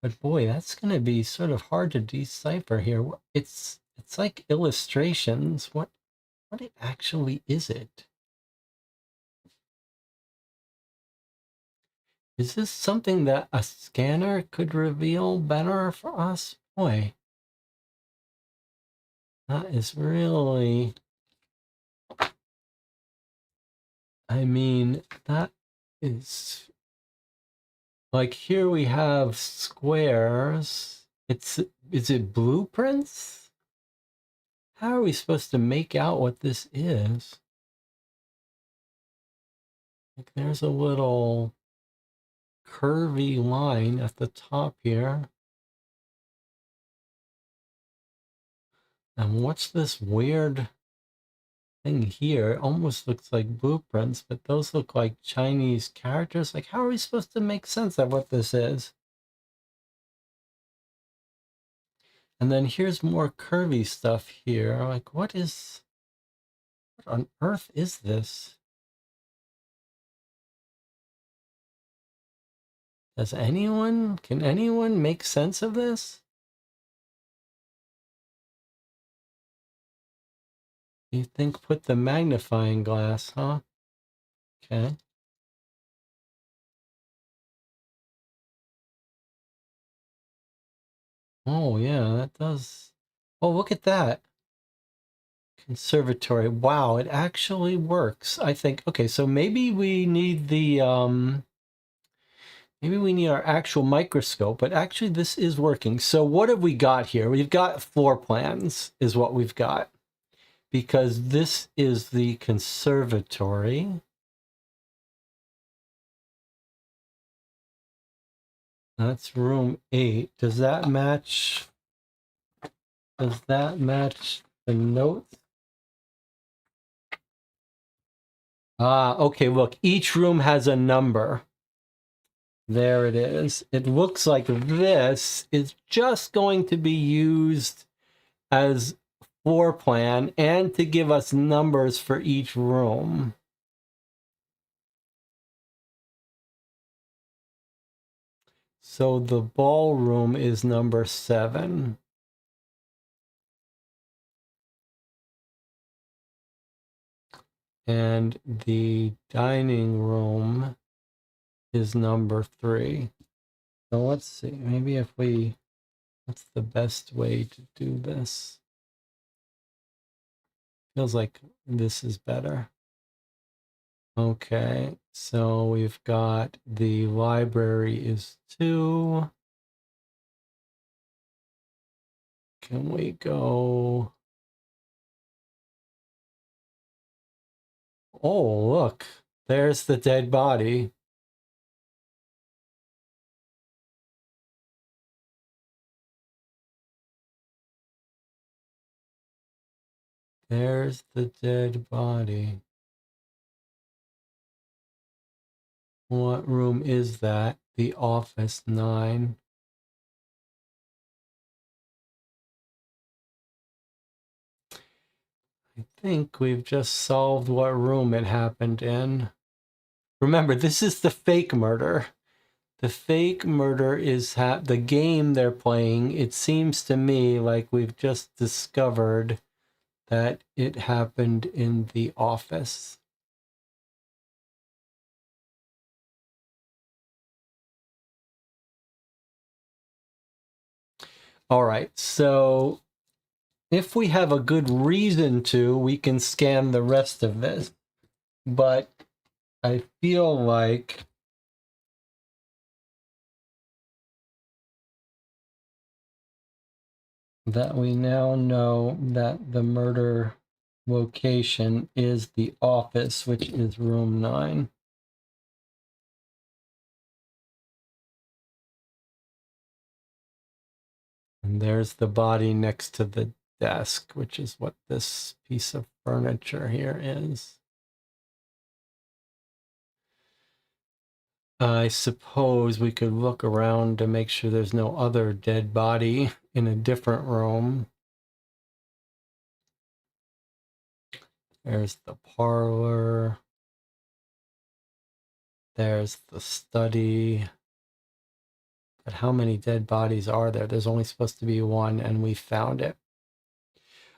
But boy, that's going to be sort of hard to decipher here. It's like illustrations. What actually is it? Is this something that a scanner could reveal better for us? Boy, that is really, I mean, that is like here we have squares. Is it blueprints? How are we supposed to make out what this is? Like there's a little curvy line at the top here. And what's this weird thing here? It almost looks like blueprints, but those look like Chinese characters. Like, how are we supposed to make sense of what this is? And then here's more curvy stuff here. Like, what on earth is this? Can anyone make sense of this? You think put the magnifying glass, huh? Okay. Oh, yeah, that does. Oh, look at that. Conservatory. Wow, it actually works. I think, okay, so maybe we need the, maybe we need our actual microscope, but actually this is working. So what have we got here? We've got floor plans is what we've got, because this is the conservatory. That's room 8. Does that match? Does that match the notes? Ah, okay, look, each room has a number. There it is. It looks like this is just going to be used as floor plan and to give us numbers for each room. So the ballroom is number 7. And the dining room is number 3. So let's see, maybe if we, what's the best way to do this? Feels like this is better. Okay, so we've got the library is 2. Can we go? Oh, look, there's the dead body. There's the dead body. What room is that? The office 9. I think we've just solved what room it happened in. Remember, this is the fake murder. The fake murder is the game they're playing. It seems to me like we've just discovered that it happened in the office. All right, so if we have a good reason to, we can scan the rest of this. But I feel like that we now know that the murder location is the office, which is room 9. And there's the body next to the desk, which is what this piece of furniture here is. I suppose we could look around to make sure there's no other dead body in a different room. There's the parlor. There's the study. But how many dead bodies are there? There's only supposed to be 1, and we found it.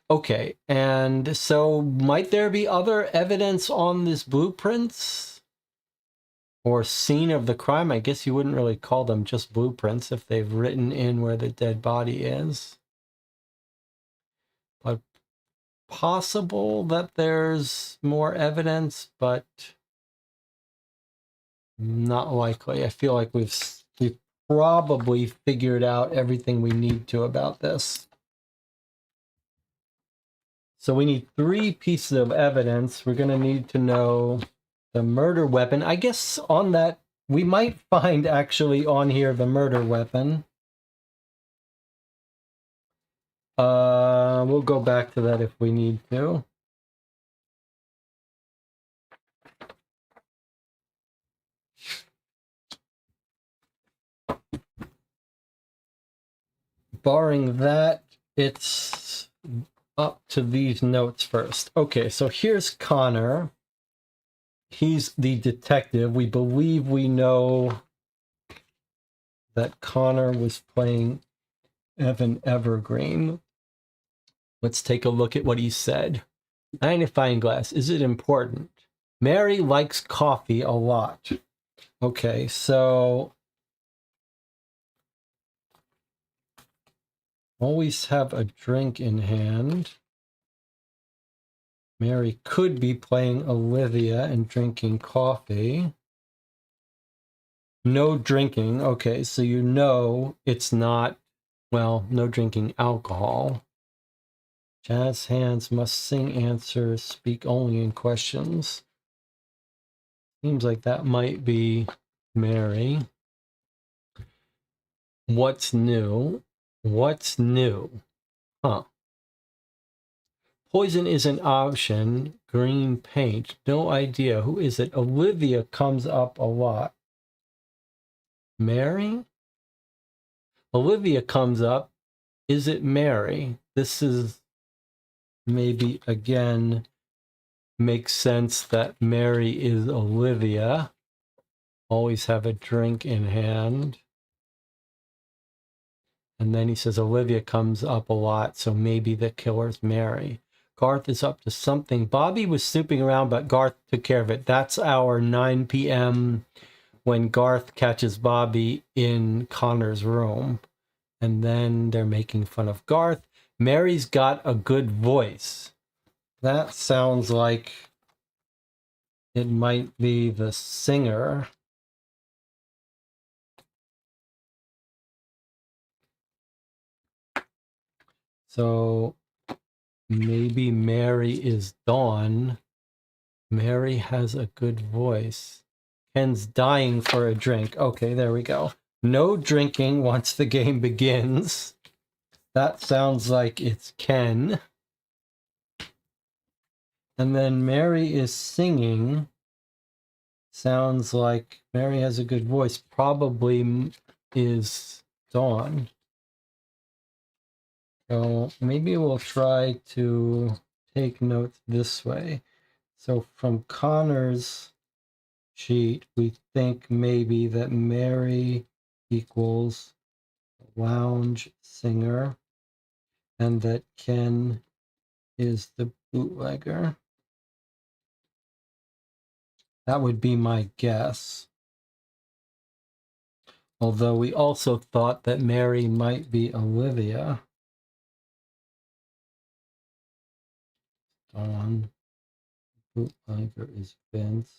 Okay, and so might there be other evidence on this blueprints or scene of the crime? I guess you wouldn't really call them just blueprints if they've written in where the dead body is. But possible that there's more evidence, but not likely. I feel like we've probably figured out everything we need to about this. So we need 3 pieces of evidence. We're going to need to know the murder weapon. I guess on that, we might find actually on here the murder weapon. We'll go back to that if we need to. Barring that, it's up to these notes first. Okay, so here's Connor. He's the detective. We believe we know that Connor was playing Evan Evergreen. Let's take a look at what he said. Magnifying glass, is it important? Mary likes coffee a lot. Okay, so always have a drink in hand. Mary could be playing Olivia and drinking coffee. No drinking. Okay, so you know it's not, well, no drinking alcohol. Jazz hands must sing answers, speak only in questions. Seems like that might be Mary. What's new? What's new? Huh. Poison is an option. Green paint. No idea. Who is it? Olivia comes up a lot. Mary? Olivia comes up. Is it Mary? This is maybe, again, makes sense that Mary is Olivia. Always have a drink in hand. And then he says Olivia comes up a lot, so maybe the killer's Mary. Garth is up to something. Bobby was snooping around, but Garth took care of it. That's our 9 p.m. when Garth catches Bobby in Connor's room. And then they're making fun of Garth. Mary's got a good voice. That sounds like it might be the singer. So maybe Mary is Dawn. Mary has a good voice. Ken's dying for a drink. Okay, there we go. No drinking once the game begins. That sounds like it's Ken. And then Mary is singing. Sounds like Mary has a good voice. Probably is Dawn. So maybe we'll try to take notes this way. So from Connor's sheet, we think maybe that Mary equals lounge singer and that Ken is the bootlegger. That would be my guess. Although we also thought that Mary might be Olivia. Dawn. Bootlegger is Vince.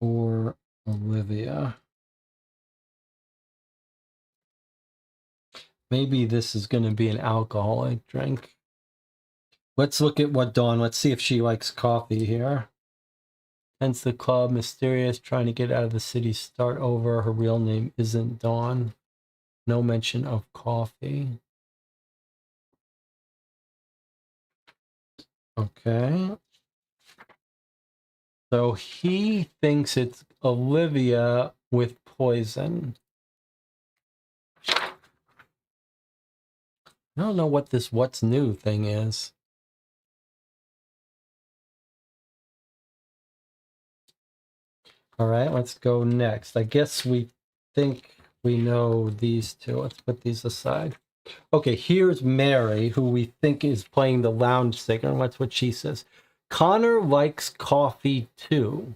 Or Olivia. Maybe this is going to be an alcoholic drink. Let's look at what Dawn, let's see if she likes coffee here. Hence the club, mysterious, trying to get out of the city, start over. Her real name isn't Dawn. No mention of coffee. Okay. So he thinks it's Olivia with poison. I don't know what this what's new thing is. All right, let's go next. I guess we think we know these two. Let's put these aside. Okay, here's Mary, who we think is playing the lounge singer. And that's what she says. Connor likes coffee too.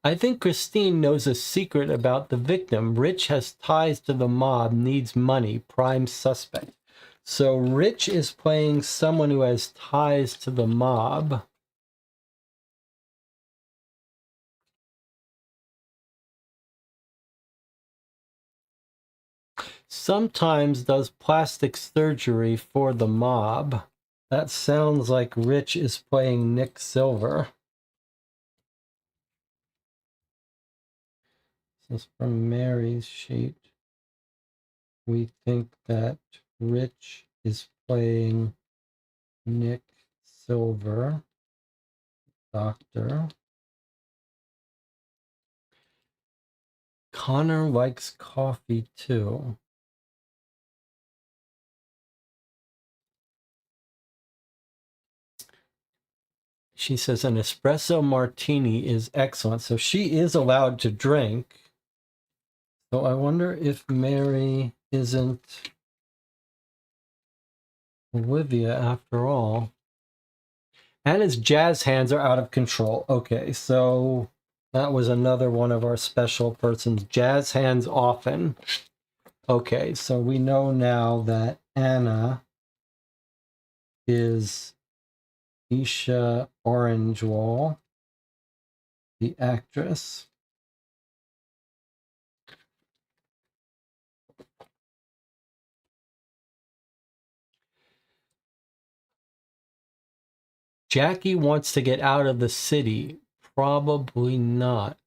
I think Christine knows a secret about the victim. Rich has ties to the mob, needs money, prime suspect. So Rich is playing someone who has ties to the mob. Sometimes does plastic surgery for the mob. That sounds like Rich is playing Nick Silver. This is from Mary's sheet. We think that Rich is playing Nick Silver, doctor. Connor likes coffee too. She says an espresso martini is excellent. So she is allowed to drink. So I wonder if Mary isn't Olivia after all. Anna's jazz hands are out of control. Okay, so that was another one of our special persons. Jazz hands often. Okay, so we know now that Anna is Isha Orangewall, the actress. Jackie wants to get out of the city. Probably not.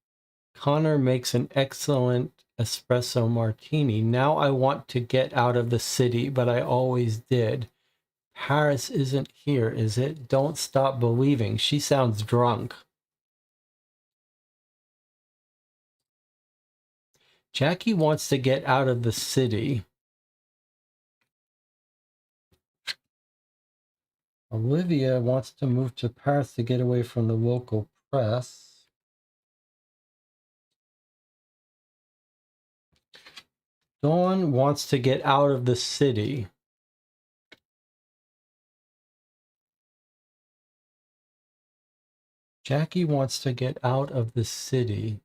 Connor makes an excellent espresso martini. Now I want to get out of the city, but I always did. Paris isn't here, is it? Don't stop believing. She sounds drunk. Jackie wants to get out of the city. Olivia wants to move to Paris to get away from the local press. Dawn wants to get out of the city. Jackie wants to get out of the city.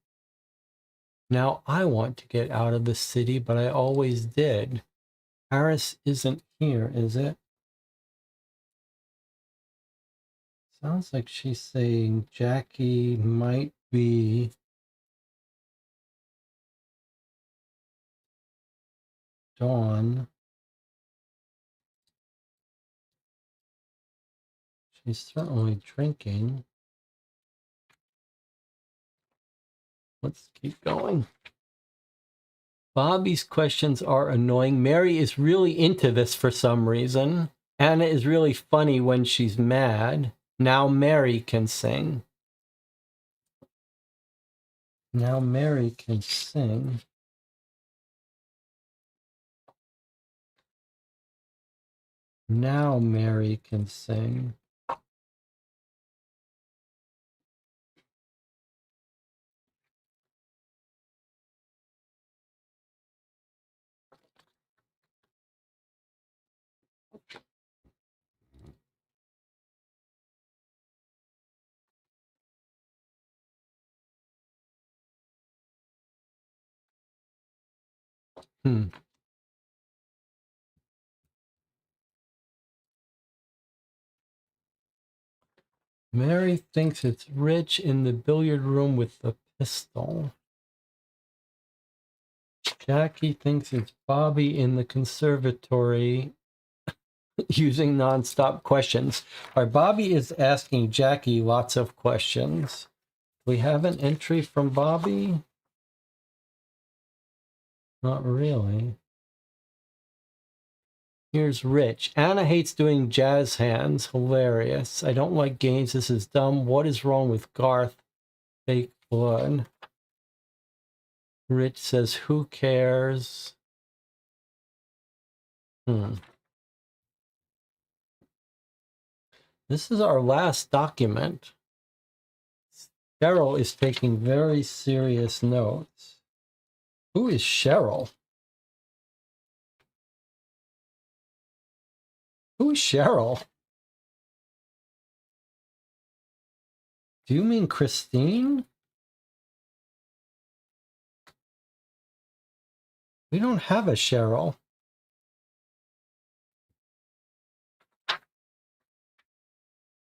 Now I want to get out of the city, but I always did. Paris isn't here, is it? Sounds like she's saying Jackie might be Dawn. She's certainly drinking. Let's keep going. Bobby's questions are annoying. Mary is really into this for some reason. Anna is really funny when she's mad. Now Mary can sing. Now Mary can sing. Now Mary can sing. Mary thinks it's Rich in the billiard room with the pistol. Jackie thinks it's Bobby in the conservatory using nonstop questions. All right, Bobby is asking Jackie lots of questions. We have an entry from Bobby? Not really. Here's Rich. Anna hates doing jazz hands. Hilarious. I don't like games. This is dumb. What is wrong with Garth? Fake blood. Rich says, who cares? This is our last document. Cheryl is taking very serious notes. Who is Cheryl? Who is Cheryl? Do you mean Christine? We don't have a Cheryl.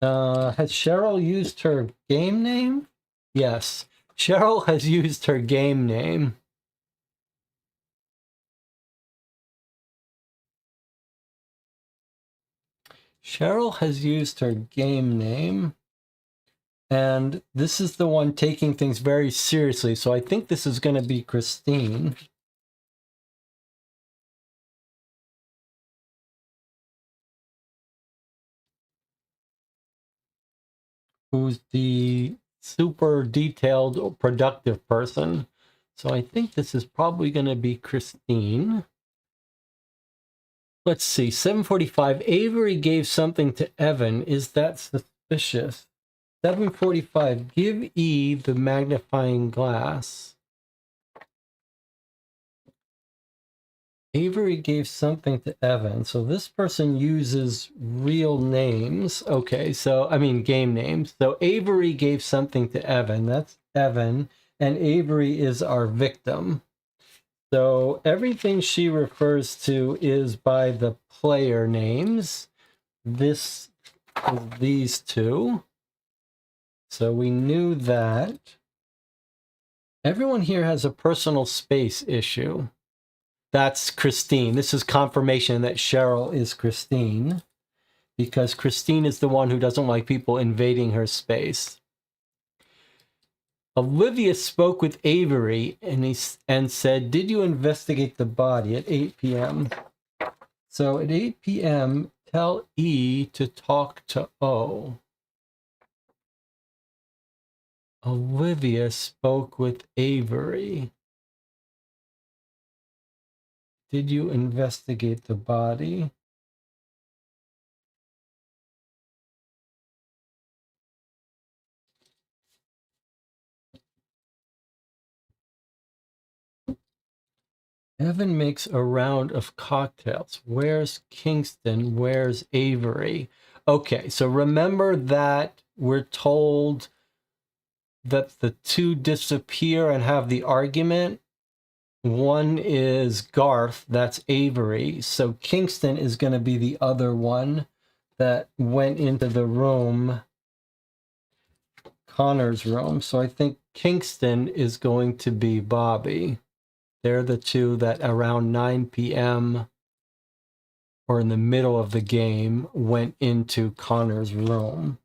Has Cheryl used her game name? Yes, Cheryl has used her game name. Cheryl has used her game name. And this is the one taking things very seriously. So I think this is going to be Christine. Who's the super detailed, productive person. So I think this is probably going to be Christine. Let's see, 7:45. Avery gave something to Evan. Is that suspicious? 7:45. Give E the magnifying glass. Avery gave something to Evan. So this person uses real names. Okay, so I mean game names. So Avery gave something to Evan. That's Evan. And Avery is our victim. So everything she refers to is by the player names. This is these two. So we knew that. Everyone here has a personal space issue. That's Christine. This is confirmation that Cheryl is Christine, because Christine is the one who doesn't like people invading her space. Olivia spoke with Avery and said, did you investigate the body at 8 p.m.? So at 8 p.m., tell E to talk to O. Olivia spoke with Avery. Did you investigate the body? Evan makes a round of cocktails. Where's Kingston? Where's Avery? Okay, so remember that we're told that the two disappear and have the argument. One is Garth, that's Avery. So Kingston is going to be the other one that went into the room, Connor's room. So I think Kingston is going to be Bobby. They're the two that around 9 p.m. or in the middle of the game went into Connor's room.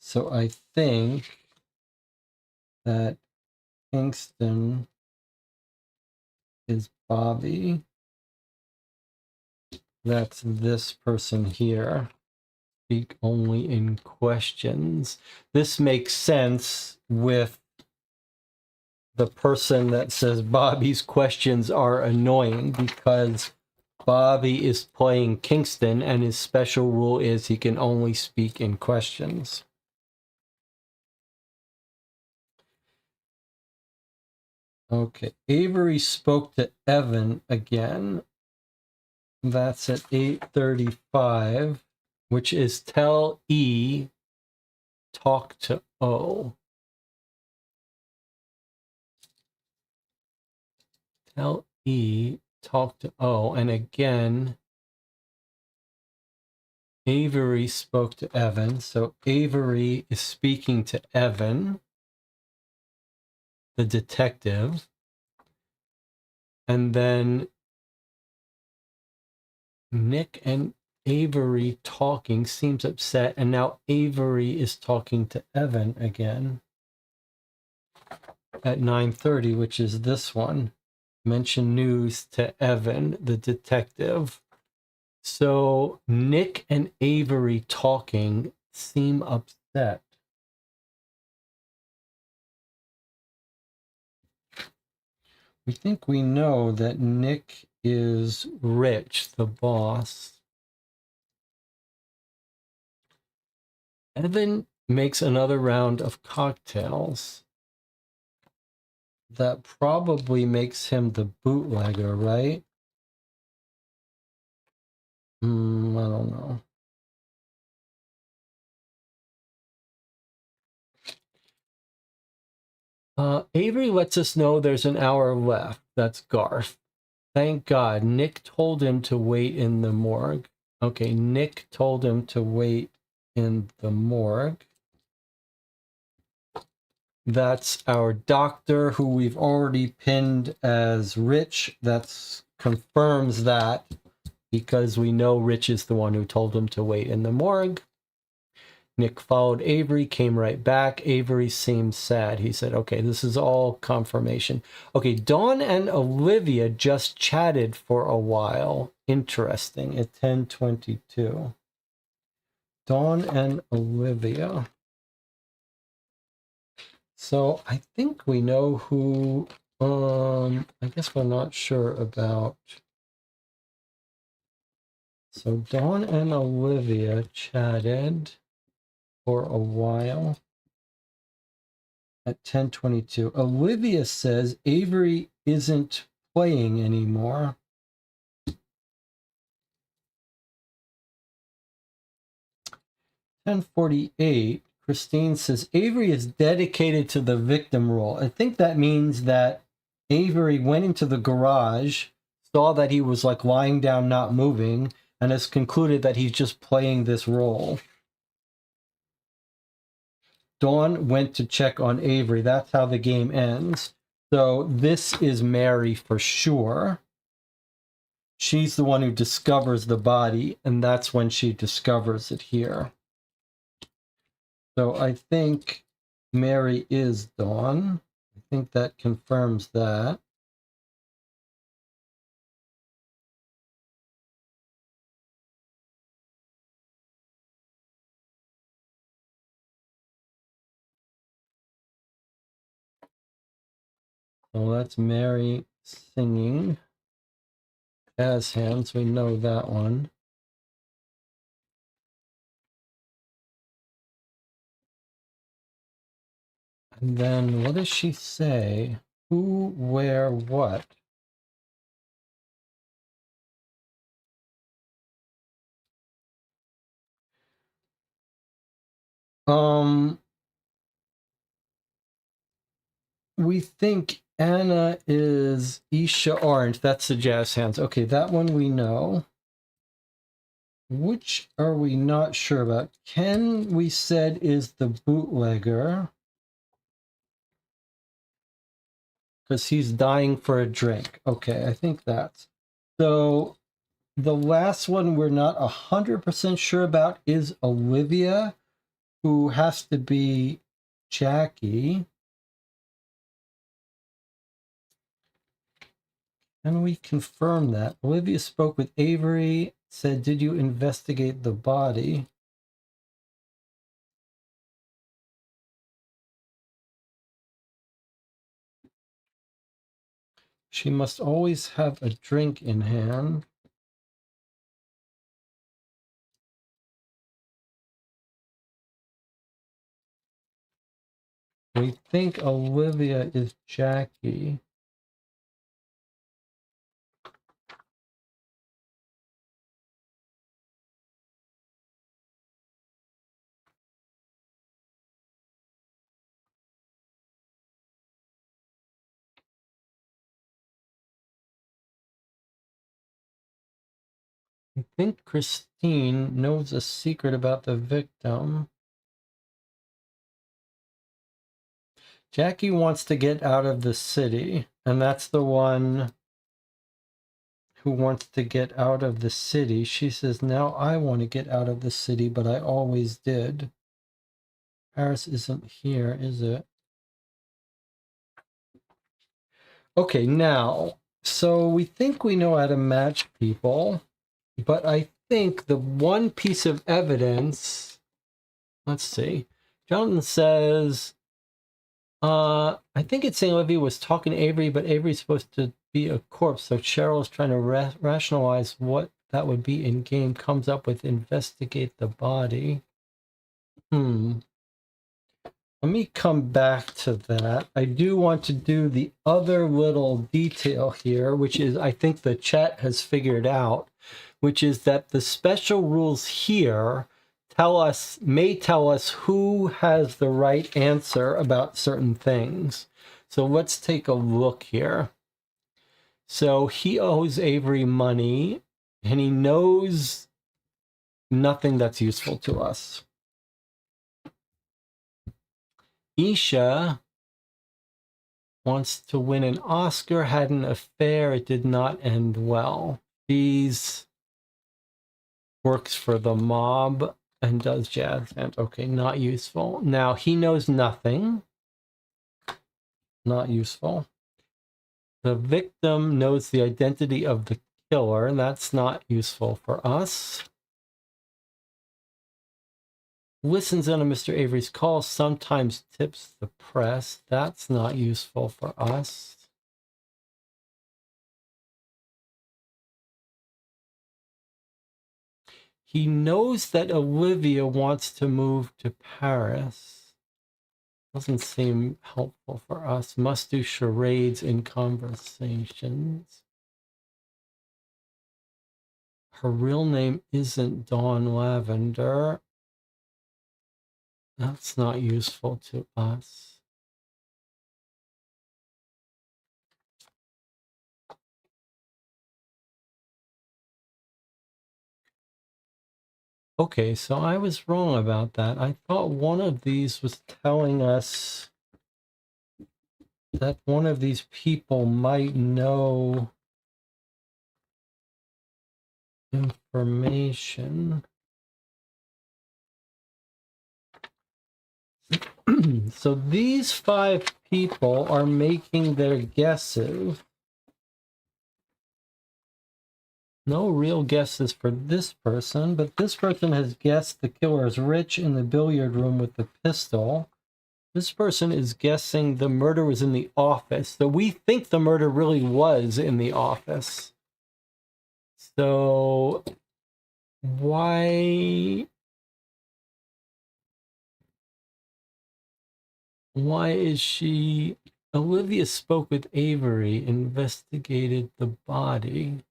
So I think that Kingston is Bobby. That's this person here. Speak only in questions. This makes sense with the person that says Bobby's questions are annoying, because Bobby is playing Kingston and his special rule is he can only speak in questions. Okay, Avery spoke to Evan again. That's at 8:35, which is tell E, talk to O. Tell E, talk to O. And again, Avery spoke to Evan. So Avery is speaking to Evan, the detective. And then Nick and Avery talking, seems upset. And now Avery is talking to Evan again at 9:30, which is this one. Mention news to Evan, the detective. So Nick and Avery talking seem upset. We think we know that Nick is Rich, the boss. Evan makes another round of cocktails. That probably makes him the bootlegger, right? I don't know. Avery lets us know there's an hour left. That's Garth. Thank God. Nick told him to wait in the morgue. Okay, Nick told him to wait in the morgue. That's our doctor, who we've already pinned as Rich. That confirms that, because we know Rich is the one who told him to wait in the morgue. Nick followed Avery, came right back. Avery seemed sad. He said, okay, this is all confirmation. Okay, Dawn and Olivia just chatted for a while. Interesting, at 10:22. Dawn and Olivia. So I think we know who, I guess we're not sure about. So Dawn and Olivia chatted for a while at 10:22. Olivia says Avery isn't playing anymore. 1048, Christine says, Avery is dedicated to the victim role. I think that means that Avery went into the garage, saw that he was like lying down, not moving, and has concluded that he's just playing this role. Dawn went to check on Avery. That's how the game ends. So this is Mary for sure. She's the one who discovers the body, and that's when she discovers it here. So I think Mary is Dawn. I think that confirms that. So that's Mary singing Jazz Hands. We know that one. And then what does she say? Who, where, what? We think Anna is Isha Orange. That's the Jazz Hands. Okay, that one we know. Which are we not sure about? Ken, we said, is the bootlegger. Because he's dying for a drink. Okay, I think that's. So the last one we're not 100% sure about is Olivia, who has to be Jackie. And we confirm that. Olivia spoke with Avery, said, did you investigate the body? She must always have a drink in hand. We think Olivia is Jackie. I think Christine knows a secret about the victim. Jackie wants to get out of the city, and that's the one who wants to get out of the city. She says, now I want to get out of the city, but I always did. Paris isn't here, is it? Okay, now, so we think we know how to match people, but I think the one piece of evidence, let's see, Jonathan says, I think it's saying Olivia was talking to Avery, but Avery's supposed to be a corpse, so Cheryl's trying to rationalize what that would be in game, comes up with investigate the body. Let me come back to that. I do want to do the other little detail here, which is I think the chat has figured out, which is that the special rules here may tell us who has the right answer about certain things. So let's take a look here. So he owes Avery money, and he knows nothing that's useful to us. Isha wants to win an Oscar, had an affair, it did not end well. She's works for the mob and does jazz hands. Okay, not useful. Now, he knows nothing. Not useful. The victim knows the identity of the killer. That's not useful for us. Listens in on Mr. Avery's call, sometimes tips the press. That's not useful for us. He knows that Olivia wants to move to Paris. Doesn't seem helpful for us. Must do charades in conversations. Her real name isn't Dawn Lavender. That's not useful to us. Okay, so I was wrong about that. I thought one of these was telling us that one of these people might know information. So these 5 people are making their guesses. No real guesses for this person, but this person has guessed the killer is rich in the billiard room with the pistol. This person is guessing the murder was in the office. So we think the murder really was in the office. So why is she... Olivia spoke with Avery, investigated the body.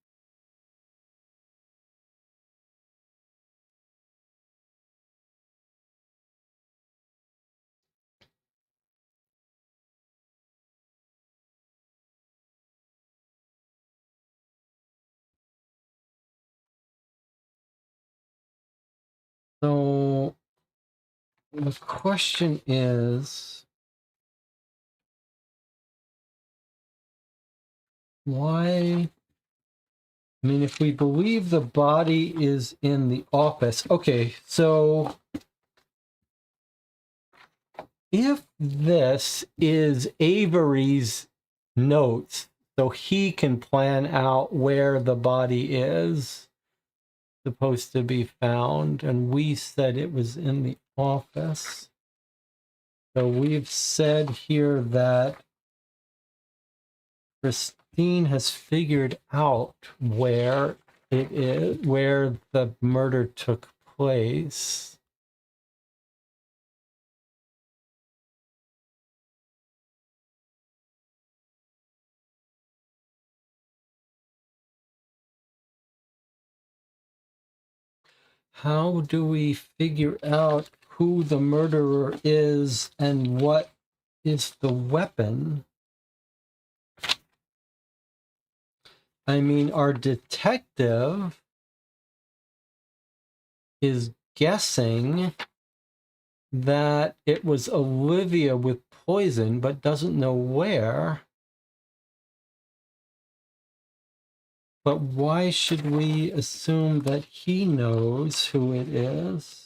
So the question is, why? I mean, if we believe the body is in the office, okay, so if this is Avery's notes, so he can plan out where the body is supposed to be found, and we said it was in the office. So we've said here that Christine has figured out where it is, where the murder took place. How do we figure out who the murderer is and what is the weapon? I mean, our detective is guessing that it was Olivia with poison, but doesn't know where. But why should we assume that he knows who it is?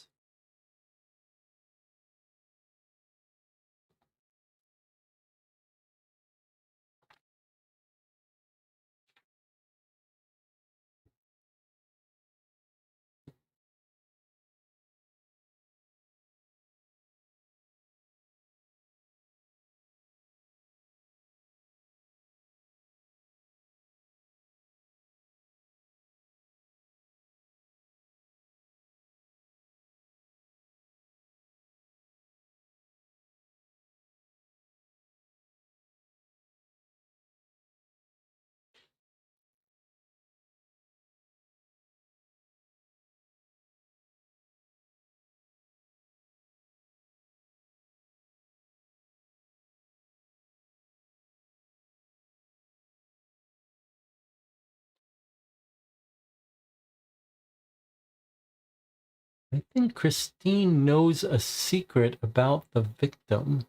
I think Christine knows a secret about the victim.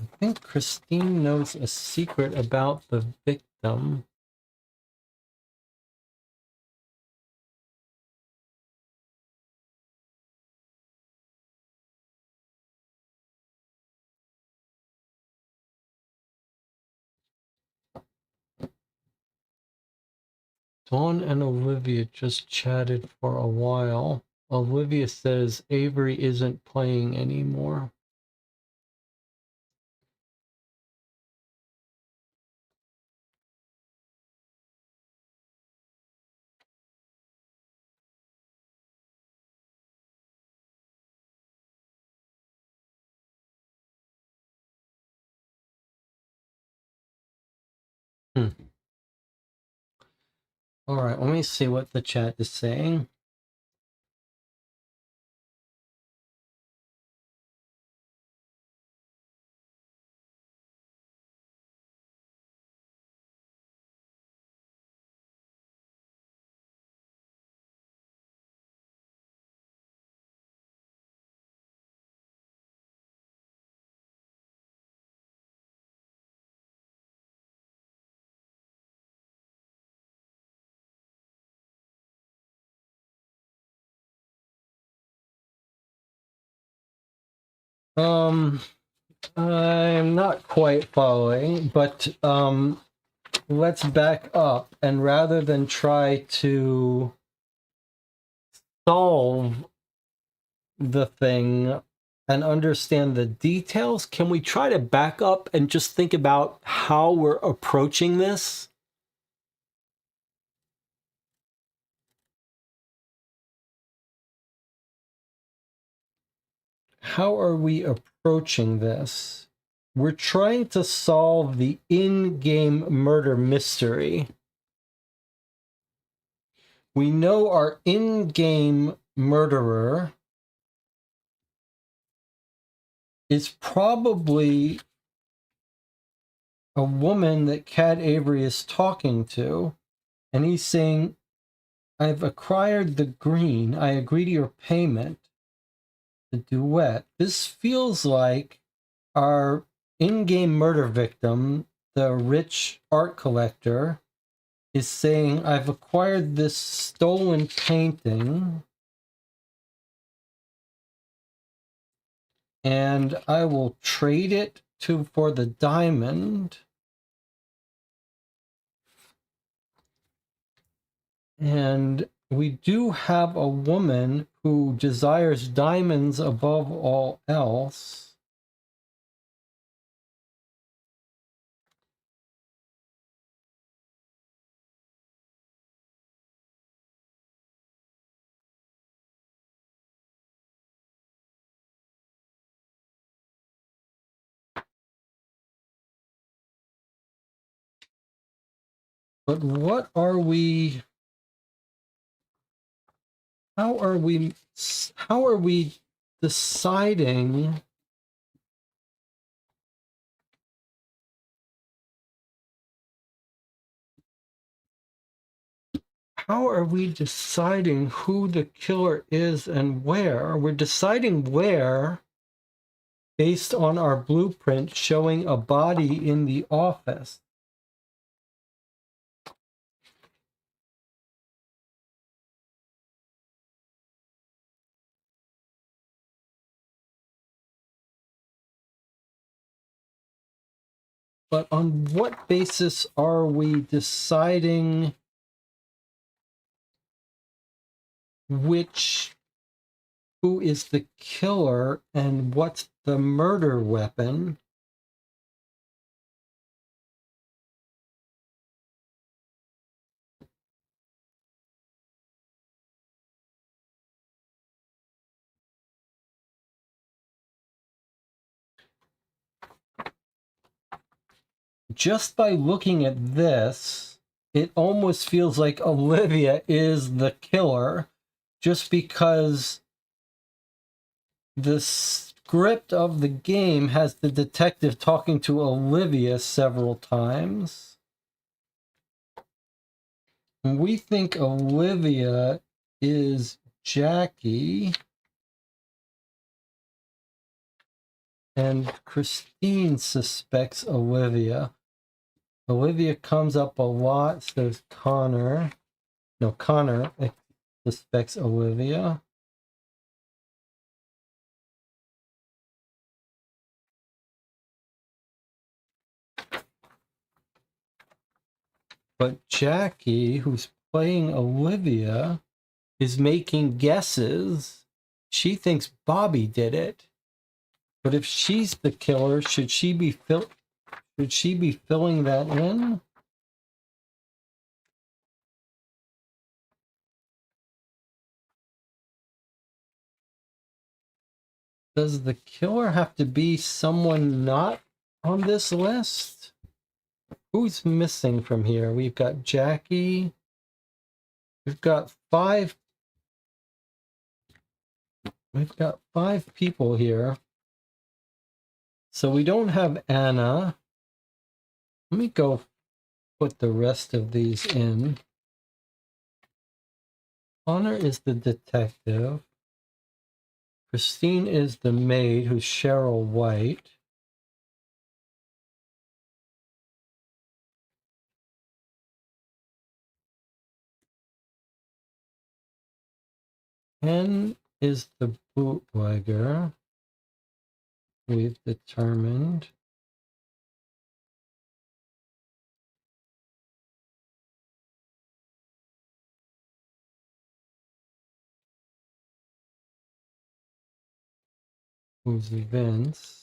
I think Christine knows a secret about the victim. Dawn and Olivia just chatted for a while. Olivia says Avery isn't playing anymore. All right, let me see what the chat is saying. I'm not quite following, but let's back up, and rather than try to solve the thing and understand the details, can we try to back up and just think about how we're approaching this? How are we approaching this? We're trying to solve the in-game murder mystery. We know our in-game murderer is probably a woman that Cad Avery is talking to, and he's saying, I've acquired the green. I agree to your payment. The duet. This feels like our in-game murder victim, the rich art collector, is saying, I've acquired this stolen painting and I will trade it for the diamond. And we do have a woman who desires diamonds above all else. But what are we... How are we deciding who the killer is and where? We're deciding where based on our blueprint showing a body in the office. But on what basis are we deciding who is the killer and what's the murder weapon? Just by looking at this, it almost feels like Olivia is the killer, just because the script of the game has the detective talking to Olivia several times. And we think Olivia is Jackie. And Christine suspects Olivia. Olivia comes up a lot, says Connor. No, Connor suspects Olivia. But Jackie, who's playing Olivia, is making guesses. She thinks Bobby did it. But if she's the killer, should she be filling that in? Does the killer have to be someone not on this list? Who's missing from here? We've got Jackie. We've got five people here. So we don't have Anna. Let me go put the rest of these in. Connor is the detective. Christine is the maid, who's Cheryl White. Ken is the bootlegger. We've determined. Who's Vince?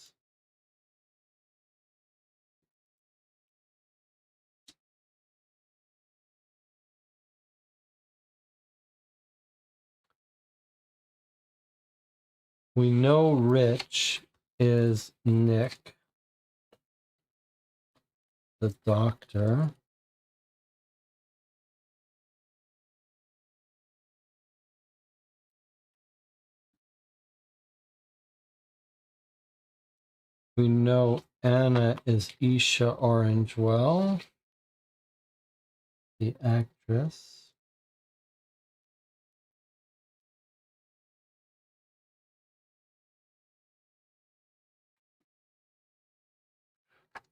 We know Rich is Nick, the doctor. We know Anna is Isha Orangewell, the actress.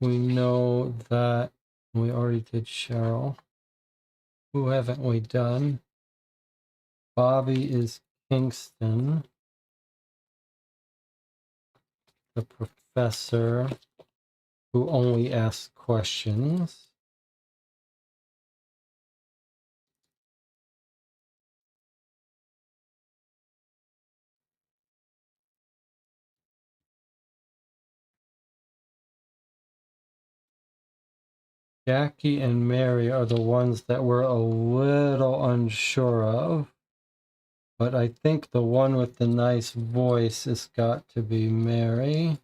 We know that we already did Cheryl. Who haven't we done? Bobby is Kingston, the professor who only asks questions. Jackie and Mary are the ones that we're a little unsure of. But I think the one with the nice voice has got to be Mary.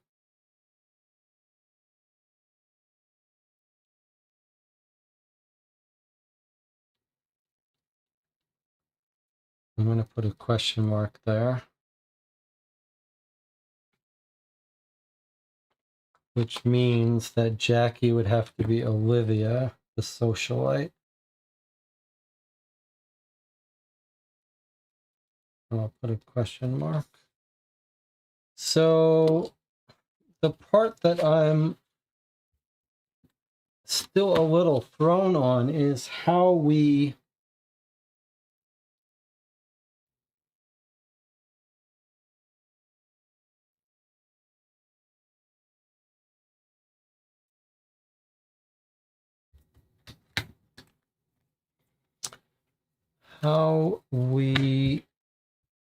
I'm going to put a question mark there. Which means that Jackie would have to be Olivia, the socialite. I'll put a question mark. So the part that I'm still a little thrown on is how we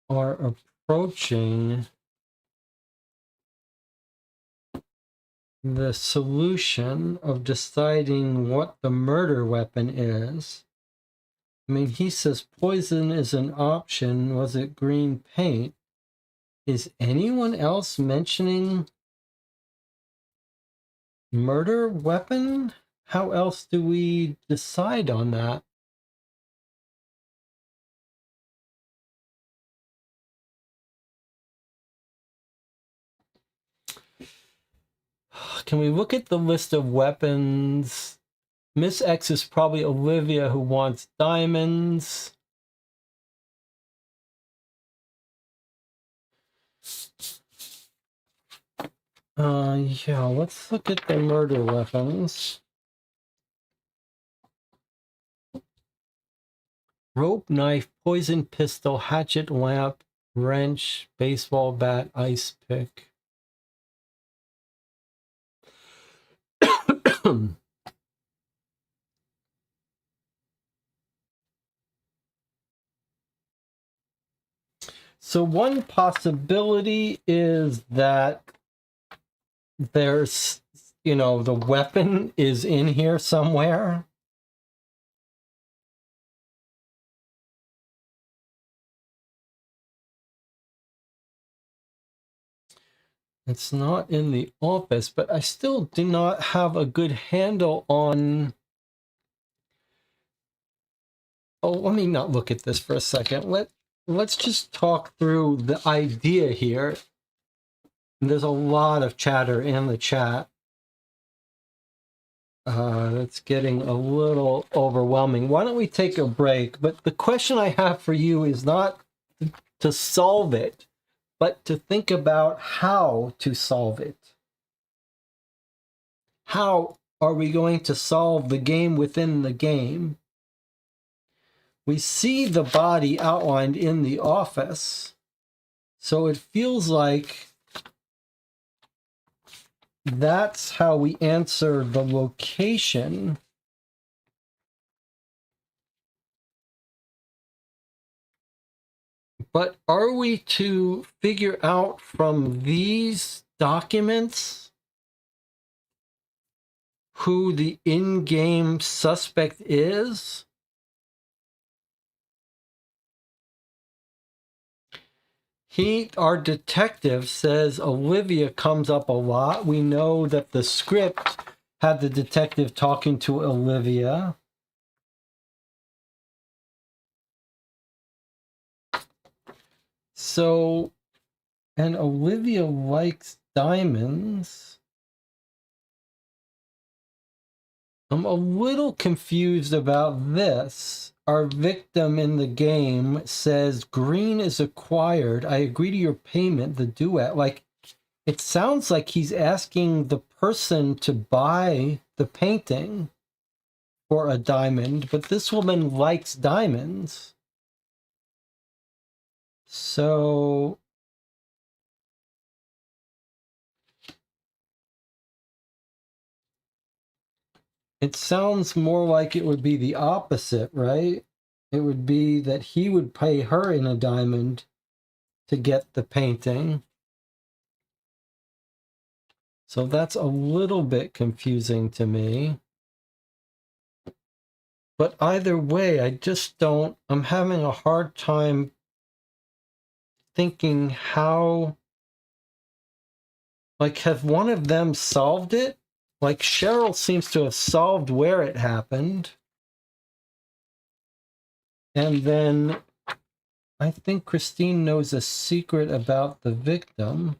are approaching the solution of deciding what the murder weapon is. I mean, he says poison is an option. Was it green paint? Is anyone else mentioning murder weapon? How else do we decide on that? Can we look at the list of weapons? Miss X is probably Olivia who wants diamonds. Yeah, let's look at the murder weapons. Rope, knife, poison pistol, hatchet, lamp, wrench, baseball bat, ice pick. So one possibility is that there's, the weapon is in here somewhere. It's not in the office, but I still do not have a good handle on Oh, let me not look at this for a second. Let's just talk through the idea here. There's a lot of chatter in the chat. It's getting a little overwhelming. Why don't we take a break? But the question I have for you is not to solve it, but to think about how to solve it. How are we going to solve the game within the game? We see the body outlined in the office, so it feels like that's how we answer the location. But are we to figure out from these documents who the in-game suspect is? Our detective says Olivia comes up a lot. We know that the script had the detective talking to Olivia. So, and Olivia likes diamonds. I'm a little confused about this. Our victim in the game says green is acquired. I agree to your payment, the duet. Like, it sounds like he's asking the person to buy the painting for a diamond, but this woman likes diamonds. So it sounds more like it would be the opposite, right? It would be that he would pay her in a diamond to get the painting. So that's a little bit confusing to me. But either way, I'm having a hard time thinking how, like, have one of them solved it? Like, Cheryl seems to have solved where it happened. And then I think Christine knows a secret about the victim.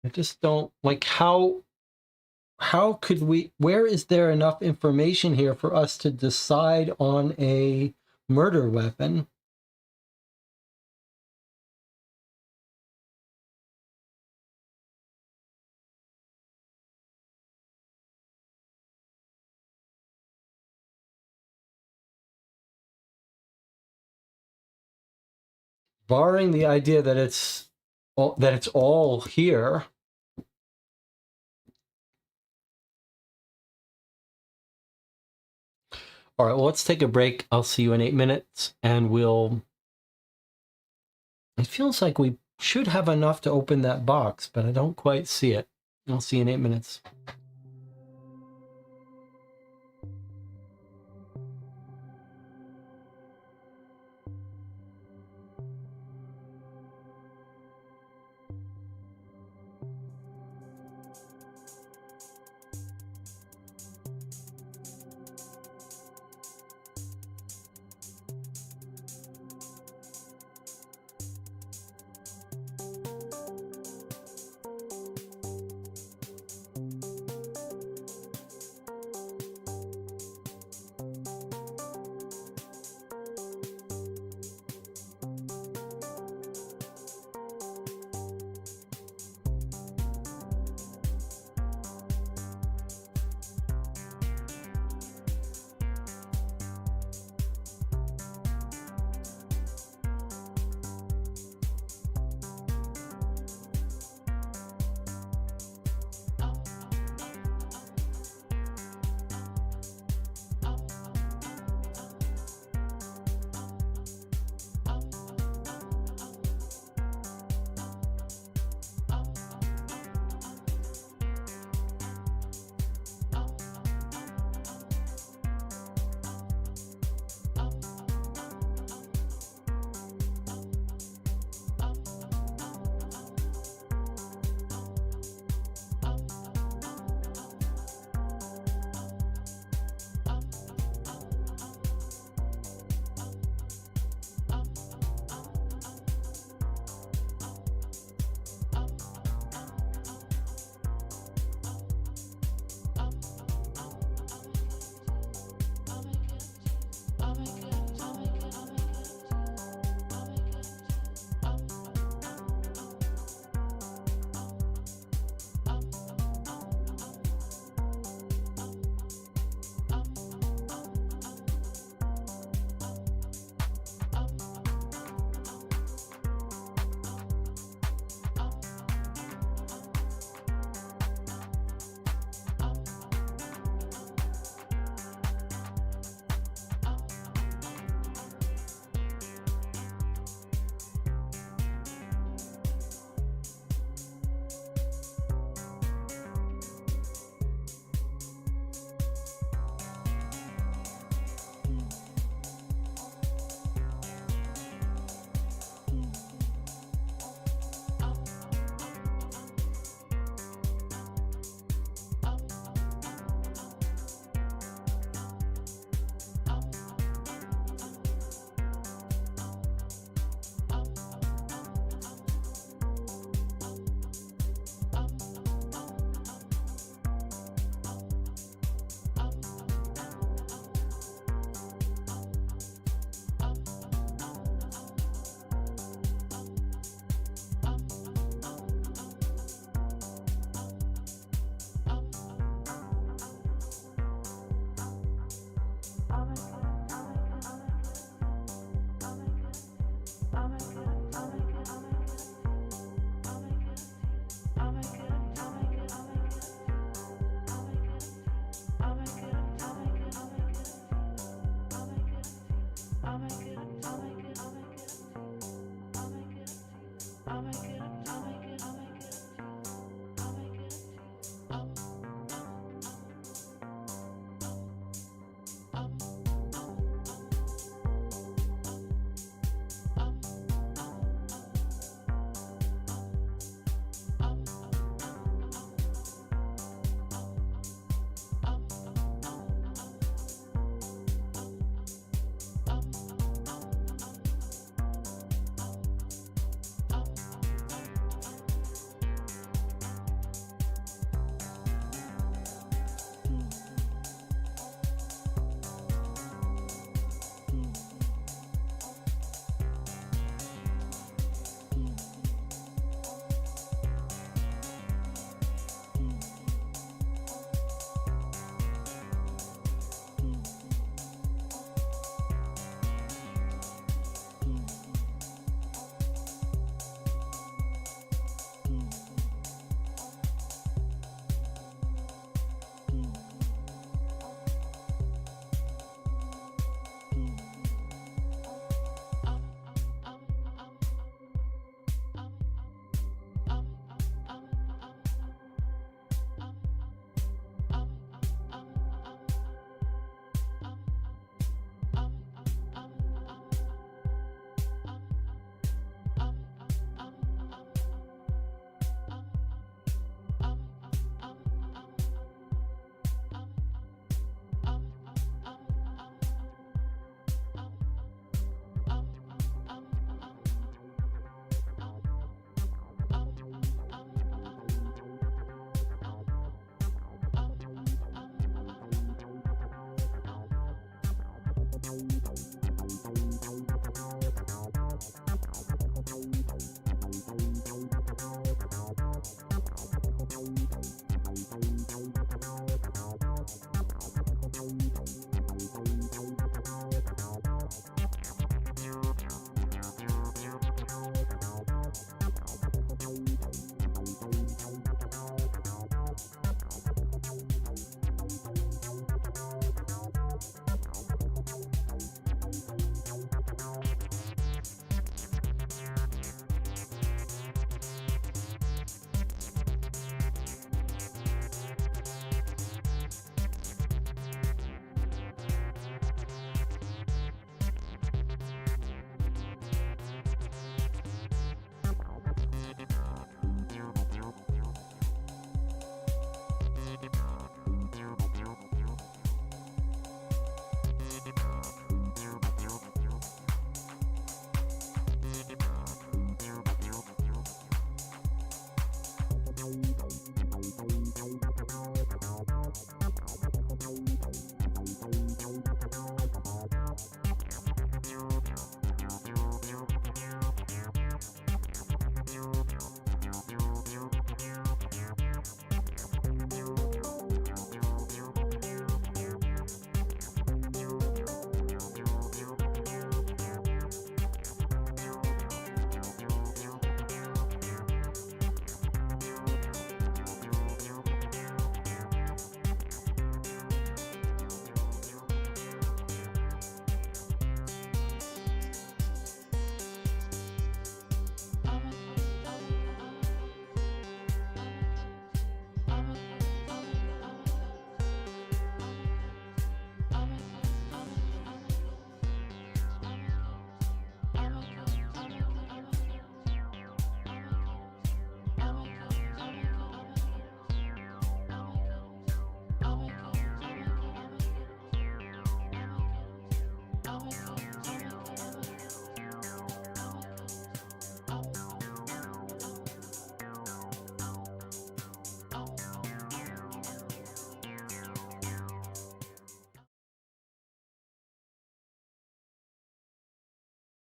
I just don't, like, how could we, where is there enough information here for us to decide on a murder weapon? Barring the idea that it's all here. All right, well, let's take a break. I'll see you in 8 minutes, and it feels like we should have enough to open that box, but I don't quite see it. I'll see you in 8 minutes.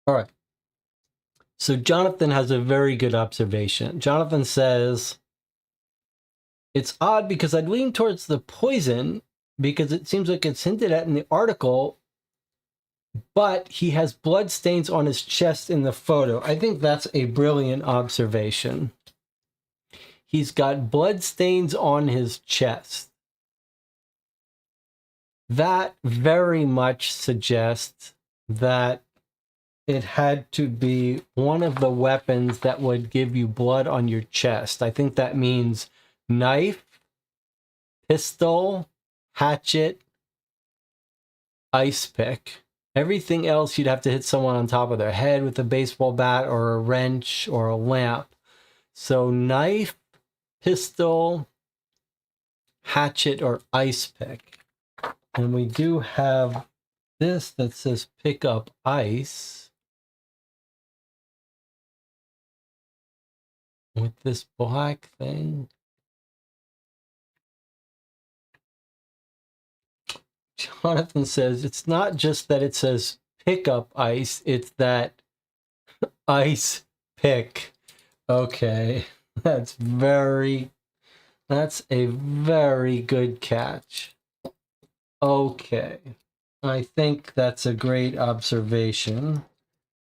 All right. So Jonathan has a very good observation. Jonathan says, it's odd because I'd lean towards the poison because it seems like it's hinted at in the article, but he has blood stains on his chest in the photo. I think that's a brilliant observation. He's got blood stains on his chest. That very much suggests that it had to be one of the weapons that would give you blood on your chest. I think that means knife, pistol, hatchet, ice pick. Everything else you'd have to hit someone on top of their head with a baseball bat or a wrench or a lamp. So knife, pistol, hatchet, or ice pick. And we do have this that says pick up ice with this black thing. Jonathan says it's not just that it says pick up ice, it's that ice pick. Okay, that's a very good catch. Okay, I think that's a great observation,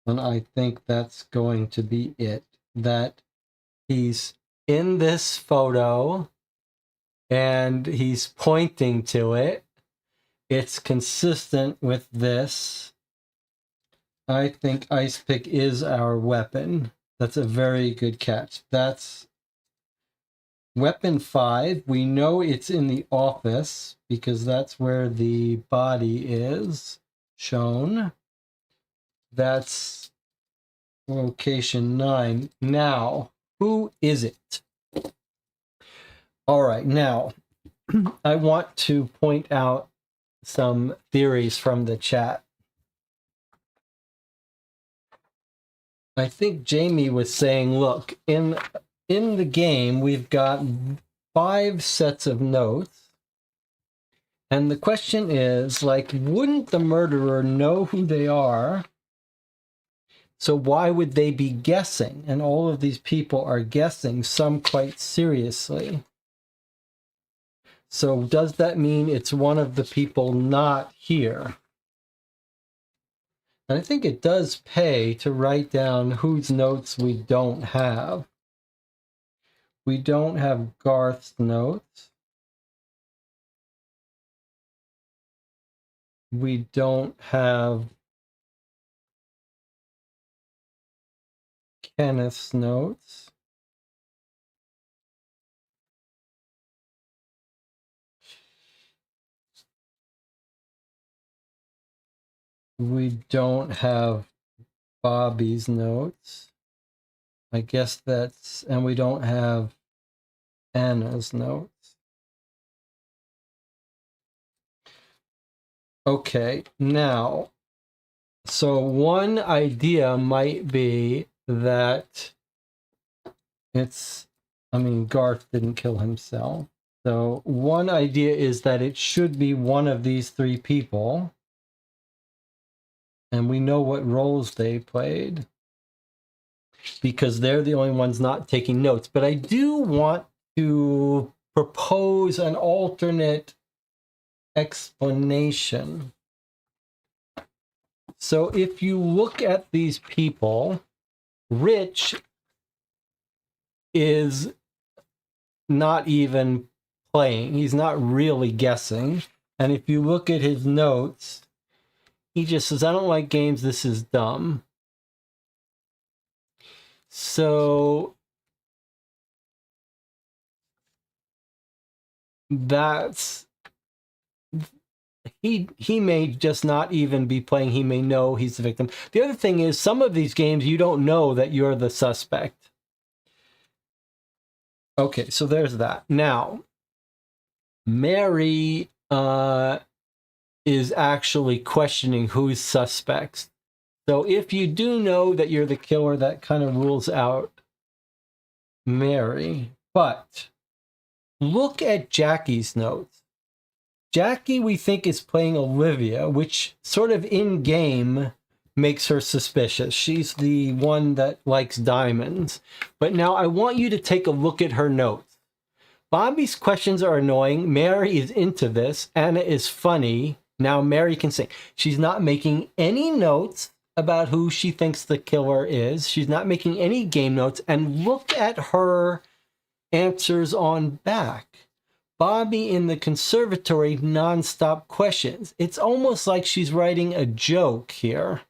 and I think that's going to be it. That he's in this photo and he's pointing to it. It's consistent with this. I think ice pick is our weapon. That's a very good catch. That's weapon 5. We know it's in the office because that's where the body is shown. That's location 9. Now, who is it? All right, now I want to point out some theories from the chat. I think Jamie was saying, look, in the game, we've got 5 sets of notes. And the question is, like, wouldn't the murderer know who they are? So why would they be guessing? And all of these people are guessing, some quite seriously. So does that mean it's one of the people not here? And I think it does pay to write down whose notes we don't have. We don't have Garth's notes. We don't have Kenneth's notes. We don't have Bobby's notes. I guess that's, and we don't have Anna's notes. Okay, now, so one idea might be that Garth didn't kill himself. So one idea is that it should be one of these 3 people. And we know what roles they played because they're the only ones not taking notes. But I do want to propose an alternate explanation. So if you look at these people, Rich is not even playing. He's not really guessing. And if you look at his notes, he just says, I don't like games, this is dumb. So that's, he may just not even be playing. He may know he's the victim. The other thing is, some of these games, you don't know that you're the suspect. Okay, so there's that. Now, Mary is actually questioning who's suspects. So if you do know that you're the killer, that kind of rules out Mary. But look at Jackie's notes. Jackie, we think, is playing Olivia, which sort of in-game makes her suspicious. She's the one that likes diamonds. But now I want you to take a look at her notes. Bobby's questions are annoying. Mary is into this. Anna is funny. Now Mary can sing. She's not making any notes about who she thinks the killer is. She's not making any game notes. And look at her answers on back. Bobby in the conservatory, nonstop questions. It's almost like she's writing a joke here.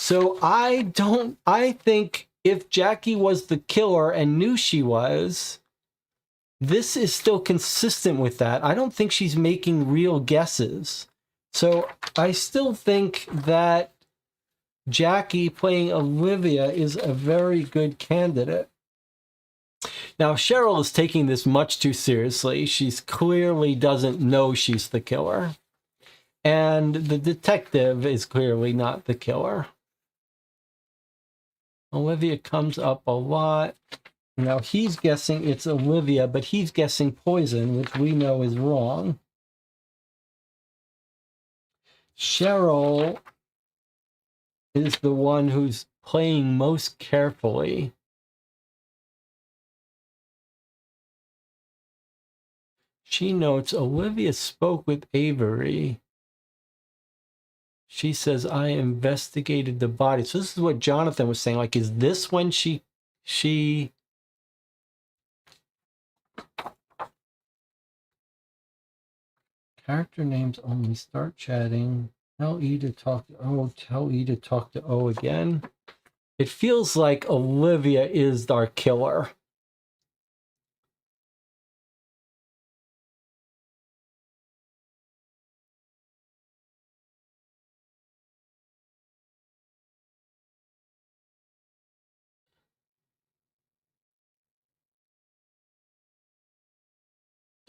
So I think if Jackie was the killer and knew she was, this is still consistent with that. I don't think she's making real guesses. So I still think that Jackie playing Olivia is a very good candidate. Now, Cheryl is taking this much too seriously. She's clearly doesn't know she's the killer. And the detective is clearly not the killer. Olivia comes up a lot. Now, he's guessing it's Olivia, but he's guessing poison, which we know is wrong. Cheryl is the one who's playing most carefully. She notes Olivia spoke with Avery. She says, I investigated the body. So this is what Jonathan was saying. Like, is this when she character names only, start chatting, tell E to talk to O, tell E to talk to O again. It feels like Olivia is our killer.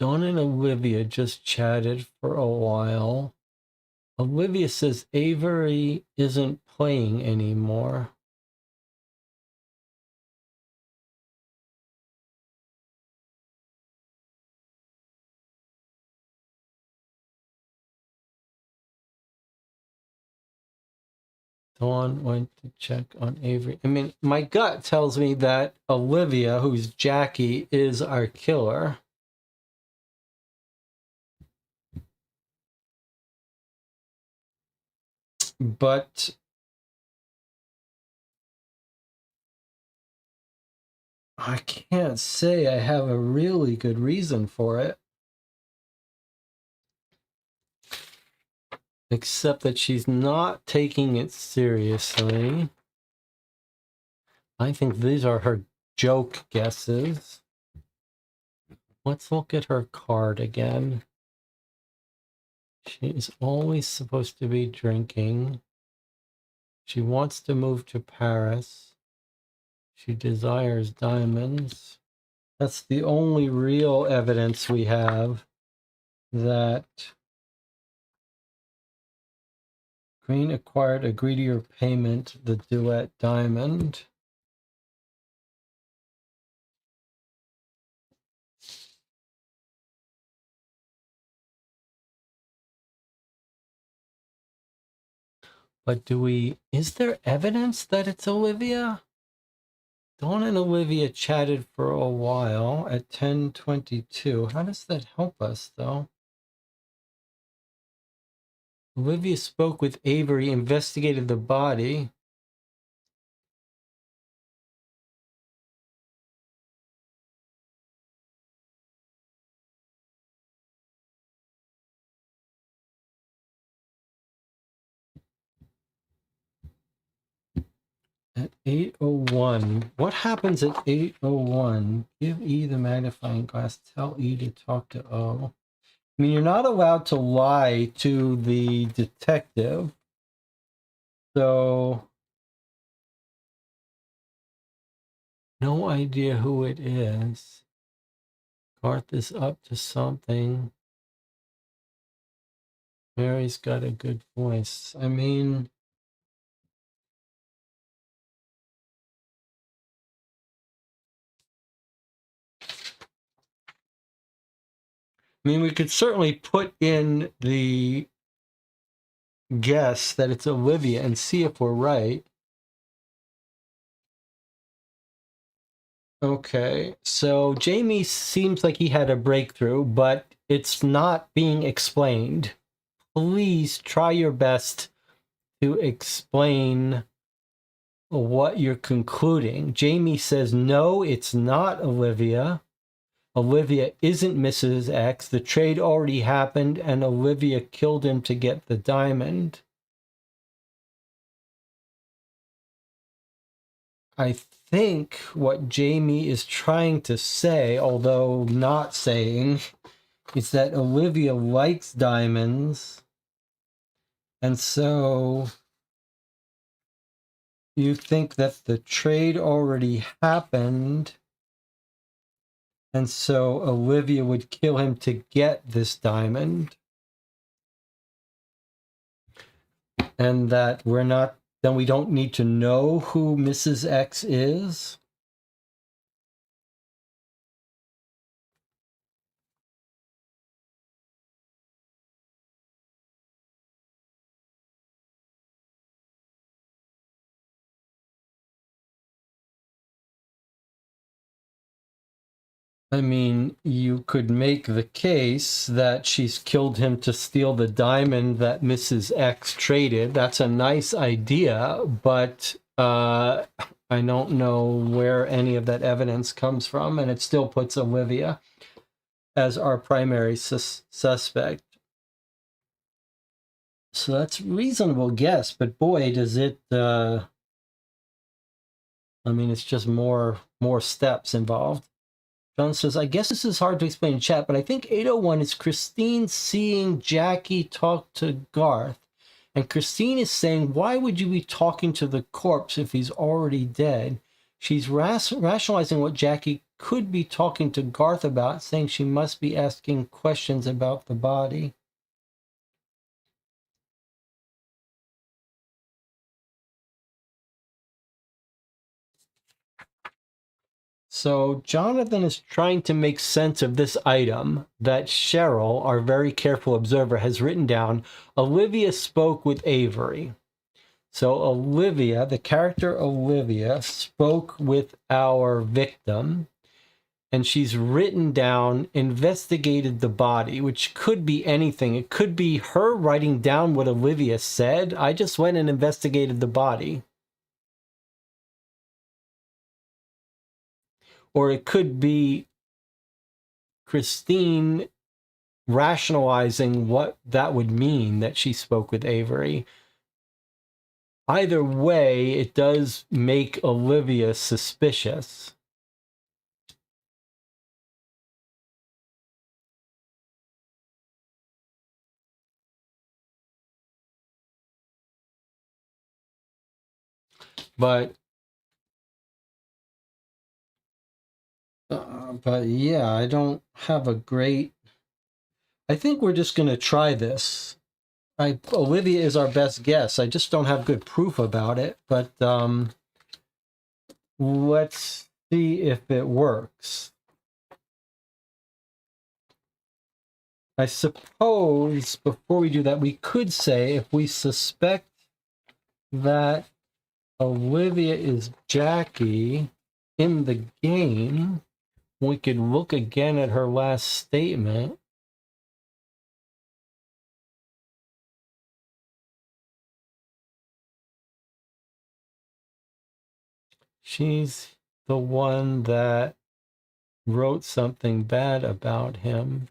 Dawn and Olivia just chatted for a while. Olivia says Avery isn't playing anymore. Dawn went to check on Avery. I mean, my gut tells me that Olivia, who's Jackie, is our killer. But I can't say I have a really good reason for it. Except that she's not taking it seriously. I think these are her joke guesses. Let's look at her card again. She is always supposed to be drinking. She wants to move to Paris. She desires diamonds. That's the only real evidence we have that Green acquired a greedier payment, the duet diamond. But is there evidence that it's Olivia? Dawn and Olivia chatted for a while at 10:22. How does that help us, though? Olivia spoke with Avery, investigated the body. At 8:01. What happens at 8:01? Give E the magnifying glass. Tell E to talk to O. I mean, you're not allowed to lie to the detective. So, no idea who it is. Garth is up to something. Mary's got a good voice. I mean, we could certainly put in the guess that it's Olivia and see if we're right. Okay, so Jamie seems like he had a breakthrough, but it's not being explained. Please try your best to explain what you're concluding. Jamie says, no, it's not Olivia. Olivia isn't Mrs. X. The trade already happened, and Olivia killed him to get the diamond. I think what Jamie is trying to say, although not saying, is that Olivia likes diamonds. And so you think that the trade already happened. And so Olivia would kill him to get this diamond. And that then we don't need to know who Mrs. X is. I mean, you could make the case that she's killed him to steal the diamond that Mrs. X traded. That's a nice idea, but I don't know where any of that evidence comes from, and it still puts Olivia as our primary suspect. So that's a reasonable guess, but boy, does it... I mean, it's just more steps involved. John says, I guess this is hard to explain in chat, but I think 801 is Christine seeing Jackie talk to Garth. And Christine is saying, why would you be talking to the corpse if he's already dead? She's rationalizing what Jackie could be talking to Garth about, saying she must be asking questions about the body. So Jonathan is trying to make sense of this item that Cheryl, our very careful observer, has written down. Olivia spoke with Avery. So Olivia, the character Olivia, spoke with our victim, and she's written down, investigated the body, which could be anything. It could be her writing down what Olivia said. I just went and investigated the body. Or it could be Christine rationalizing what that would mean that she spoke with Avery. Either way, it does make Olivia suspicious. But yeah, I don't have a great... I think we're just going to try this. Olivia is our best guess. I just don't have good proof about it, but let's see if it works. I suppose before we do that, we could say if we suspect that Olivia is Jackie in the game, we could look again at her last statement. She's the one that wrote something bad about him.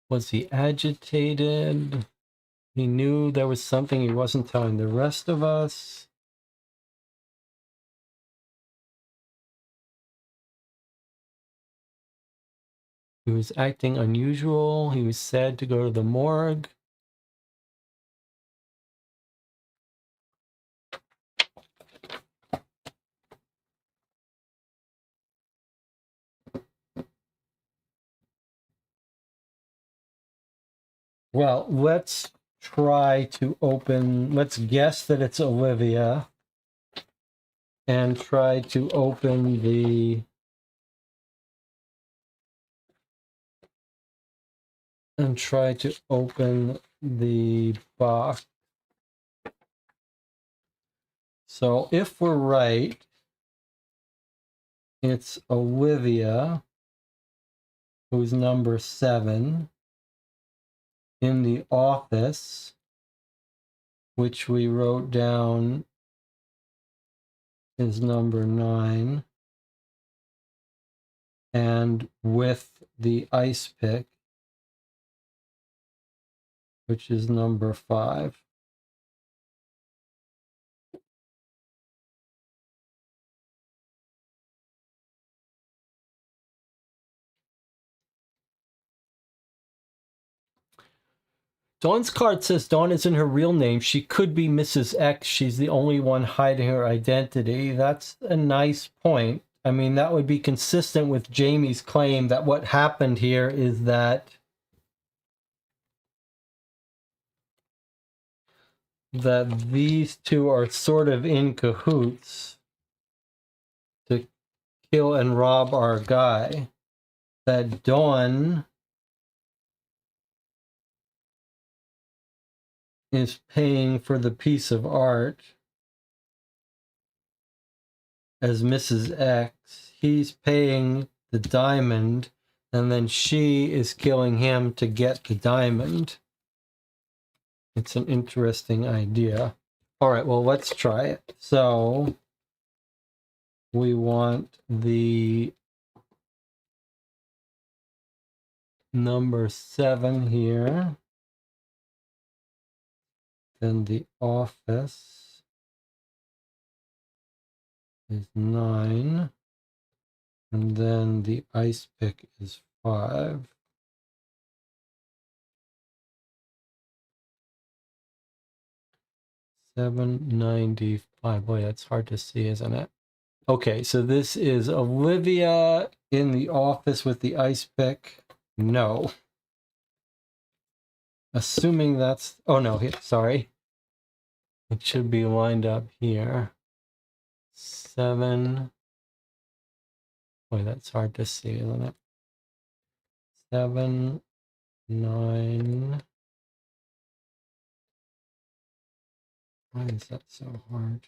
Was he agitated? He knew there was something he wasn't telling the rest of us. He was acting unusual. He was sad to go to the morgue. Well, let's try to open, let's guess that it's Olivia and try to open the box. So if we're right, it's Olivia, who's number 7, in the office, which we wrote down is number 9, and with the ice pick, which is number 5. Dawn's card says Dawn isn't her real name. She could be Mrs. X. She's the only one hiding her identity. That's a nice point. I mean, that would be consistent with Jamie's claim that what happened here is that these two are sort of in cahoots to kill and rob our guy. That Dawn is paying for the piece of art as Mrs. X. He's paying the diamond, and then she is killing him to get the diamond. It's an interesting idea. All right, well, let's try it. So we want the number 7 here. Then the office is 9. And then the ice pick is 5. $7.95. Boy, that's hard to see, isn't it? Okay, so this is Olivia in the office with the ice pick. No. Assuming that's... Oh, no, sorry. It should be lined up here. 7... Boy, that's hard to see, isn't it? 7, 9... Why is that so hard?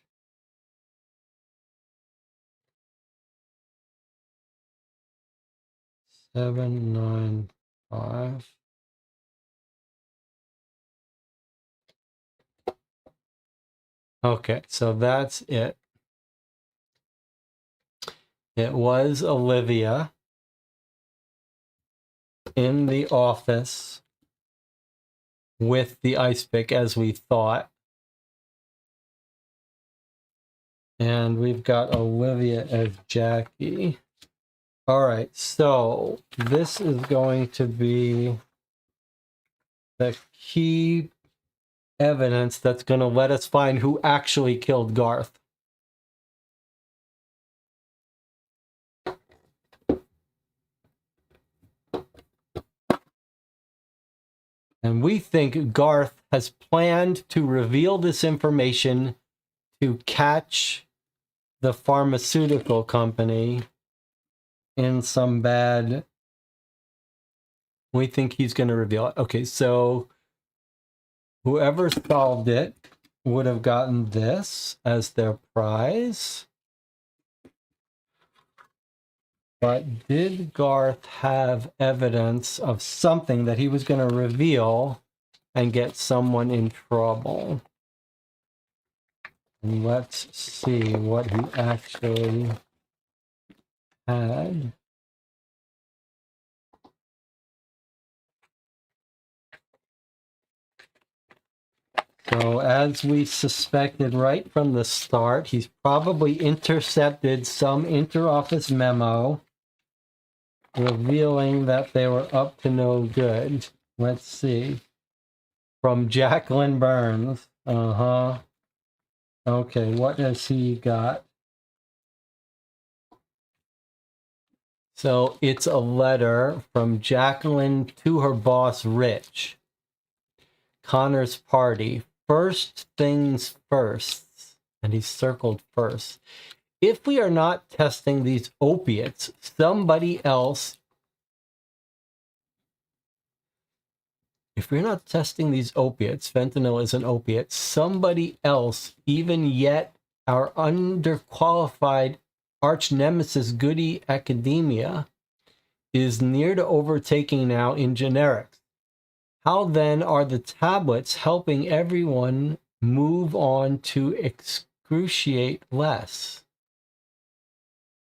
7, 9, 5. Okay, so that's it. It was Olivia in the office with the ice pick, as we thought. And we've got Olivia as Jackie. All right, so this is going to be the key evidence that's going to let us find who actually killed Garth. And we think Garth has planned to reveal this information to catch the pharmaceutical company in some bad... We think he's going to reveal it. Okay, so whoever solved it would have gotten this as their prize. But did Garth have evidence of something that he was going to reveal and get someone in trouble? And let's see what he actually had. So as we suspected right from the start, he's probably intercepted some interoffice memo revealing that they were up to no good. Let's see. From Jacqueline Burns. Okay, what has he got? So it's a letter from Jacqueline to her boss, Rich. Connor's party. First things first. And he's circled first. If we are not testing these opiates, somebody else... If we're not testing these opiates, fentanyl is an opiate, somebody else, even yet our underqualified arch nemesis Goody Academia, is near to overtaking now in generics. How then are the tablets helping everyone move on to excruciate less?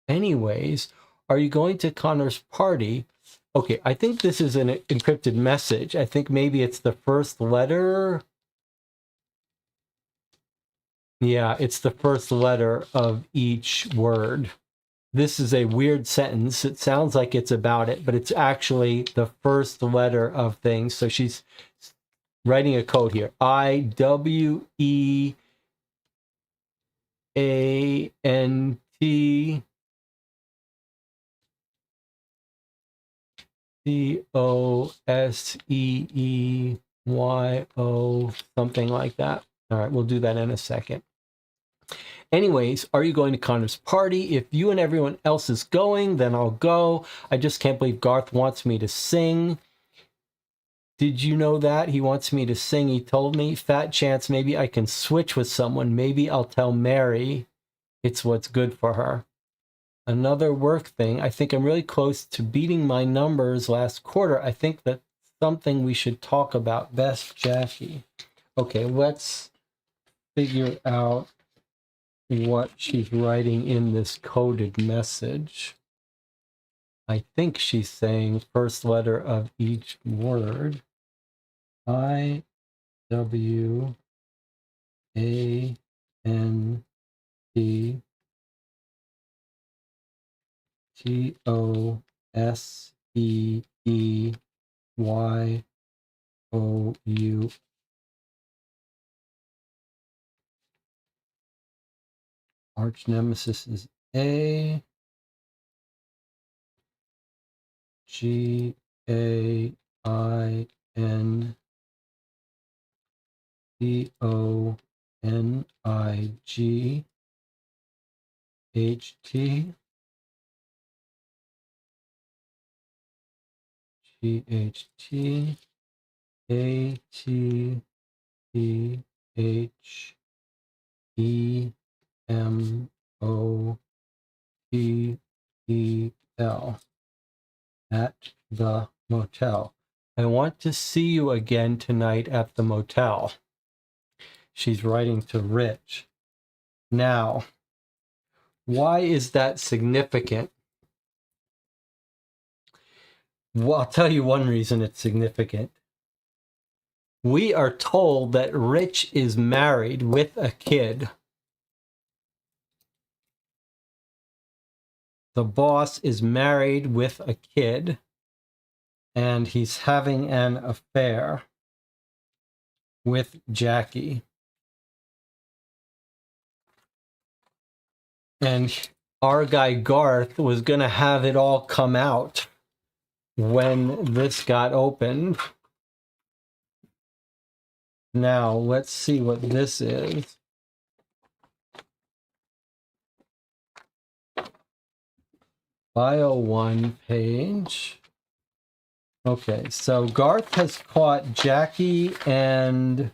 Anyways, are you going to Connor's party? Okay, I think this is an encrypted message. I think maybe it's the first letter. Yeah, it's the first letter of each word. This is a weird sentence. It sounds like it's about it, but it's actually the first letter of things. So she's writing a code here. IWANTCOSEEYO, something like that. All right, we'll do that in a second. Anyways, are you going to Connor's party? If you and everyone else is going, then I'll go. I just can't believe Garth wants me to sing. Did you know that? He wants me to sing, he told me. Fat chance maybe I can switch with someone. Maybe I'll tell Mary it's what's good for her. Another work thing. I think I'm really close to beating my numbers last quarter. I think that's something we should talk about. Best, Jackie. Okay, let's figure out what she's writing in this coded message. I think she's saying first letter of each word. IWANTCOSEEYO. Arch nemesis is A. GAINCONIGHT GHT ATTHEMOTEL. At the motel. I want to see you again tonight at the motel. She's writing to Rich. Now, why is that significant? Well, I'll tell you one reason it's significant. We are told that Rich is married with a kid. The boss is married with a kid, and he's having an affair with Jackie. And our guy Garth was going to have it all come out when this got opened. Now, let's see what this is. Bio 1 page. Okay, so Garth has caught Jackie and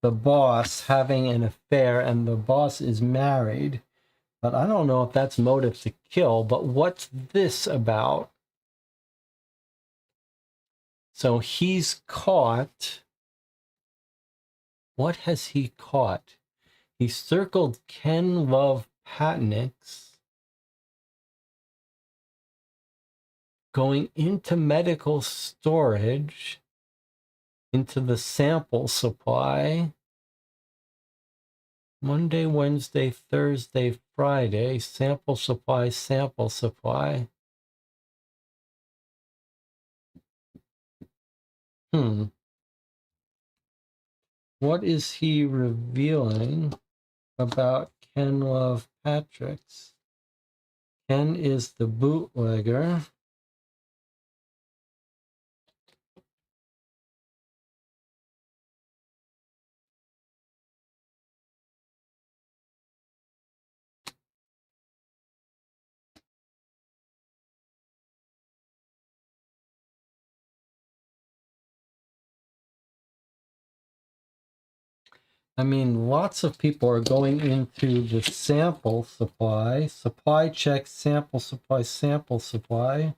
the boss having an affair, and the boss is married. But I don't know if that's motive to kill, but what's this about? So he's caught. What has he caught? He circled Ken Love Patniks going into medical storage, into the sample supply. Monday, Wednesday, Thursday, Friday, sample supply, sample supply. What is he revealing about Ken Love Patrick's? Ken is the bootlegger. I mean, lots of people are going into the sample supply, supply check, sample supply, sample supply.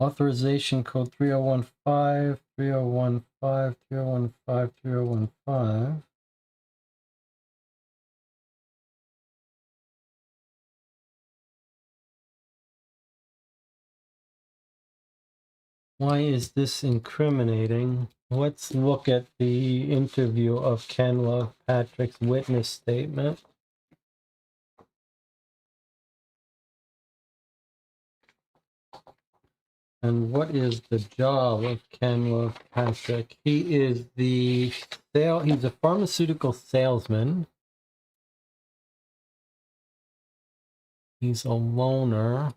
Authorization code 3015, 3015, 3015, 3015. Why is this incriminating? Let's look at the interview of Ken Love Patrick's witness statement. And what is the job of Ken Patrick? He is he's a pharmaceutical salesman. He's a loner.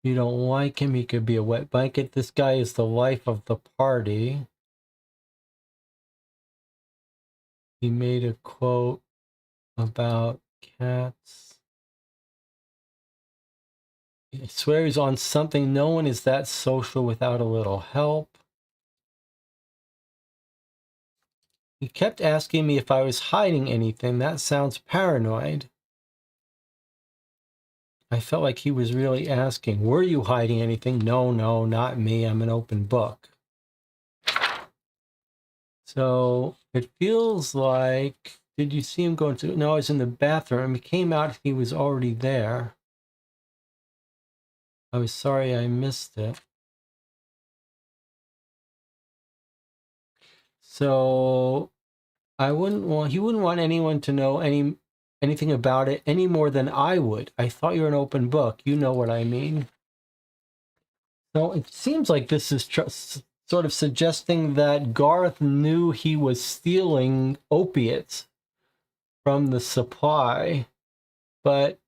You don't like him, he could be a wet blanket. This guy is the life of the party. He made a quote about cats. I swear he's on something. No one is that social without a little help. He kept asking me if I was hiding anything. That sounds paranoid. I felt like he was really asking, were you hiding anything? No, not me. I'm an open book. So it feels like, did you see him going to? No, I was in the bathroom. He came out, he was already there. I was sorry I missed it. So he wouldn't want anyone to know anything about it any more than I would. I thought you were an open book. You know what I mean. So it seems like this is sort of suggesting that Garth knew he was stealing opiates from the supply, but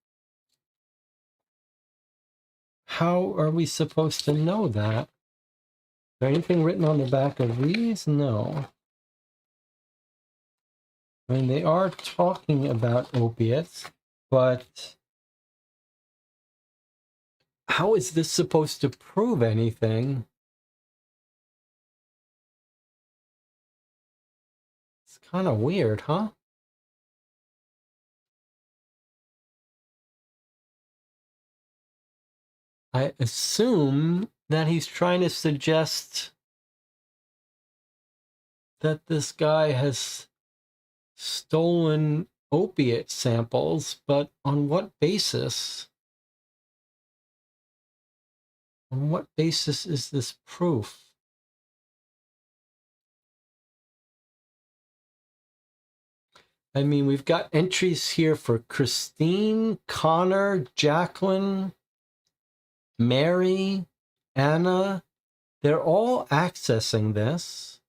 how are we supposed to know that? Is there anything written on the back of these? No. I mean, they are talking about opiates, but how is this supposed to prove anything? It's kind of weird, huh? I assume that he's trying to suggest that this guy has stolen opiate samples, but on what basis? On what basis is this proof? I mean, we've got entries here for Christine, Connor, Jacqueline, Mary, Anna. They're all accessing this.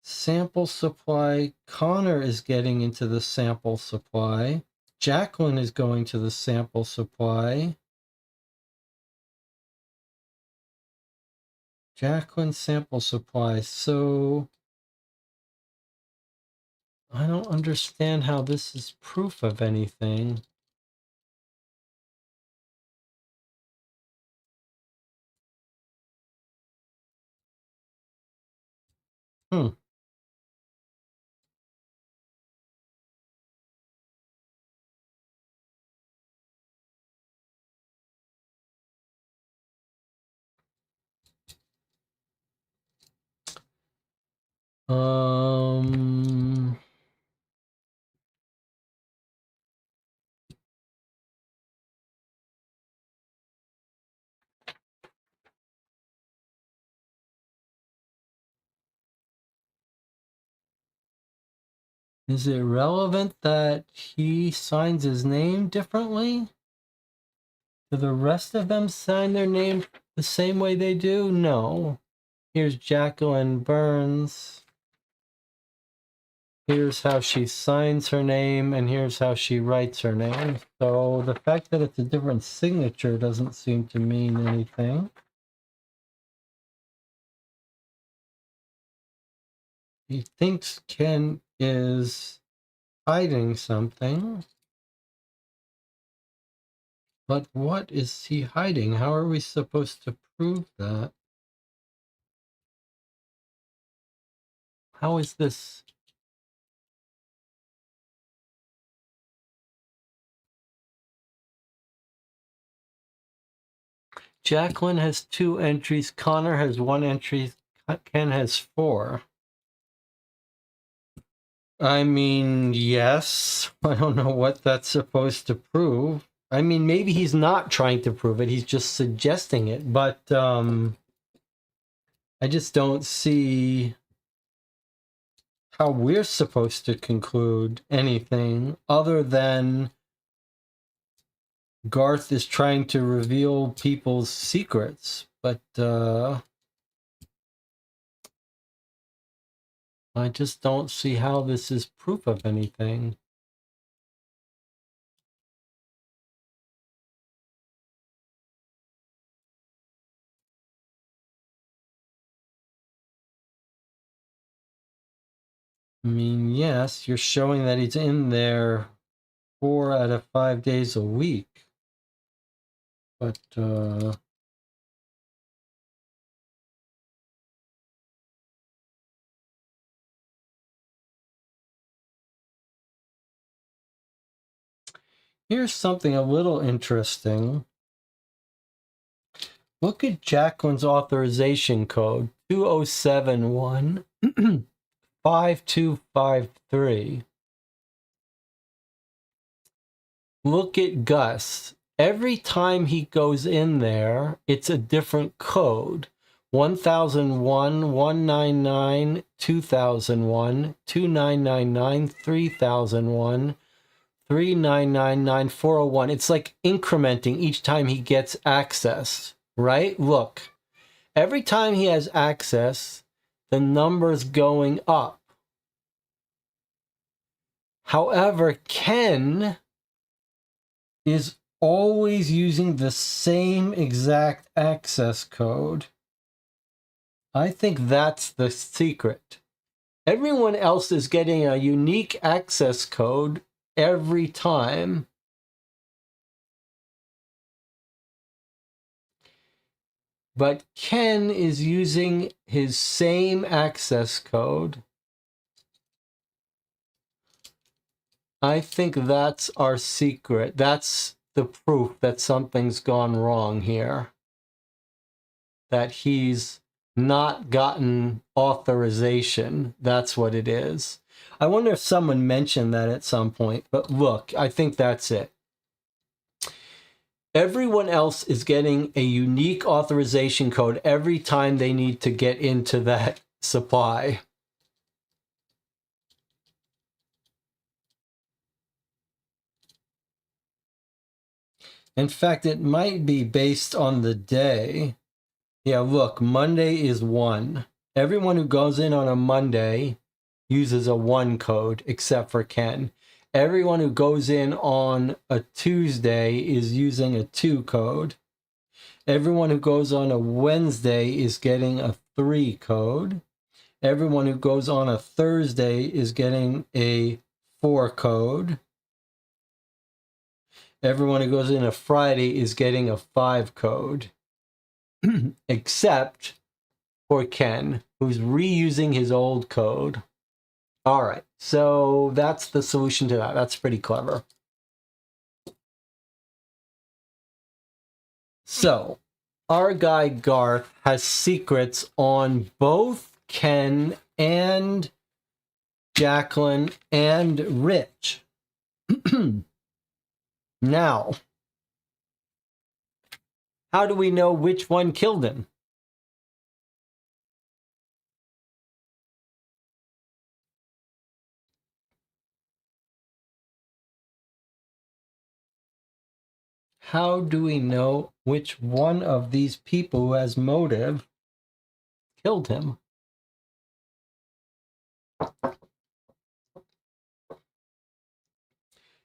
Sample supply. Connor is getting into the sample supply. Jacqueline is going to the sample supply. Jacqueline sample supply. So I don't understand how this is proof of anything. Hmm. Is it relevant that he signs his name differently? Do the rest of them sign their name the same way they do? No. Here's Jacqueline Burns. Here's how she signs her name, and here's how she writes her name. So the fact that it's a different signature doesn't seem to mean anything. He thinks Ken is hiding something. But what is he hiding? How are we supposed to prove that? How is this? Jacqueline has 2 entries. Connor has 1 entry. Ken has 4. I mean, yes. I don't know what that's supposed to prove. I mean, maybe he's not trying to prove it. He's just suggesting it. But I just don't see how we're supposed to conclude anything other than Garth is trying to reveal people's secrets. But I just don't see how this is proof of anything. I mean, yes, you're showing that he's in there 4 out of 5 days a week. But, here's something a little interesting. Look at Jacqueline's authorization code, 2071 5253. Look at Gus. Every time he goes in there, it's a different code. 1001, 199, 2001, 2999, 3001, 3999, 401. It's like incrementing each time he gets access, right? Look, every time he has access, the number's going up. However, Ken is always using the same exact access code. I think that's the secret. Everyone else is getting a unique access code every time. But Ken is using his same access code. I think that's our secret. That's the proof that something's gone wrong here. That he's not gotten authorization. That's what it is. I wonder if someone mentioned that at some point, but look, I think that's it. Everyone else is getting a unique authorization code every time they need to get into that supply. In fact, it might be based on the day. Yeah, look, Monday is 1. Everyone who goes in on a Monday uses a 1 code, except for Ken. Everyone who goes in on a Tuesday is using a 2 code. Everyone who goes on a Wednesday is getting a 3 code. Everyone who goes on a Thursday is getting a 4 code. Everyone who goes in a Friday is getting a 5 code. Except for Ken, who's reusing his old code. All right, so that's the solution to that. That's pretty clever. So, our guy Garth has secrets on both Ken and Jacqueline and Rich. Now, how do we know which one killed him? How do we know which one of these people who has motive killed him?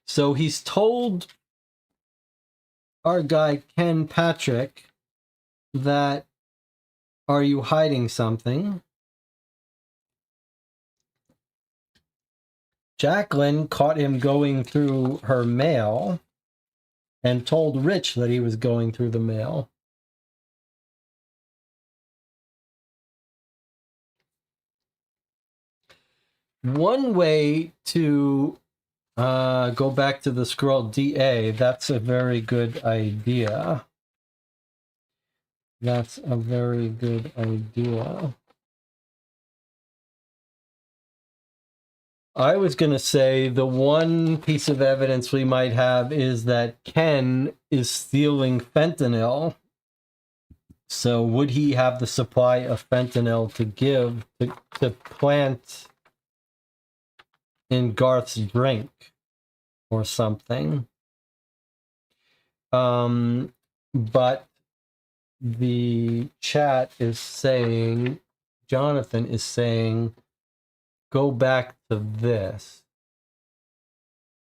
So he's told our guy Ken Patrick that, are you hiding something? Jacqueline caught him going through her mail and told Rich that he was going through the mail. One way to go back to the scroll DA, that's a very good idea. That's a very good idea. I was going to say the one piece of evidence we might have is that Ken is stealing fentanyl. So would he have the supply of fentanyl to give to plant in Garth's drink or something. But the chat is saying, Jonathan is saying, go back to this.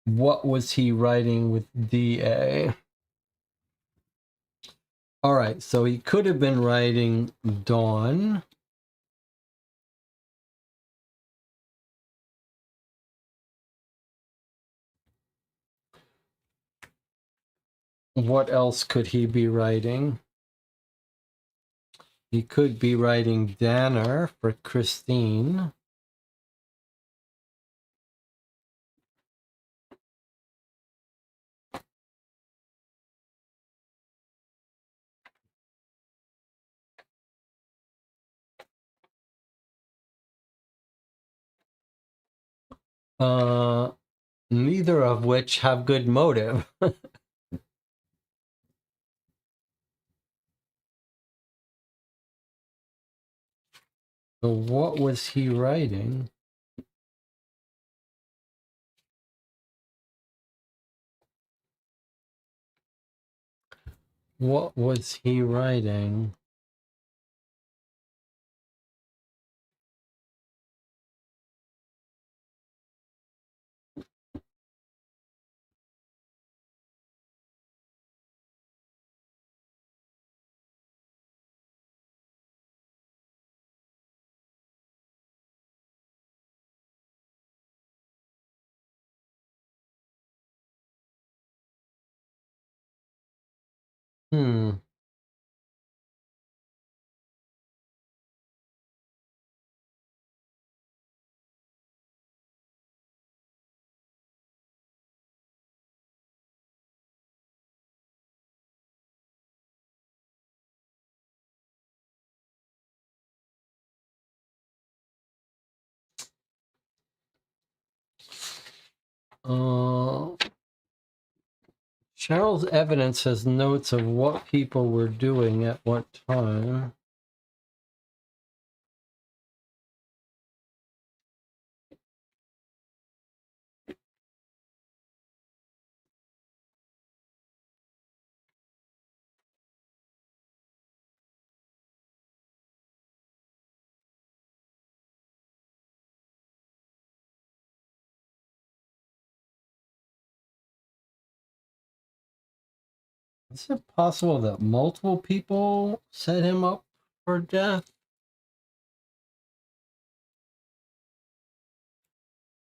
What was he writing with DA? All right, so he could have been writing Dawn. What else could he be writing? He could be writing Danner for Christine. Neither of which have good motive. So what was he writing? What was he writing? Cheryl's evidence has notes of what people were doing at what time. Is it possible that multiple people set him up for death?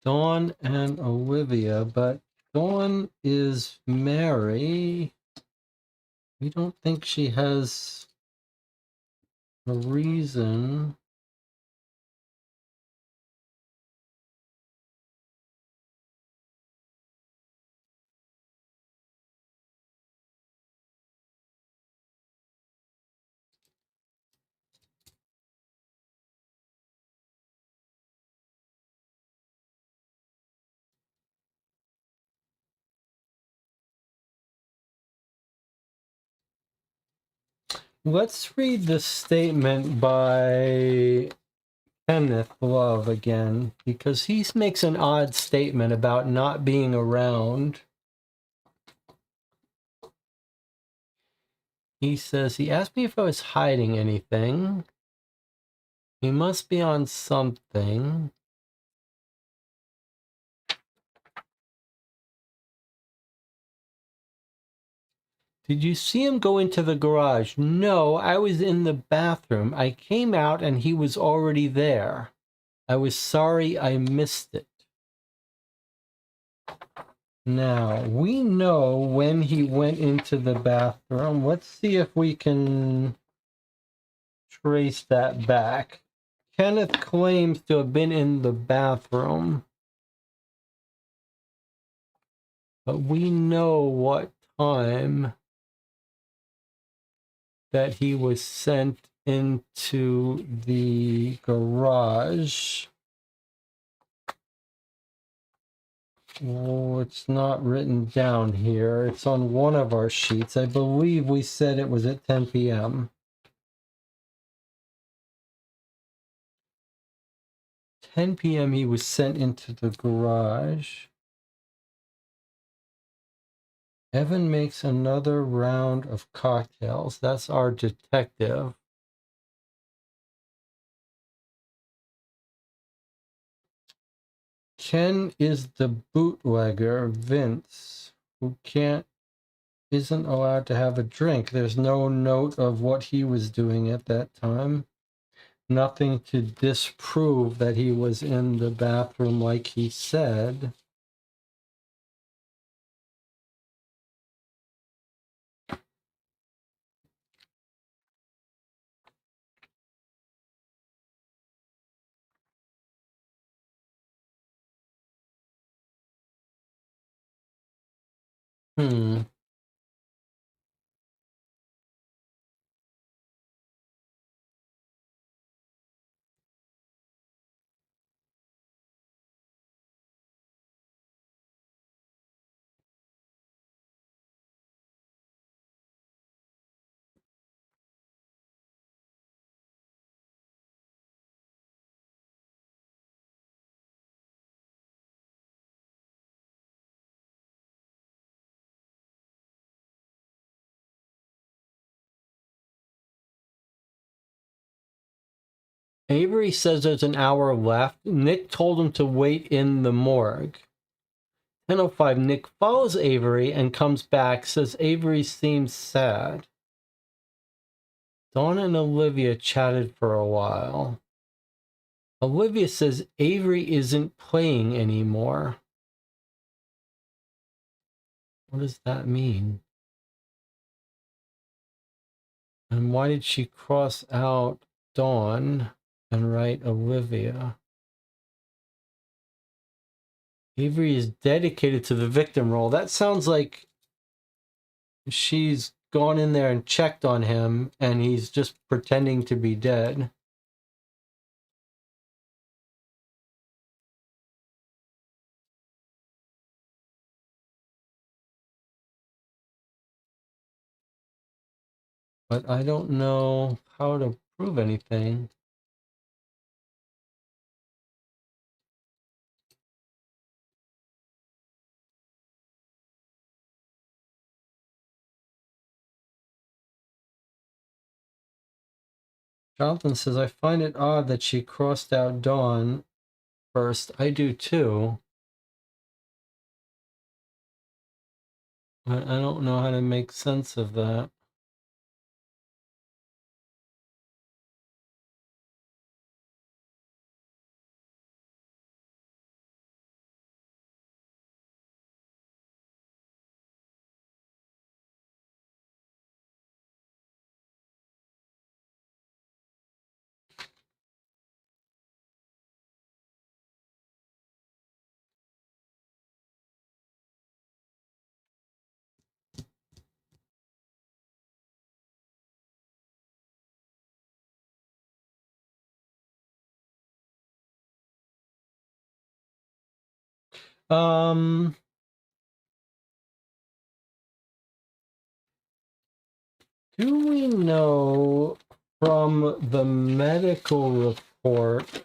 Dawn and Olivia, but Dawn is Mary. We don't think she has a reason. Let's read the statement by Kenneth Love again, because he makes an odd statement about not being around. He says, he asked me if I was hiding anything. He must be on something. Did you see him go into the garage? No, I was in the bathroom. I came out and he was already there. I was sorry I missed it. Now, we know when he went into the bathroom. Let's see if we can trace that back. Kenneth claims to have been in the bathroom, but we know what time that he was sent into the garage. Oh, it's not written down here. It's on one of our sheets. I believe we said it was at 10 p.m. 10 p.m. he was sent into the garage. Evan makes another round of cocktails. That's our detective. Ken is the bootlegger, Vince, who isn't allowed to have a drink. There's no note of what he was doing at that time. Nothing to disprove that he was in the bathroom like he said. Avery says there's an hour left. Nick told him to wait in the morgue. 10:05, Nick follows Avery and comes back, says Avery seems sad. Dawn and Olivia chatted for a while. Olivia says Avery isn't playing anymore. What does that mean? And why did she cross out Dawn and write Olivia? Avery is dedicated to the victim role. That sounds like she's gone in there and checked on him and he's just pretending to be dead. But I don't know how to prove anything. Jonathan says, I find it odd that she crossed out Dawn first. I do too. I don't know how to make sense of that. Do we know from the medical report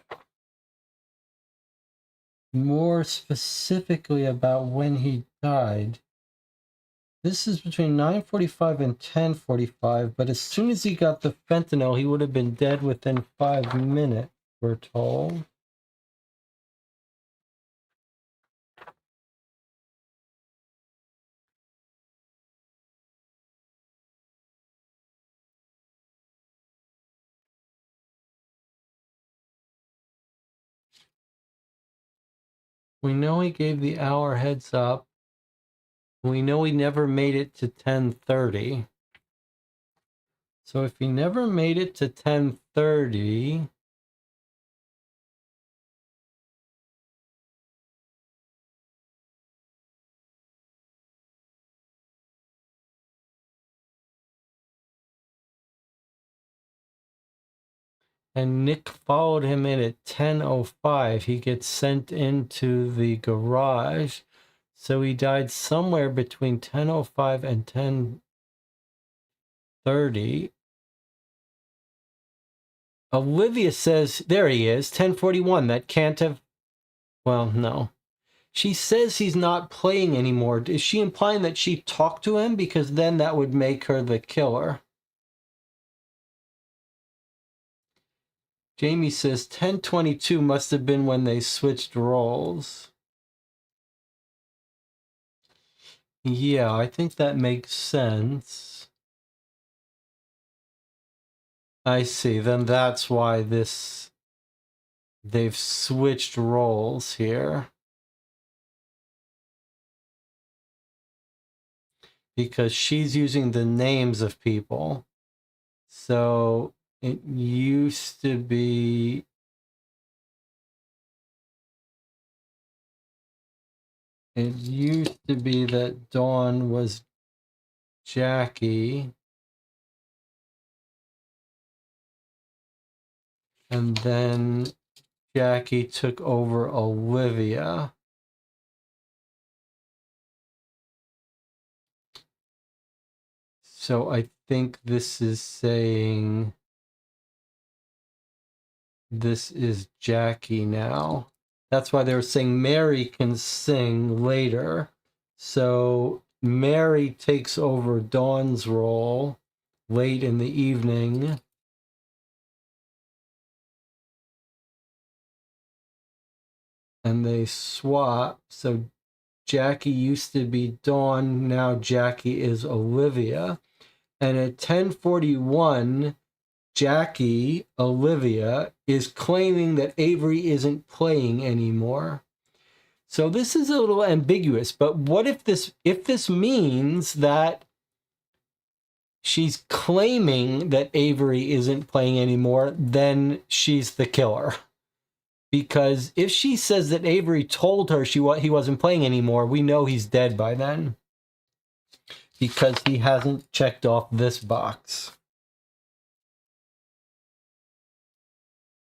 more specifically about when he died? This is between 9:45 and 10:45, but as soon as he got the fentanyl, he would have been dead within 5 minutes, we're told. We know he gave the hour heads up. We know he never made it to 10:30. So if he never made it to 10:30, and Nick followed him in at 10:05, he gets sent into the garage. So he died somewhere between 10:05 and 10:30. Olivia says, there he is, 1041. That can't have, well, no. She says he's not playing anymore. Is she implying that she talked to him? Because then that would make her the killer. Jamie says 1022 must have been when they switched roles. Yeah, I think that makes sense. I see. Then that's why they've switched roles here. Because she's using the names of people. So it used to be that Dawn was Jackie, and then Jackie took over Olivia. So I think this is saying this is Jackie now. That's why they were saying Mary can sing later. So Mary takes over Dawn's role late in the evening. And they swap. So Jackie used to be Dawn. Now Jackie is Olivia. And at 1041, Jackie, Olivia, is claiming that Avery isn't playing anymore. So this is a little ambiguous, but what if this means that she's claiming that Avery isn't playing anymore, then she's the killer? Because if she says that Avery told her he wasn't playing anymore, we know he's dead by then. Because he hasn't checked off this box.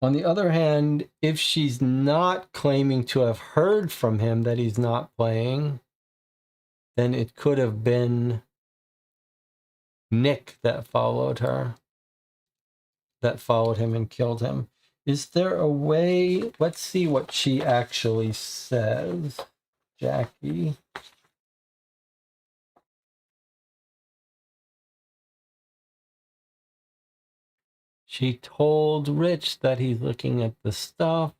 On the other hand, if she's not claiming to have heard from him that he's not playing, then it could have been Nick that followed him and killed him. Is there a way? Let's see what she actually says, Jackie. She told Rich that he's looking at the stuff.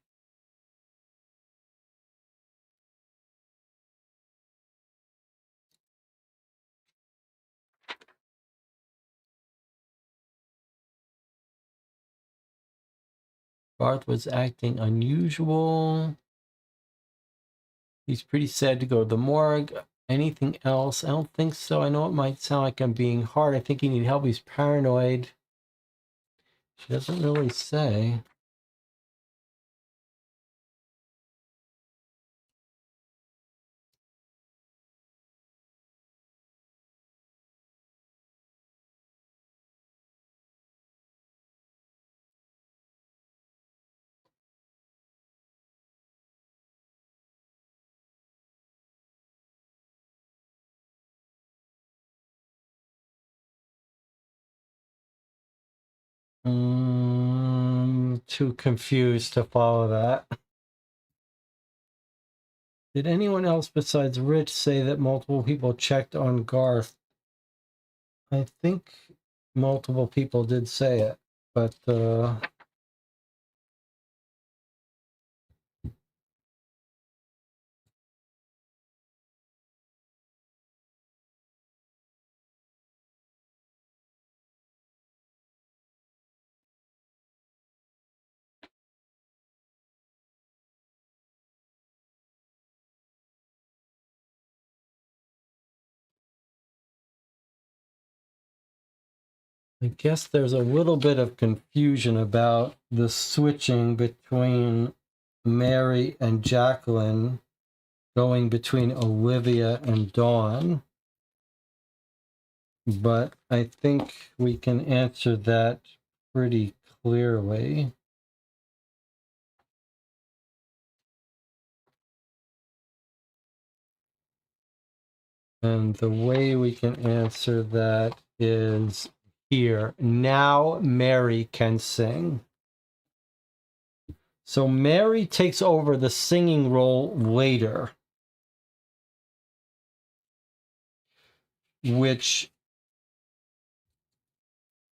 Garth was acting unusual. He's pretty sad to go to the morgue. Anything else? I don't think so. I know it might sound like I'm being hard. I think he needs help. He's paranoid. She doesn't really say. Too confused to follow that. Did anyone else besides Rich say that multiple people checked on Garth? I think multiple people did say it, but I guess there's a little bit of confusion about the switching between Mary and Jacqueline going between Olivia and Dawn. But I think we can answer that pretty clearly. And the way we can answer that is here. Now Mary can sing. So Mary takes over the singing role later, which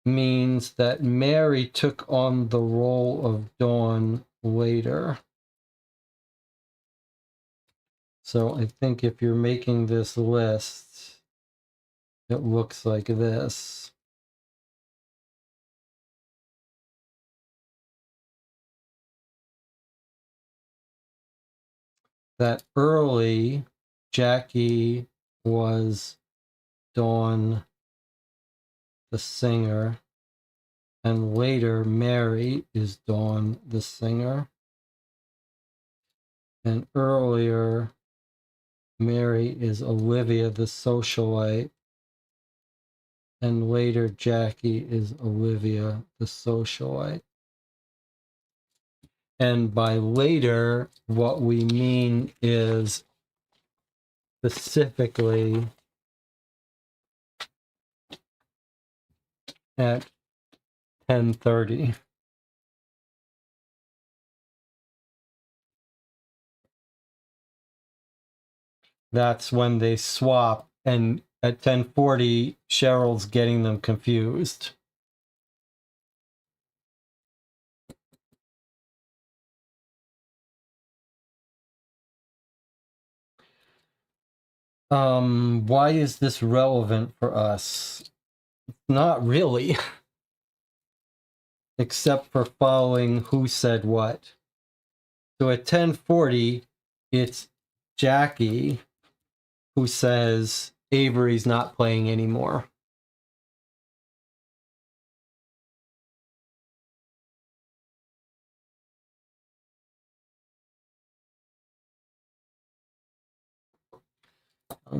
means that Mary took on the role of Dawn later. So I think if you're making this list, it looks like this. That early Jackie was Dawn the singer, and later Mary is Dawn the singer. And earlier Mary is Olivia the socialite, and later Jackie is Olivia the socialite. And by later, what we mean is specifically at 10:30. That's when they swap, and at 10:40, Cheryl's getting them confused. Why is this relevant for us? Not really, except for following who said what. So at 10:40, it's Jackie who says Avery's not playing anymore.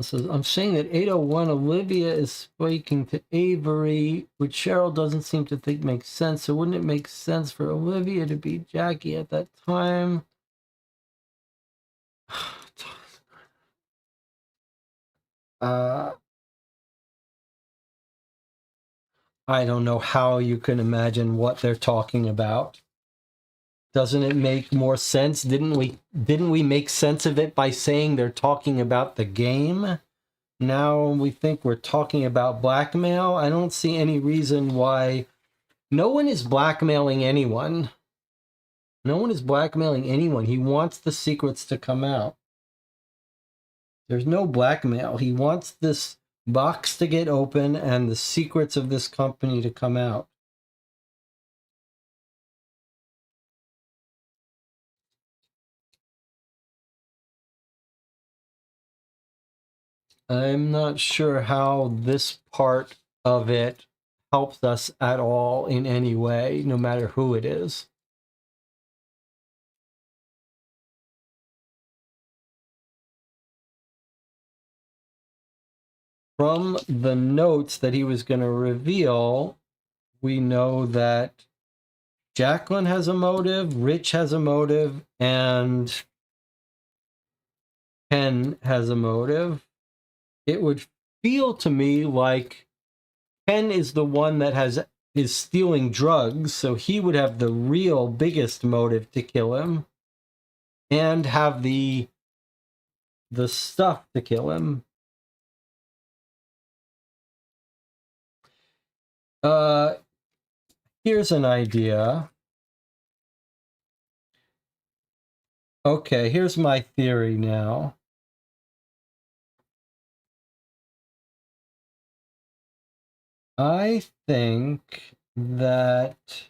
So I'm saying that 801 Olivia is speaking to Avery, which Cheryl doesn't seem to think makes sense. So wouldn't it make sense for Olivia to be Jackie at that time? I don't know how you can imagine what they're talking about. Doesn't it make more sense? Didn't we make sense of it by saying they're talking about the game? Now we think we're talking about blackmail. I don't see any reason why. No one is blackmailing anyone. No one is blackmailing anyone. He wants the secrets to come out. There's no blackmail. He wants this box to get open and the secrets of this company to come out. I'm not sure how this part of it helps us at all in any way, no matter who it is. From the notes that he was going to reveal, we know that Jacqueline has a motive, Rich has a motive, and Ken has a motive. It would feel to me like Ken is the one that is stealing drugs, so he would have the real biggest motive to kill him and have the stuff to kill him. Here's an idea. Okay, here's my theory now. I think that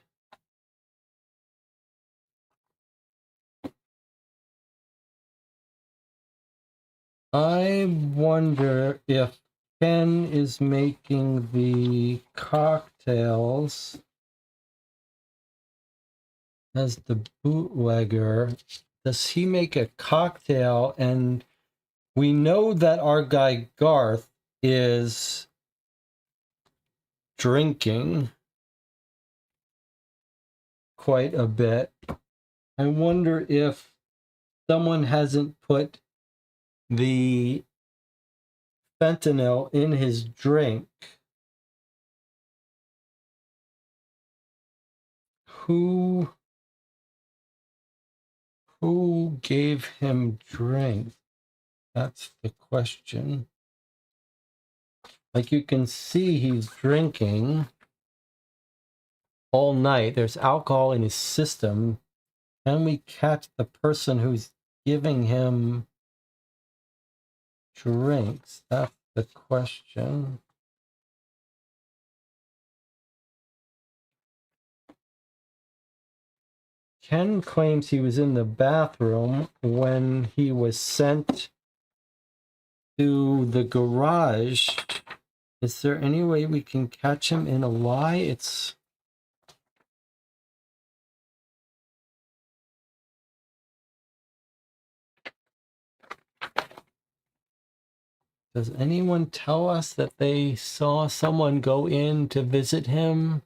I wonder if Ken is making the cocktails as the bootlegger. Does he make a cocktail? And we know that our guy Garth is drinking quite a bit. I wonder if someone hasn't put the fentanyl in his drink. Who Who gave him drink? That's the question. Like you can see he's drinking all night. There's alcohol in his system. Can we catch the person who's giving him drinks? That's the question. Ken claims he was in the bathroom when he was sent to the garage. Is there any way we can catch him in a lie? It's... Does anyone tell us that they saw someone go in to visit him?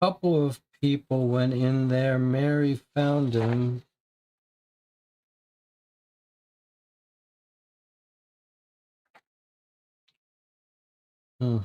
A couple of people went in there. Mary found him. Hmm.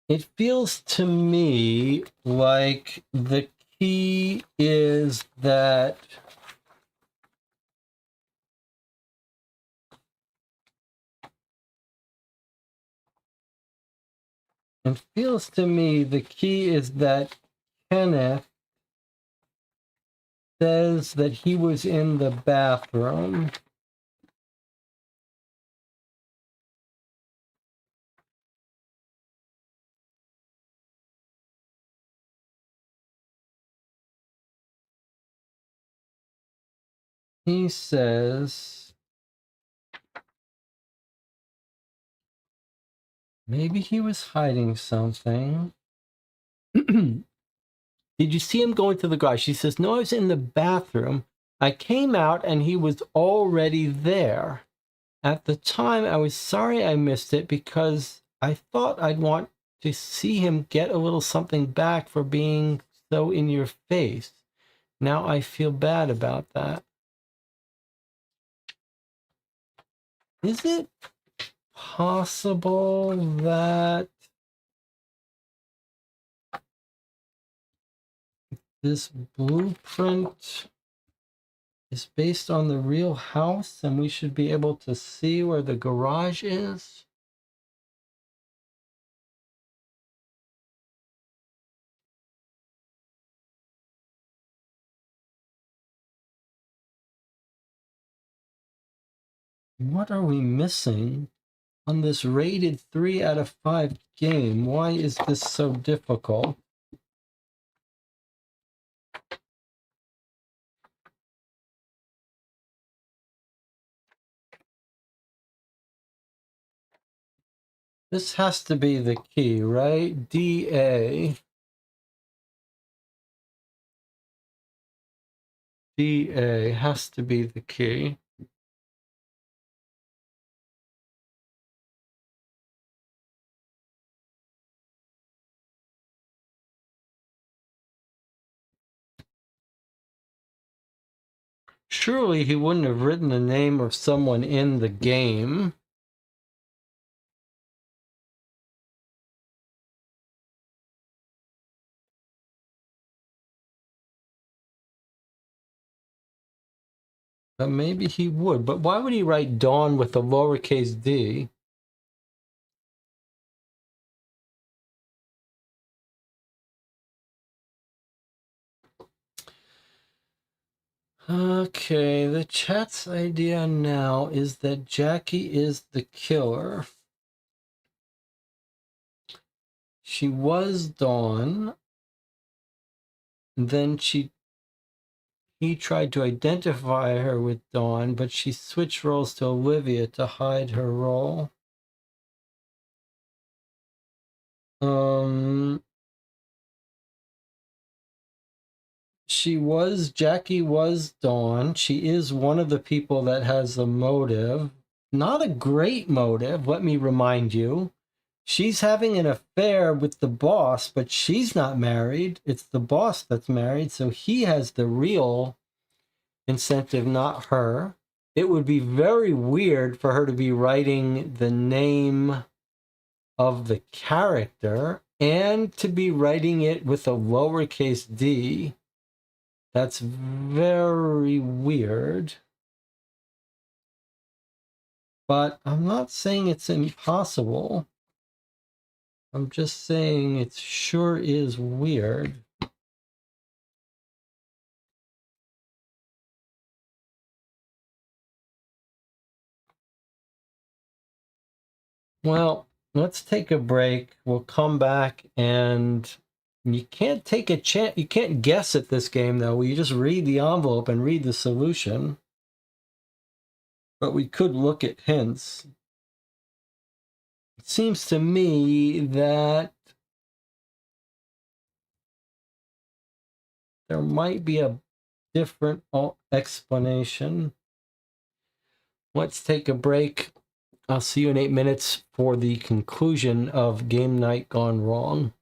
It feels to me like the key is that it feels to me the key is that Kenneth says that he was in the bathroom. He says maybe he was hiding something. Did you see him going to the garage? She says, no, I was in the bathroom. I came out and he was already there. At the time, I was sorry I missed it because I thought I'd want to see him get a little something back for being so in your face. Now I feel bad about that. Is it possible that this blueprint is based on the real house, and we should be able to see where the garage is. What are we missing on this rated 3 out of 5 game? Why is this so difficult? This has to be the key, right? DA. DA has to be the key. Surely he wouldn't have written the name of someone in the game. But maybe he would. But why would he write Dawn with a lowercase d? Okay, the chat's idea now is that Jackie is the killer. She was Dawn. Then he tried to identify her with Dawn, but she switched roles to Olivia to hide her role. Jackie was Dawn. She is one of the people that has a motive. Not a great motive, let me remind you. She's having an affair with the boss, but she's not married. It's the boss that's married, so he has the real incentive, not her. It would be very weird for her to be writing the name of the character and to be writing it with a lowercase d. That's very weird. But I'm not saying it's impossible. I'm just saying it sure is weird. Well, let's take a break. We'll come back, and you can't take a chance. You can't guess at this game, though. You just read the envelope and read the solution. But we could look at hints. It seems to me that there might be a different explanation. Let's take a break. I'll see you in 8 minutes for the conclusion of Game Night Gone Wrong.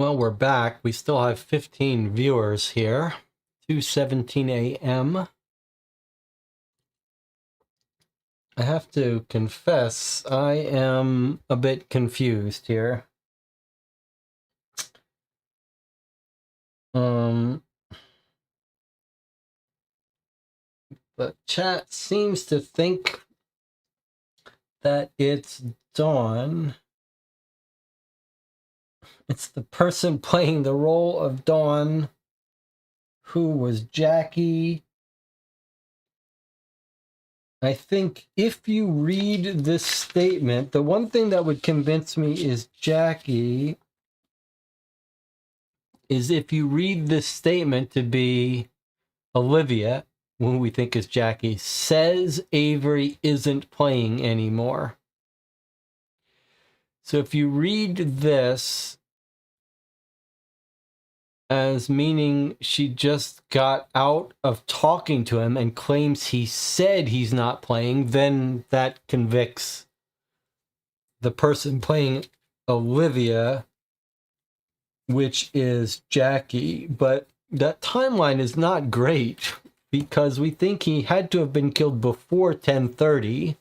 Well, we're back. We still have 15 viewers here. 2:17 a.m. I have to confess, I am a bit confused here. The chat seems to think that it's Dawn. It's the person playing the role of Dawn who was Jackie. I think if you read this statement, the one thing that would convince me is Jackie is if you read this statement to be Olivia, who we think is Jackie, says Avery isn't playing anymore. So if you read this as meaning she just got out of talking to him and claims he said he's not playing, then that convicts the person playing Olivia, which is Jackie. But that timeline is not great because we think he had to have been killed before 10:30,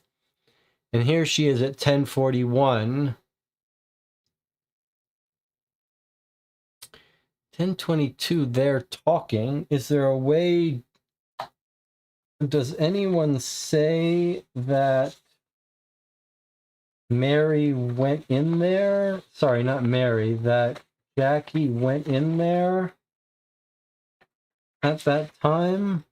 and here she is at 10:41. 10:22, they're talking. Is there a way? Does anyone say that Mary went in there? Sorry, not Mary. That Jackie went in there at that time?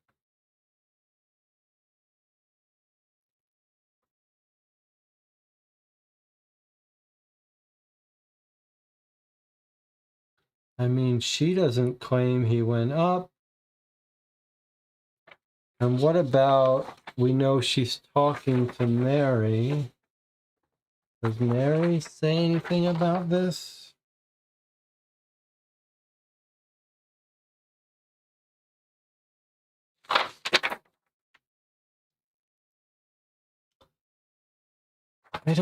I mean, she doesn't claim he went up. And what about, we know she's talking to Mary. Does Mary say anything about this? I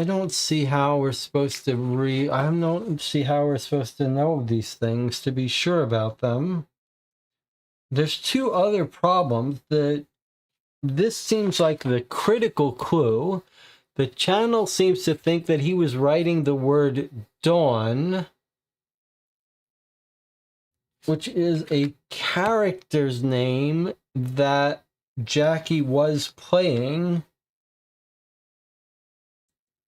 don't see how we're supposed to I don't see how we're supposed to know these things to be sure about them. There's two other problems that this seems like the critical clue. The channel seems to think that he was writing the word Dawn, which is a character's name that Jackie was playing,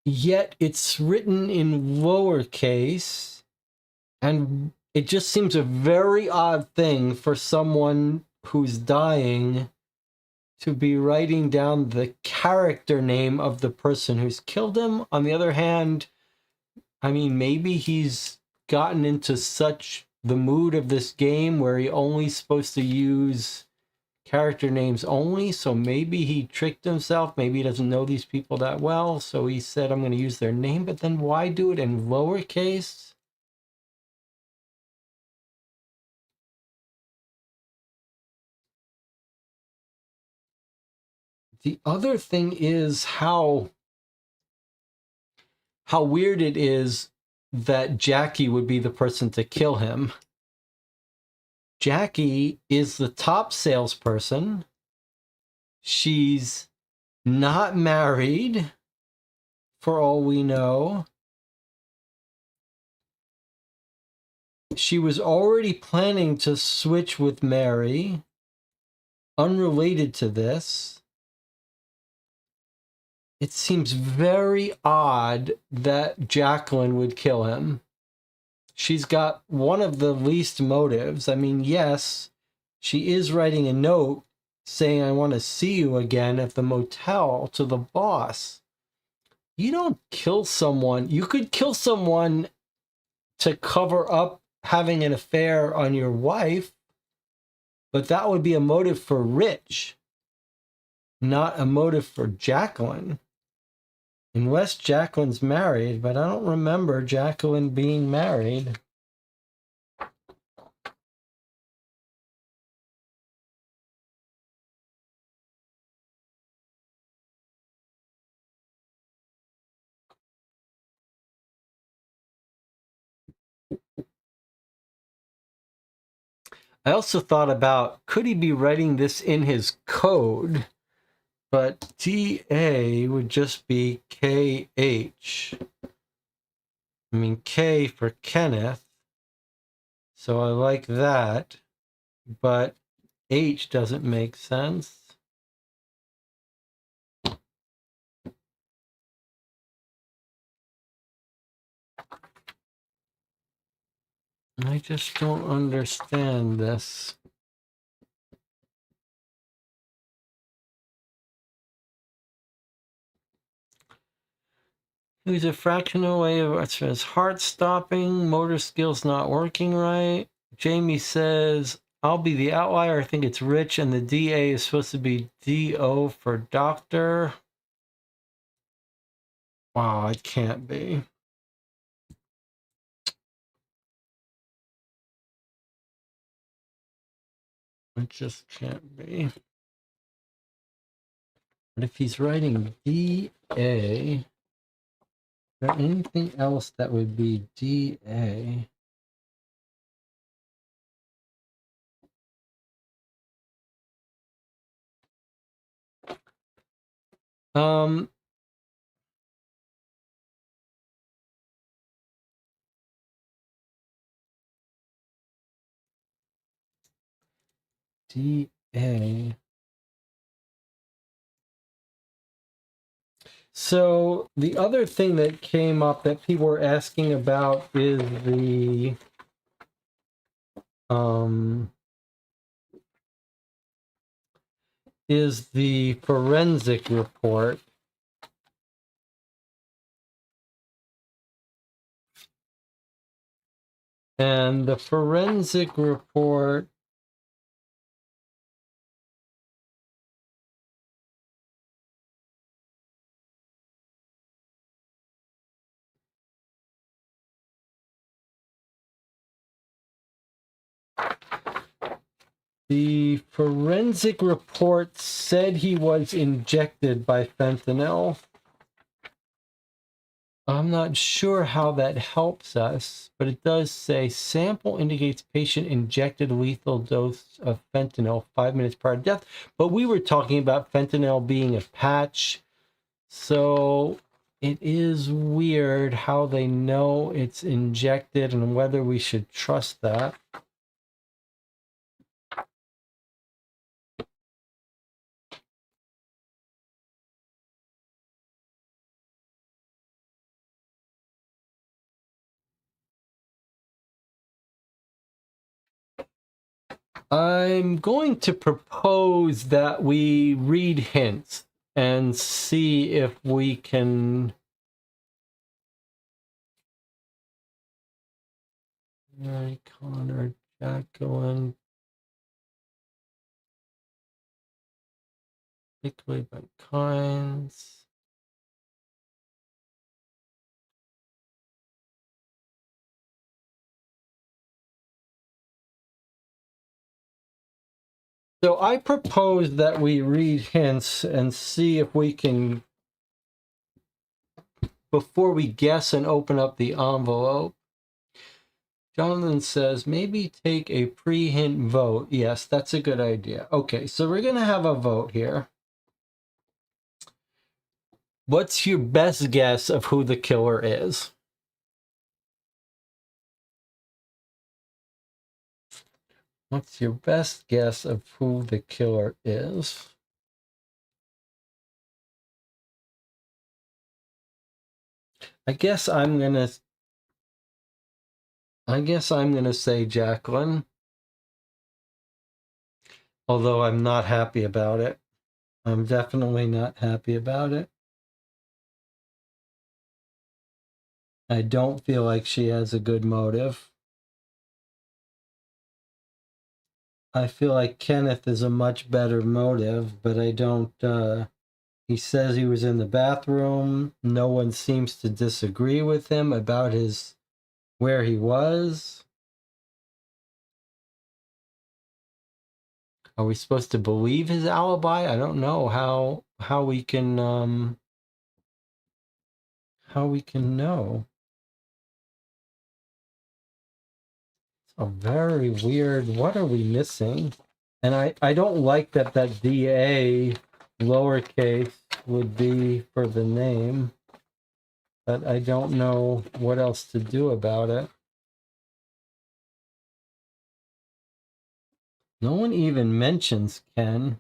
yet it's written in lowercase, and it just seems a very odd thing for someone who's dying to be writing down the character name of the person who's killed him. On the other hand, I mean, maybe he's gotten into such the mood of this game where he only's supposed to use character names only, so maybe he tricked himself. Maybe he doesn't know these people that well, so he said, I'm going to use their name, but then why do it in lowercase? The other thing is how weird it is that Jackie would be the person to kill him. Jackie is the top salesperson. She's not married, for all we know. She was already planning to switch with Mary, unrelated to this. It seems very odd that Jacqueline would kill him. She's got one of the least motives. I mean, yes, she is writing a note saying, I want to see you again at the motel to the boss. You don't kill someone. You could kill someone to cover up having an affair on your wife, but that would be a motive for Rich, not a motive for Jacqueline. Unless Jacqueline's married, but I don't remember Jacqueline being married. I also thought about, could he be writing this in his code? But TA would just be KH. I mean, K for Kenneth. So I like that, but H doesn't make sense. I just don't understand this. Who's a fraction away of his heart stopping, motor skills not working right. Jamie says, I'll be the outlier. I think it's Rich, and the DA is supposed to be DO for doctor. Wow, it can't be. It just can't be. But if he's writing DA, is there anything else that would be DA? DA. So the other thing that came up that people were asking about is the forensic report. And the forensic report said he was injected by fentanyl. I'm not sure how that helps us, but it does say sample indicates patient injected lethal dose of fentanyl 5 minutes prior to death. But we were talking about fentanyl being a patch. So it is weird how they know it's injected and whether we should trust that. I'm going to propose that we read hints and see if we can... Mary Connor, Jacqueline, particularly by Kynes. So I propose that we read hints and see if we can, before we guess and open up the envelope. Jonathan says, maybe take a pre-hint vote. Yes, that's a good idea. Okay, so we're going to have a vote here. What's your best guess of who the killer is? What's your best guess of who the killer is? I guess I'm gonna say Jacqueline. Although I'm not happy about it. I'm definitely not happy about it. I don't feel like she has a good motive. I feel like Kenneth is a much better motive, but I don't... he says he was in the bathroom. No one seems to disagree with him about where he was. Are we supposed to believe his alibi? I don't know how we can know. It's a very weird. What are we missing? And I don't like that DA lowercase would be for the name, but I don't know what else to do about it. No one even mentions Ken.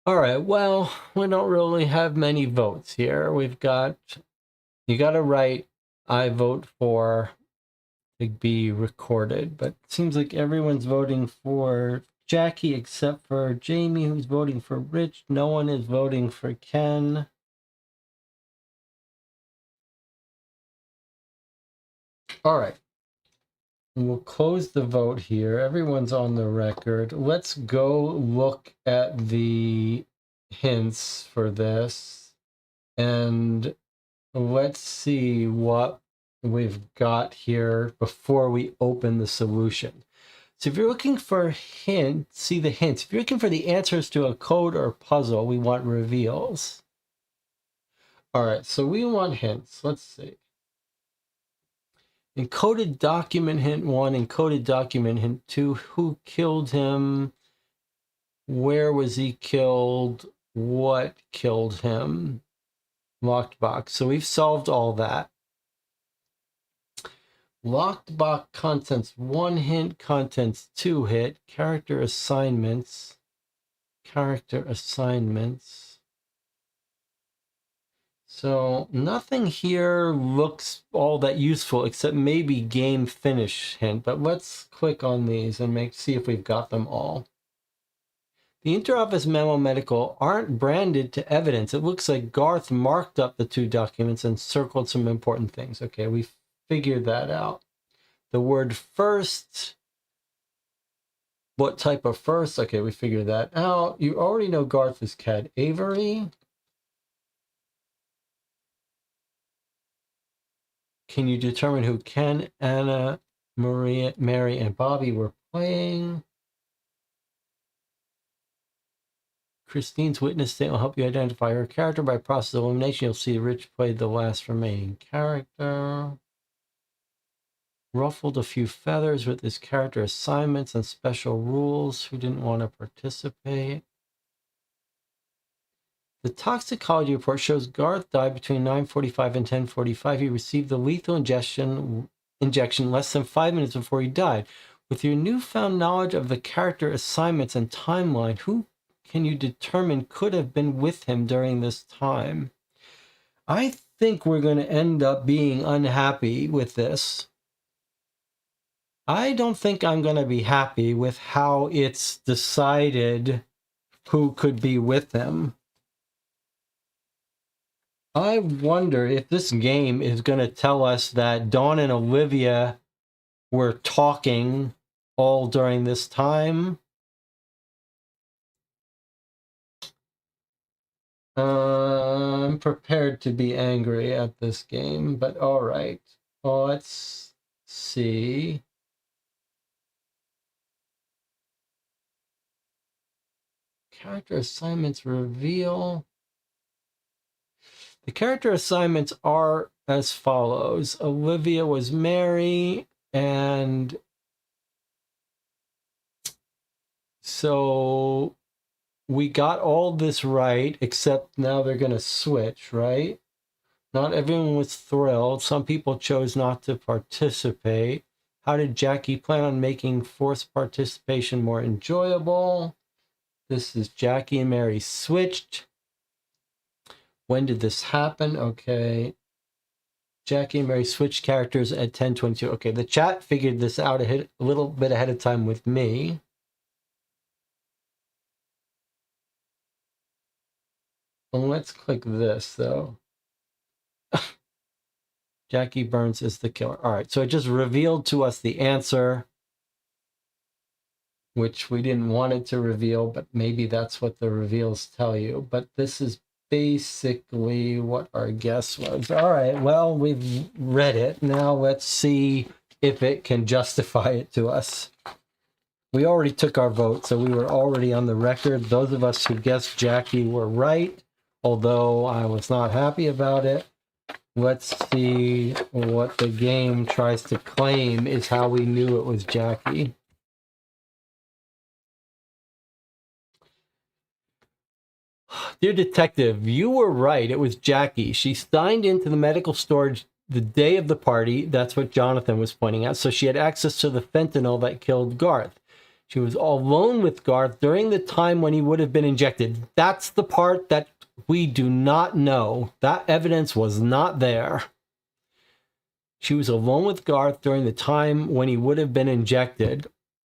All right, well, we don't really have many votes here. We've got, you got to write, I vote for to be recorded, but it seems like everyone's voting for Jackie except for Jamie, who's voting for Rich. No one is voting for Ken. All right. We'll close the vote here. Everyone's on the record. Let's go look at the hints for this and let's see what we've got here before we open the solution. So if you're looking for hints, see the hints. If you're looking for the answers to a code or puzzle, we want reveals. All right, so we want hints. Let's see. Encoded document hint 1, encoded document hint 2. Who killed him? Where was he killed? What killed him? Locked box. So we've solved all that. Locked box contents 1 hint, contents 2 hit, character assignments. Character assignments. So nothing here looks all that useful except maybe game finish hint, but let's click on these and see if we've got them all. The interoffice memo medical aren't branded to evidence. It looks like Garth marked up the 2 documents and circled some important things. Okay, we figured that out. The word first, what type of first? Okay, we figured that out. You already know Garth is Cad Avery. Can you determine who Ken, Anna, Maria, Mary, and Bobby were playing? Christine's witness statement will help you identify her character. By process of elimination, you'll see Rich played the last remaining character. Ruffled a few feathers with his character assignments and special rules. Who didn't want to participate? The toxicology report shows Garth died between 9:45 and 10:45. He received the lethal injection less than 5 minutes before he died. With your newfound knowledge of the character assignments and timeline, who can you determine could have been with him during this time? I think we're going to end up being unhappy with this. I don't think I'm going to be happy with how it's decided who could be with him. I wonder if this game is going to tell us that Dawn and Olivia were talking all during this time. I'm prepared to be angry at this game, but all right. Let's see. Character assignments reveal. The character assignments are as follows. Olivia was Mary, and so we got all this right, except now they're going to switch, right? Not everyone was thrilled. Some people chose not to participate. How did Jackie plan on making forced participation more enjoyable? This is Jackie and Mary switched. When did this happen? Okay. Jackie and Mary switched characters at 10:22. Okay, the chat figured this out a little bit ahead of time with me. Well, let's click this, though. Jackie Burns is the killer. All right, so it just revealed to us the answer, which we didn't want it to reveal, but maybe that's what the reveals tell you. But this is basically what our guess was. All right, well, we've read it. Now let's see if it can justify it to us. We already took our vote, so we were already on the record. Those of us who guessed Jackie were right, although I was not happy about it. Let's see what the game tries to claim is how we knew it was Jackie. Dear detective, you were right. It was Jackie. She signed into the medical storage the day of the party. That's what Jonathan was pointing out. So she had access to the fentanyl that killed Garth. She was alone with Garth during the time when he would have been injected. That's the part that we do not know. That evidence was not there. She was alone with Garth during the time when he would have been injected.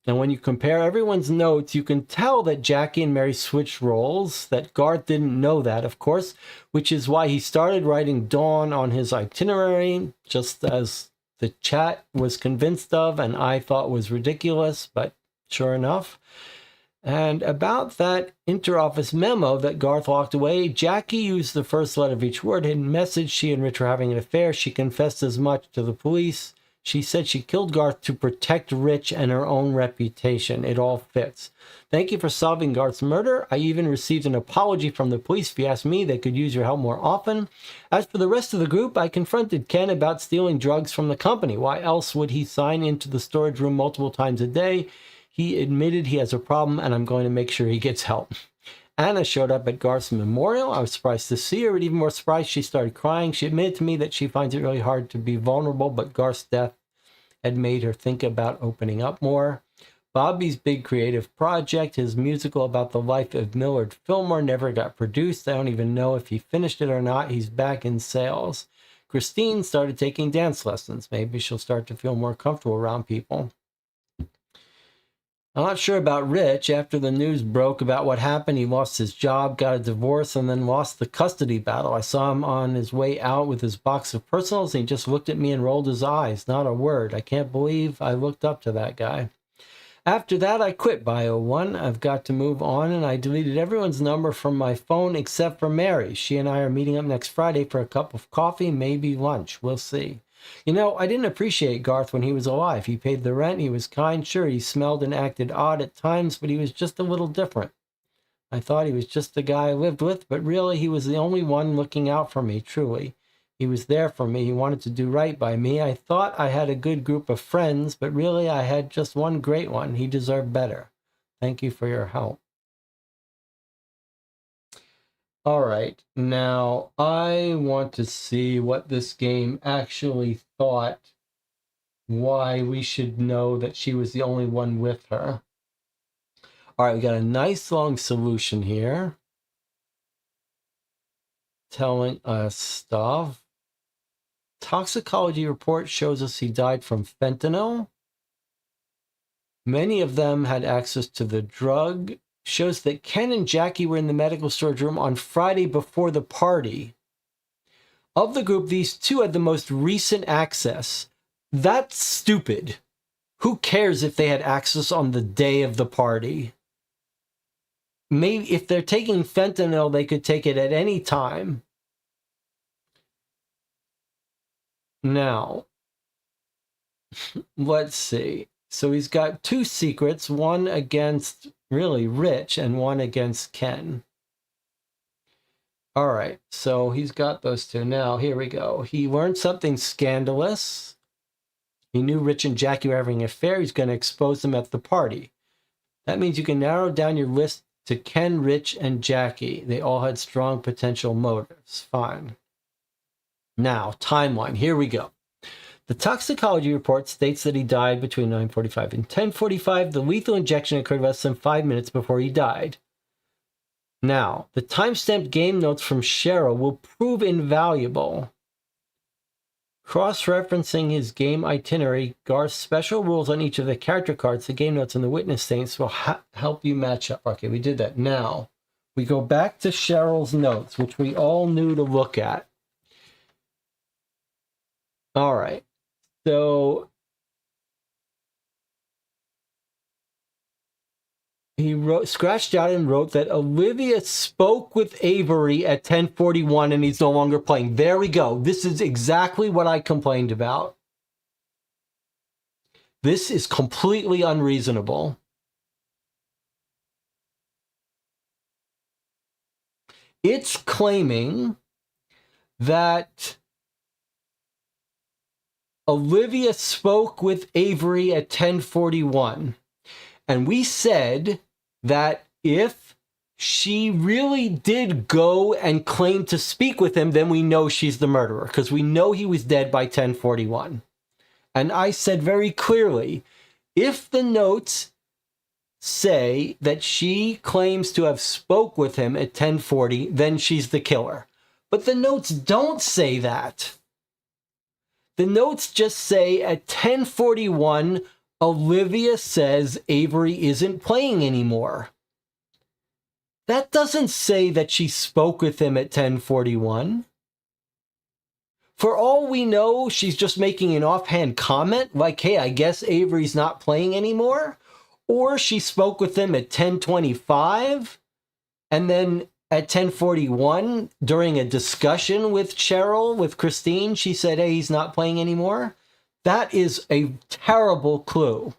And when you compare everyone's notes, you can tell that Jackie and Mary switched roles, that Garth didn't know that, of course, which is why he started writing Dawn on his itinerary, just as the chat was convinced of and I thought was ridiculous, but sure enough. And about that interoffice memo that Garth walked away, Jackie used the first letter of each word. In message, she and Rich were having an affair. She confessed as much to the police. She said she killed Garth to protect Rich and her own reputation. It all fits. Thank you for solving Garth's murder. I even received an apology from the police. If you ask me, they could use your help more often. As for the rest of the group, I confronted Ken about stealing drugs from the company. Why else would he sign into the storage room multiple times a day? He admitted he has a problem, and I'm going to make sure he gets help. Anna showed up at Garth's memorial. I was surprised to see her, but even more surprised, she started crying. She admitted to me that she finds it really hard to be vulnerable, but Garth's death had made her think about opening up more. Bobby's big creative project, his musical about the life of Millard Fillmore, never got produced. I don't even know if he finished it or not. He's back in sales. Christine started taking dance lessons. Maybe she'll start to feel more comfortable around people. I'm not sure about Rich. After the news broke about what happened, he lost his job, got a divorce, and then lost the custody battle. I saw him on his way out with his box of personals, and he just looked at me and rolled his eyes. Not a word. I can't believe I looked up to that guy. After that, I quit Bio 1. I've got to move on, and I deleted everyone's number from my phone except for Mary. She and I are meeting up next Friday for a cup of coffee, maybe lunch. We'll see. You know, I didn't appreciate Garth when he was alive. He paid the rent, he was kind. Sure, he smelled and acted odd at times, but he was just a little different. I thought he was just the guy I lived with, but really he was the only one looking out for me, truly. He was there for me. He wanted to do right by me. I thought I had a good group of friends, but really I had just one great one. He deserved better. Thank you for your help. All right, now I want to see what this game actually thought, why we should know that she was the only one with her. All right, we got a nice long solution here telling us stuff. Toxicology report shows us he died from fentanyl. Many of them had access to the drug. Shows that Ken and Jackie were in the medical storage room on Friday before the party. Of the group, these two had the most recent access. That's stupid. Who cares if they had access on the day of the party? Maybe if they're taking fentanyl, they could take it at any time. Now, let's see. So he's got two secrets, one against really Rich and one against Ken. All right, so he's got those two. Now, here we go. He learned something scandalous. He knew Rich and Jackie were having an affair. He's going to expose them at the party. That means you can narrow down your list to Ken, Rich, and Jackie. They all had strong potential motives. Fine. Now, timeline. Here we go. The toxicology report states that he died between 9:45 and 10:45. The lethal injection occurred less than 5 minutes before he died. Now, the time-stamped game notes from Cheryl will prove invaluable. Cross-referencing his game itinerary, Garth's special rules on each of the character cards, the game notes, and the witness statements will help you match up. Okay, we did that. Now, we go back to Cheryl's notes, which we all knew to look at. All right. So He wrote, scratched out and wrote that Olivia spoke with Avery at 10:41 and he's no longer playing. There we go. This is exactly what I complained about. This is completely unreasonable. It's claiming that Olivia spoke with Avery at 10:41. And we said that if she really did go and claim to speak with him, then we know she's the murderer, because we know he was dead by 10:41. And I said very clearly, if the notes say that she claims to have spoke with him at 10:40, then she's the killer. But the notes don't say that. The notes just say at 10:41, Olivia says Avery isn't playing anymore. That doesn't say that she spoke with him at 10:41. For all we know, she's just making an offhand comment like, hey, I guess Avery's not playing anymore. Or she spoke with him at 10:25, and then at 10:41, during a discussion with Cheryl, with Christine, she said, hey, he's not playing anymore. That is a terrible clue.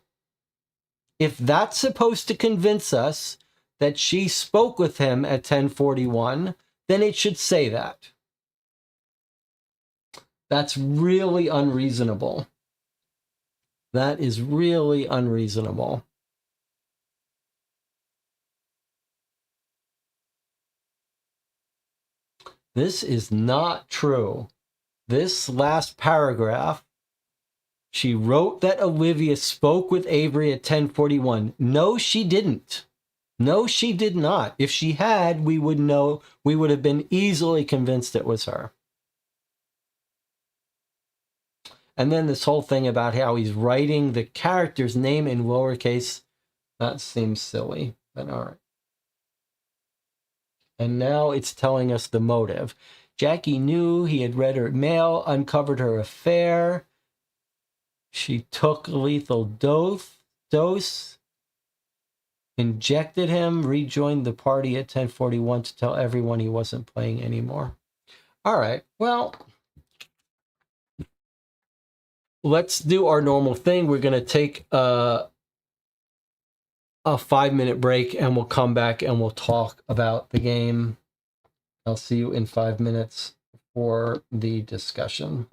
If that's supposed to convince us that she spoke with him at 10:41, then it should say that. That's really unreasonable. That is really unreasonable. This is not true. This last paragraph, she wrote that Olivia spoke with Avery at 10:41. No, she didn't. No, she did not. If she had, we would know, we would have been easily convinced it was her. And then this whole thing about how he's writing the character's name in lowercase, that seems silly, but all right. And now it's telling us the motive. Jackie knew he had read her mail, uncovered her affair. She took a lethal dose, injected him, rejoined the party at 10:41 to tell everyone he wasn't playing anymore. All right, well, let's do our normal thing. We're going to take a 5-minute break, and we'll come back and we'll talk about the game. I'll see you in 5 minutes for the discussion.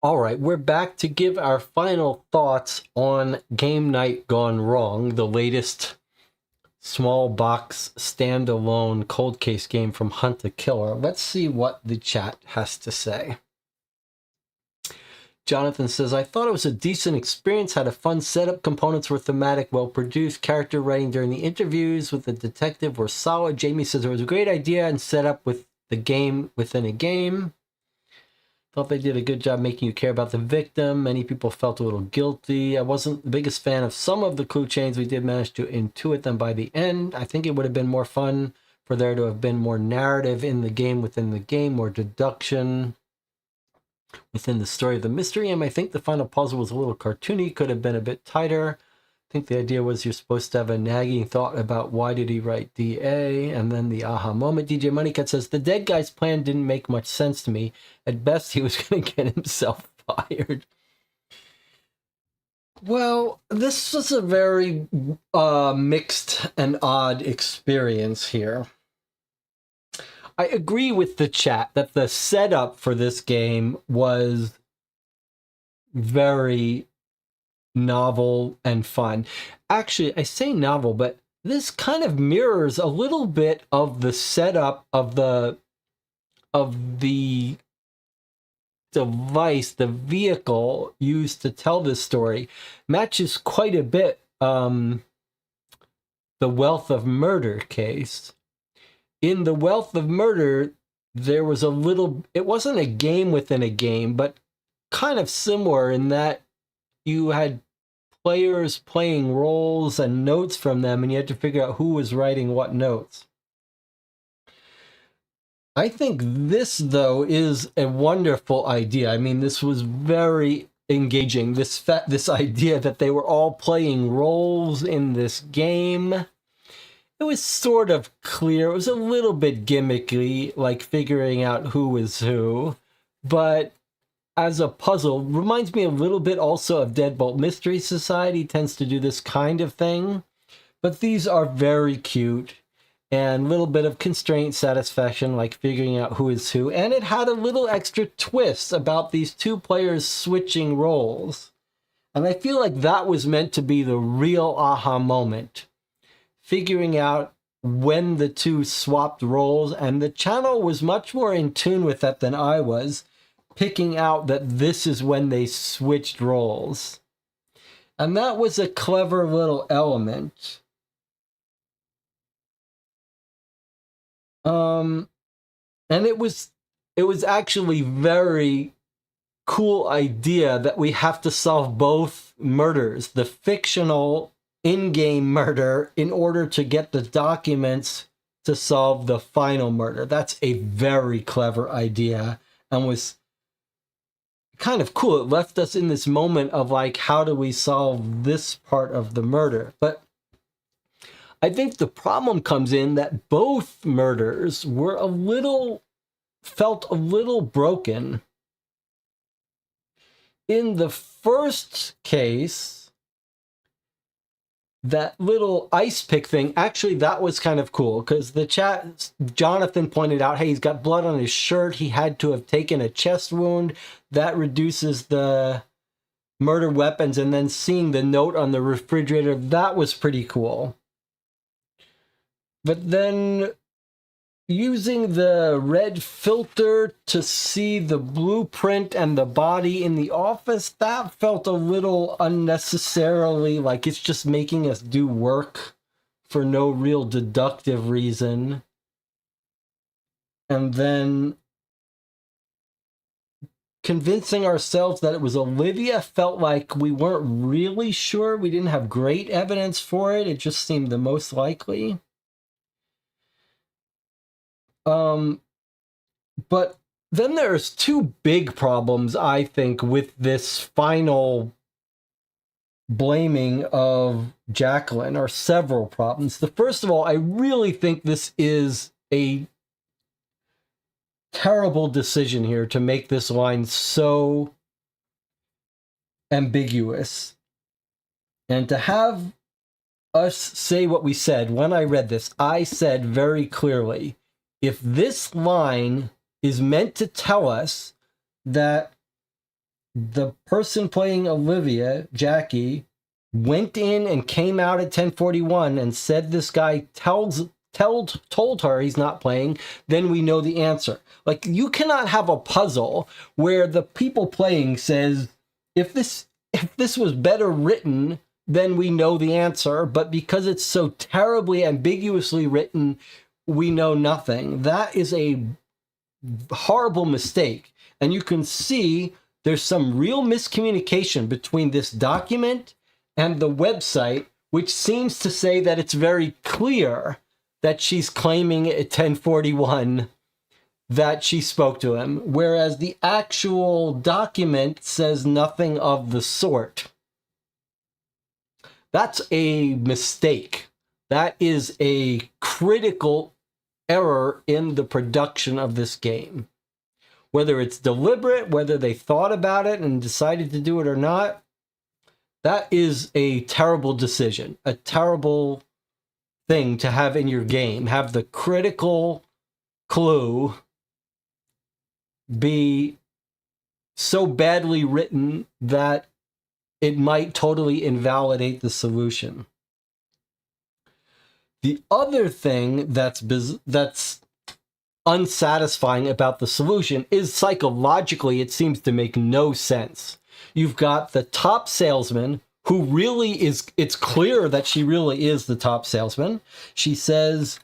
All right, we're back to give our final thoughts on Game Night Gone Wrong, the latest small box standalone cold case game from Hunt the Killer. Let's see what the chat has to say. Jonathan says, I thought it was a decent experience, had a fun setup, components were thematic, well produced, character writing during the interviews with the detective were solid. Jamie says it was a great idea and set up with the game within a game. Thought they did a good job making you care about the victim. Many people felt a little guilty. I wasn't the biggest fan of some of the clue chains. We did manage to intuit them by the end. I think it would have been more fun for there to have been more narrative in the game within the game, more deduction within the story of the mystery. And I think the final puzzle was a little cartoony, could have been a bit tighter. I think the idea was you're supposed to have a nagging thought about why did he write DA, and then the aha moment. DJ Moneycut says, the dead guy's plan didn't make much sense to me. At best, he was going to get himself fired. Well, this was a very mixed and odd experience here. I agree with the chat that the setup for this game was very novel and fun. Actually, I say novel, but this kind of mirrors a little bit of the setup of the device, the vehicle used to tell this story. Matches quite a bit the Wealth of Murder case. In the Wealth of Murder, there was a little, it wasn't a game within a game, but kind of similar in that you had players playing roles and notes from them, and you had to figure out who was writing what notes. I think this, though, is a wonderful idea. I mean, this was very engaging. This idea that they were all playing roles in this game. It was sort of clear. It was a little bit gimmicky, like figuring out who is who. But as a puzzle, reminds me a little bit also of Deadbolt Mystery Society. Tends to do this kind of thing. But these are very cute. And a little bit of constraint satisfaction, like figuring out who is who. And it had a little extra twist about these two players switching roles. And I feel like that was meant to be the real aha moment. Figuring out when the two swapped roles, and the channel was much more in tune with that than I was, picking out that this is when they switched roles. And that was a clever little element. And it was actually very cool idea that we have to solve both murders, the fictional in-game murder, in order to get the documents to solve the final murder. That's a very clever idea and was kind of cool. It left us in this moment of like, how do we solve this part of the murder? But I think the problem comes in that both murders were felt a little broken. In the first case, that little ice pick thing, actually, that was kind of cool because the chat, Jonathan pointed out, hey, he's got blood on his shirt. He had to have taken a chest wound. That reduces the murder weapons. And then seeing the note on the refrigerator, that was pretty cool. But then using the red filter to see the blueprint and the body in the office, that felt a little unnecessarily like it's just making us do work for no real deductive reason. And then convincing ourselves that it was Olivia felt like we weren't really sure. We didn't have great evidence for it. It just seemed the most likely. But then there's two big problems, I think, with this final blaming of Jacqueline, or several problems. The first of all, I really think this is a terrible decision here to make this line so ambiguous. And to have us say what we said when I read this, I said very clearly, if this line is meant to tell us that the person playing Olivia, Jackie, went in and came out at 10:41 and said this guy told her he's not playing, then we know the answer. Like, you cannot have a puzzle where the people playing says, if this was better written, then we know the answer, but because it's so terribly ambiguously written, we know nothing. That is a horrible mistake. And you can see there's some real miscommunication between this document and the website, which seems to say that it's very clear that she's claiming at 10:41 that she spoke to him, whereas the actual document says nothing of the sort. That's a mistake. That is a critical error in the production of this game. Whether it's deliberate, whether they thought about it and decided to do it or not, that is a terrible decision, a terrible thing to have in your game. Have the critical clue be so badly written that it might totally invalidate the solution. The other thing that's unsatisfying about the solution is psychologically it seems to make no sense. You've got the top salesman who really is, it's clear that she really is the top salesman. She says,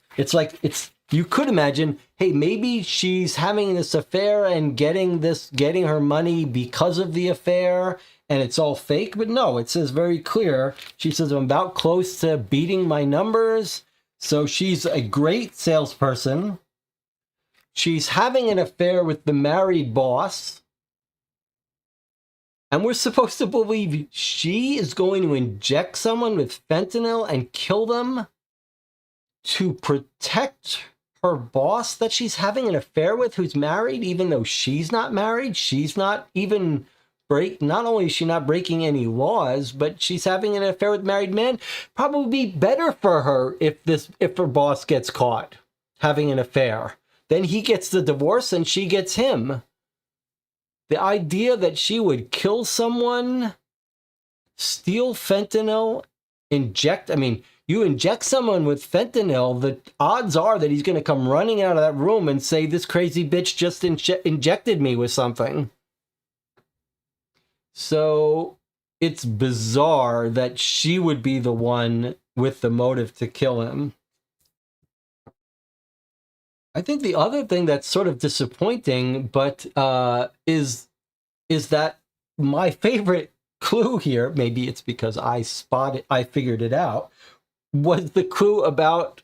you could imagine, hey, maybe she's having this affair and getting her money because of the affair, and it's all fake. But no, it says very clear. She says, I'm about close to beating my numbers. So she's a great salesperson. She's having an affair with the married boss. And we're supposed to believe she is going to inject someone with fentanyl and kill them to protect her boss that she's having an affair with, who's married, even though she's not married. She's not even not only is she not breaking any laws, but she's having an affair with a married man. Probably be better for her if her boss gets caught having an affair. Then he gets the divorce and she gets him. The idea that she would kill someone, steal fentanyl, you inject someone with fentanyl, the odds are that he's going to come running out of that room and say, this crazy bitch just injected me with something. So it's bizarre that she would be the one with the motive to kill him. I think the other thing that's sort of disappointing, but is that my favorite clue here, maybe it's because I figured it out, was the clue about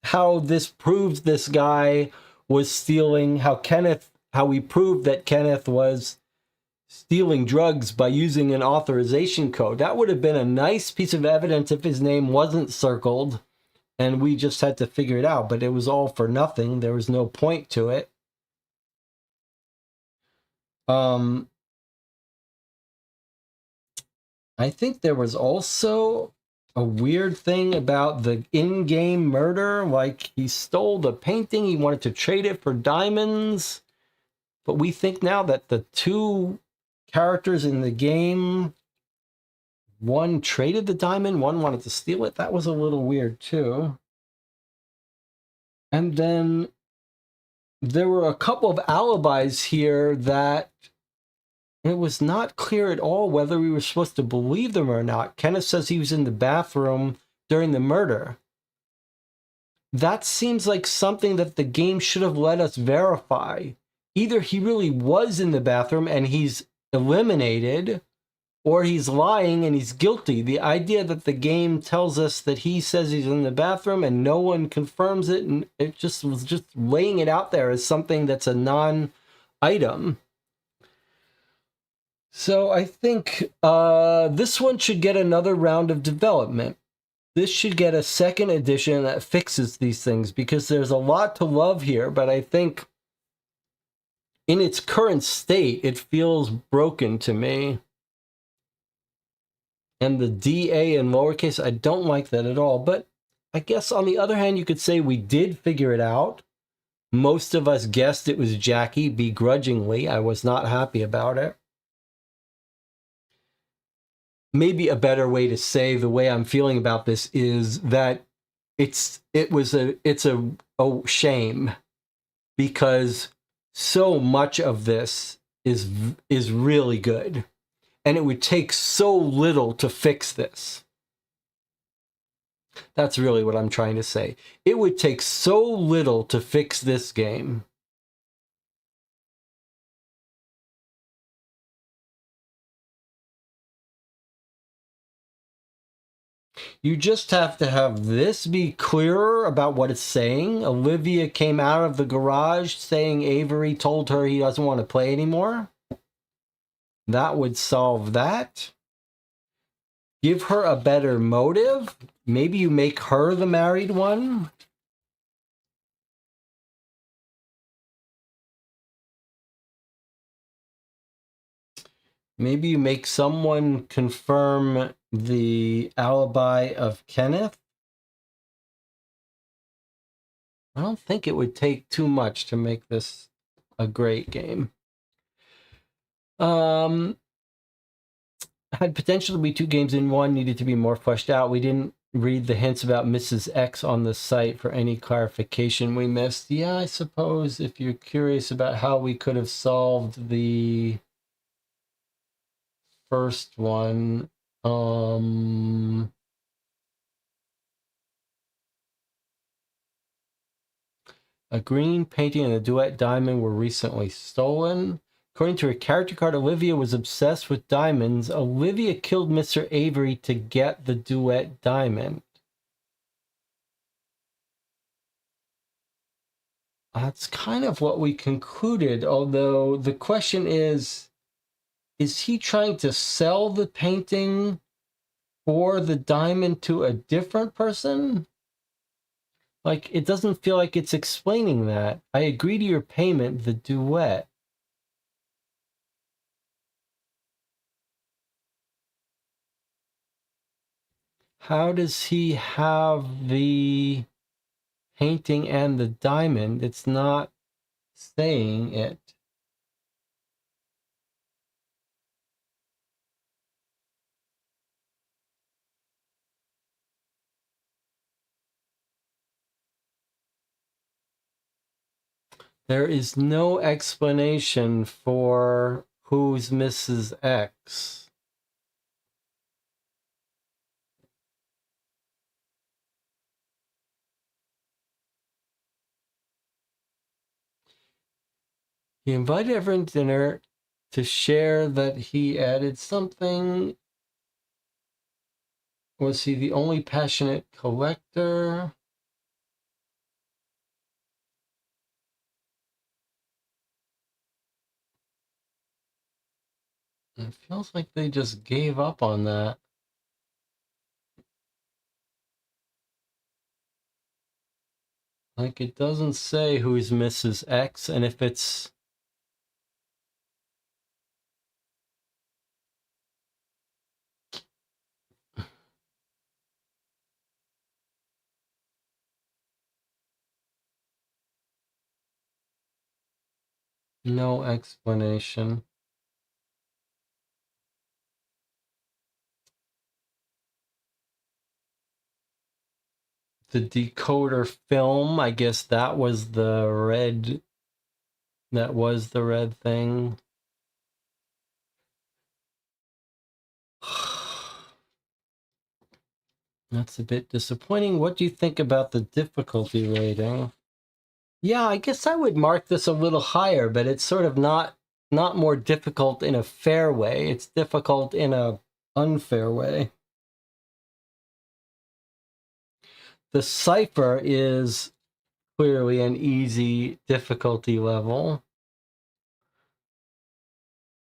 how this proves this guy was stealing, how we proved that Kenneth was stealing drugs by using an authorization code. That would have been a nice piece of evidence if his name wasn't circled and we just had to figure it out, but it was all for nothing. There was no point to it. I think there was also a weird thing about the in-game murder, like he stole the painting, he wanted to trade it for diamonds, but we think now that the two characters in the game, one traded the diamond, one wanted to steal it. That was a little weird too. And then there were a couple of alibis here that it was not clear at all whether we were supposed to believe them or not. Kenneth says he was in the bathroom during the murder. That seems like something that the game should have let us verify. Either he really was in the bathroom and he's eliminated, or he's lying and he's guilty. The idea that the game tells us that he says he's in the bathroom and no one confirms it, and it just was just laying it out there as something that's a non-item. So I think this one should get another round of development. This should get a second edition that fixes these things, because there's a lot to love here, but I think in its current state, it feels broken to me. And the DA in lowercase, I don't like that at all. But I guess on the other hand, you could say we did figure it out. Most of us guessed it was Jackie begrudgingly. I was not happy about it. maybe a better way to say the way I'm feeling about this is that it's a shame, because so much of this is really good, and it would take so little to fix this. That's really what I'm trying to say. It would take so little to fix this game. You just have to have this be clearer about what it's saying. Olivia came out of the garage saying Avery told her he doesn't want to play anymore. That would solve that. Give her a better motive. Maybe you make her the married one. Maybe you make someone confirm the alibi of Kenneth. I don't think it would take too much to make this a great game. Had potential to be 2 games in one, needed to be more fleshed out. We didn't read the hints about Mrs. X on the site for any clarification we missed. Yeah, I suppose if you're curious about how we could have solved the first one, a green painting and a duet diamond were recently stolen. According to her character card, Olivia was obsessed with diamonds. Olivia killed Mr. Avery to get the duet diamond. That's kind of what we concluded, although the question is he trying to sell the painting for the diamond to a different person? Like, it doesn't feel like it's explaining that. I agree to your payment, the duet. How does he have the painting and the diamond? It's not saying it. There is no explanation for who's Mrs. X. He invited everyone to dinner to share that he added something. Was he the only passionate collector? It feels like they just gave up on that. Like, it doesn't say who's Mrs. X, and if it's... No explanation. The decoder film, I guess that was the red... That was the red thing. That's a bit disappointing. What do you think about the difficulty rating? Yeah, I guess I would mark this a little higher, but it's sort of not more difficult in a fair way. It's difficult in a unfair way. The cipher is clearly an easy difficulty level,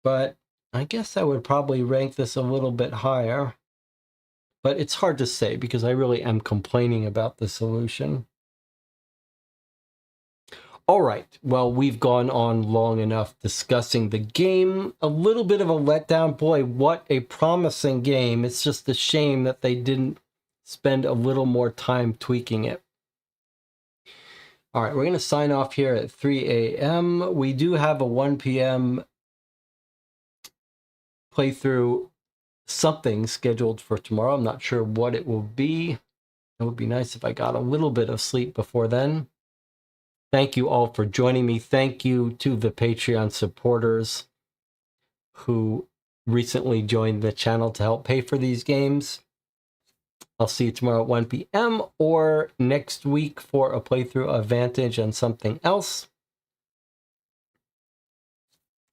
but I guess I would probably rank this a little bit higher. But it's hard to say because I really am complaining about the solution. All right, well, we've gone on long enough discussing the game. A little bit of a letdown. Boy, what a promising game. It's just a shame that they didn't spend a little more time tweaking it. All right, we're going to sign off here at 3 a.m. We do have a 1 p.m. playthrough something scheduled for tomorrow. I'm not sure what it will be. It would be nice if I got a little bit of sleep before then. Thank you all for joining me. Thank you to the Patreon supporters who recently joined the channel to help pay for these games. I'll see you tomorrow at 1 p.m. or next week for a playthrough of Vantage and something else.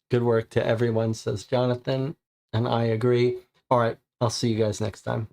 Good work to everyone, says Jonathan, and I agree. All right, I'll see you guys next time.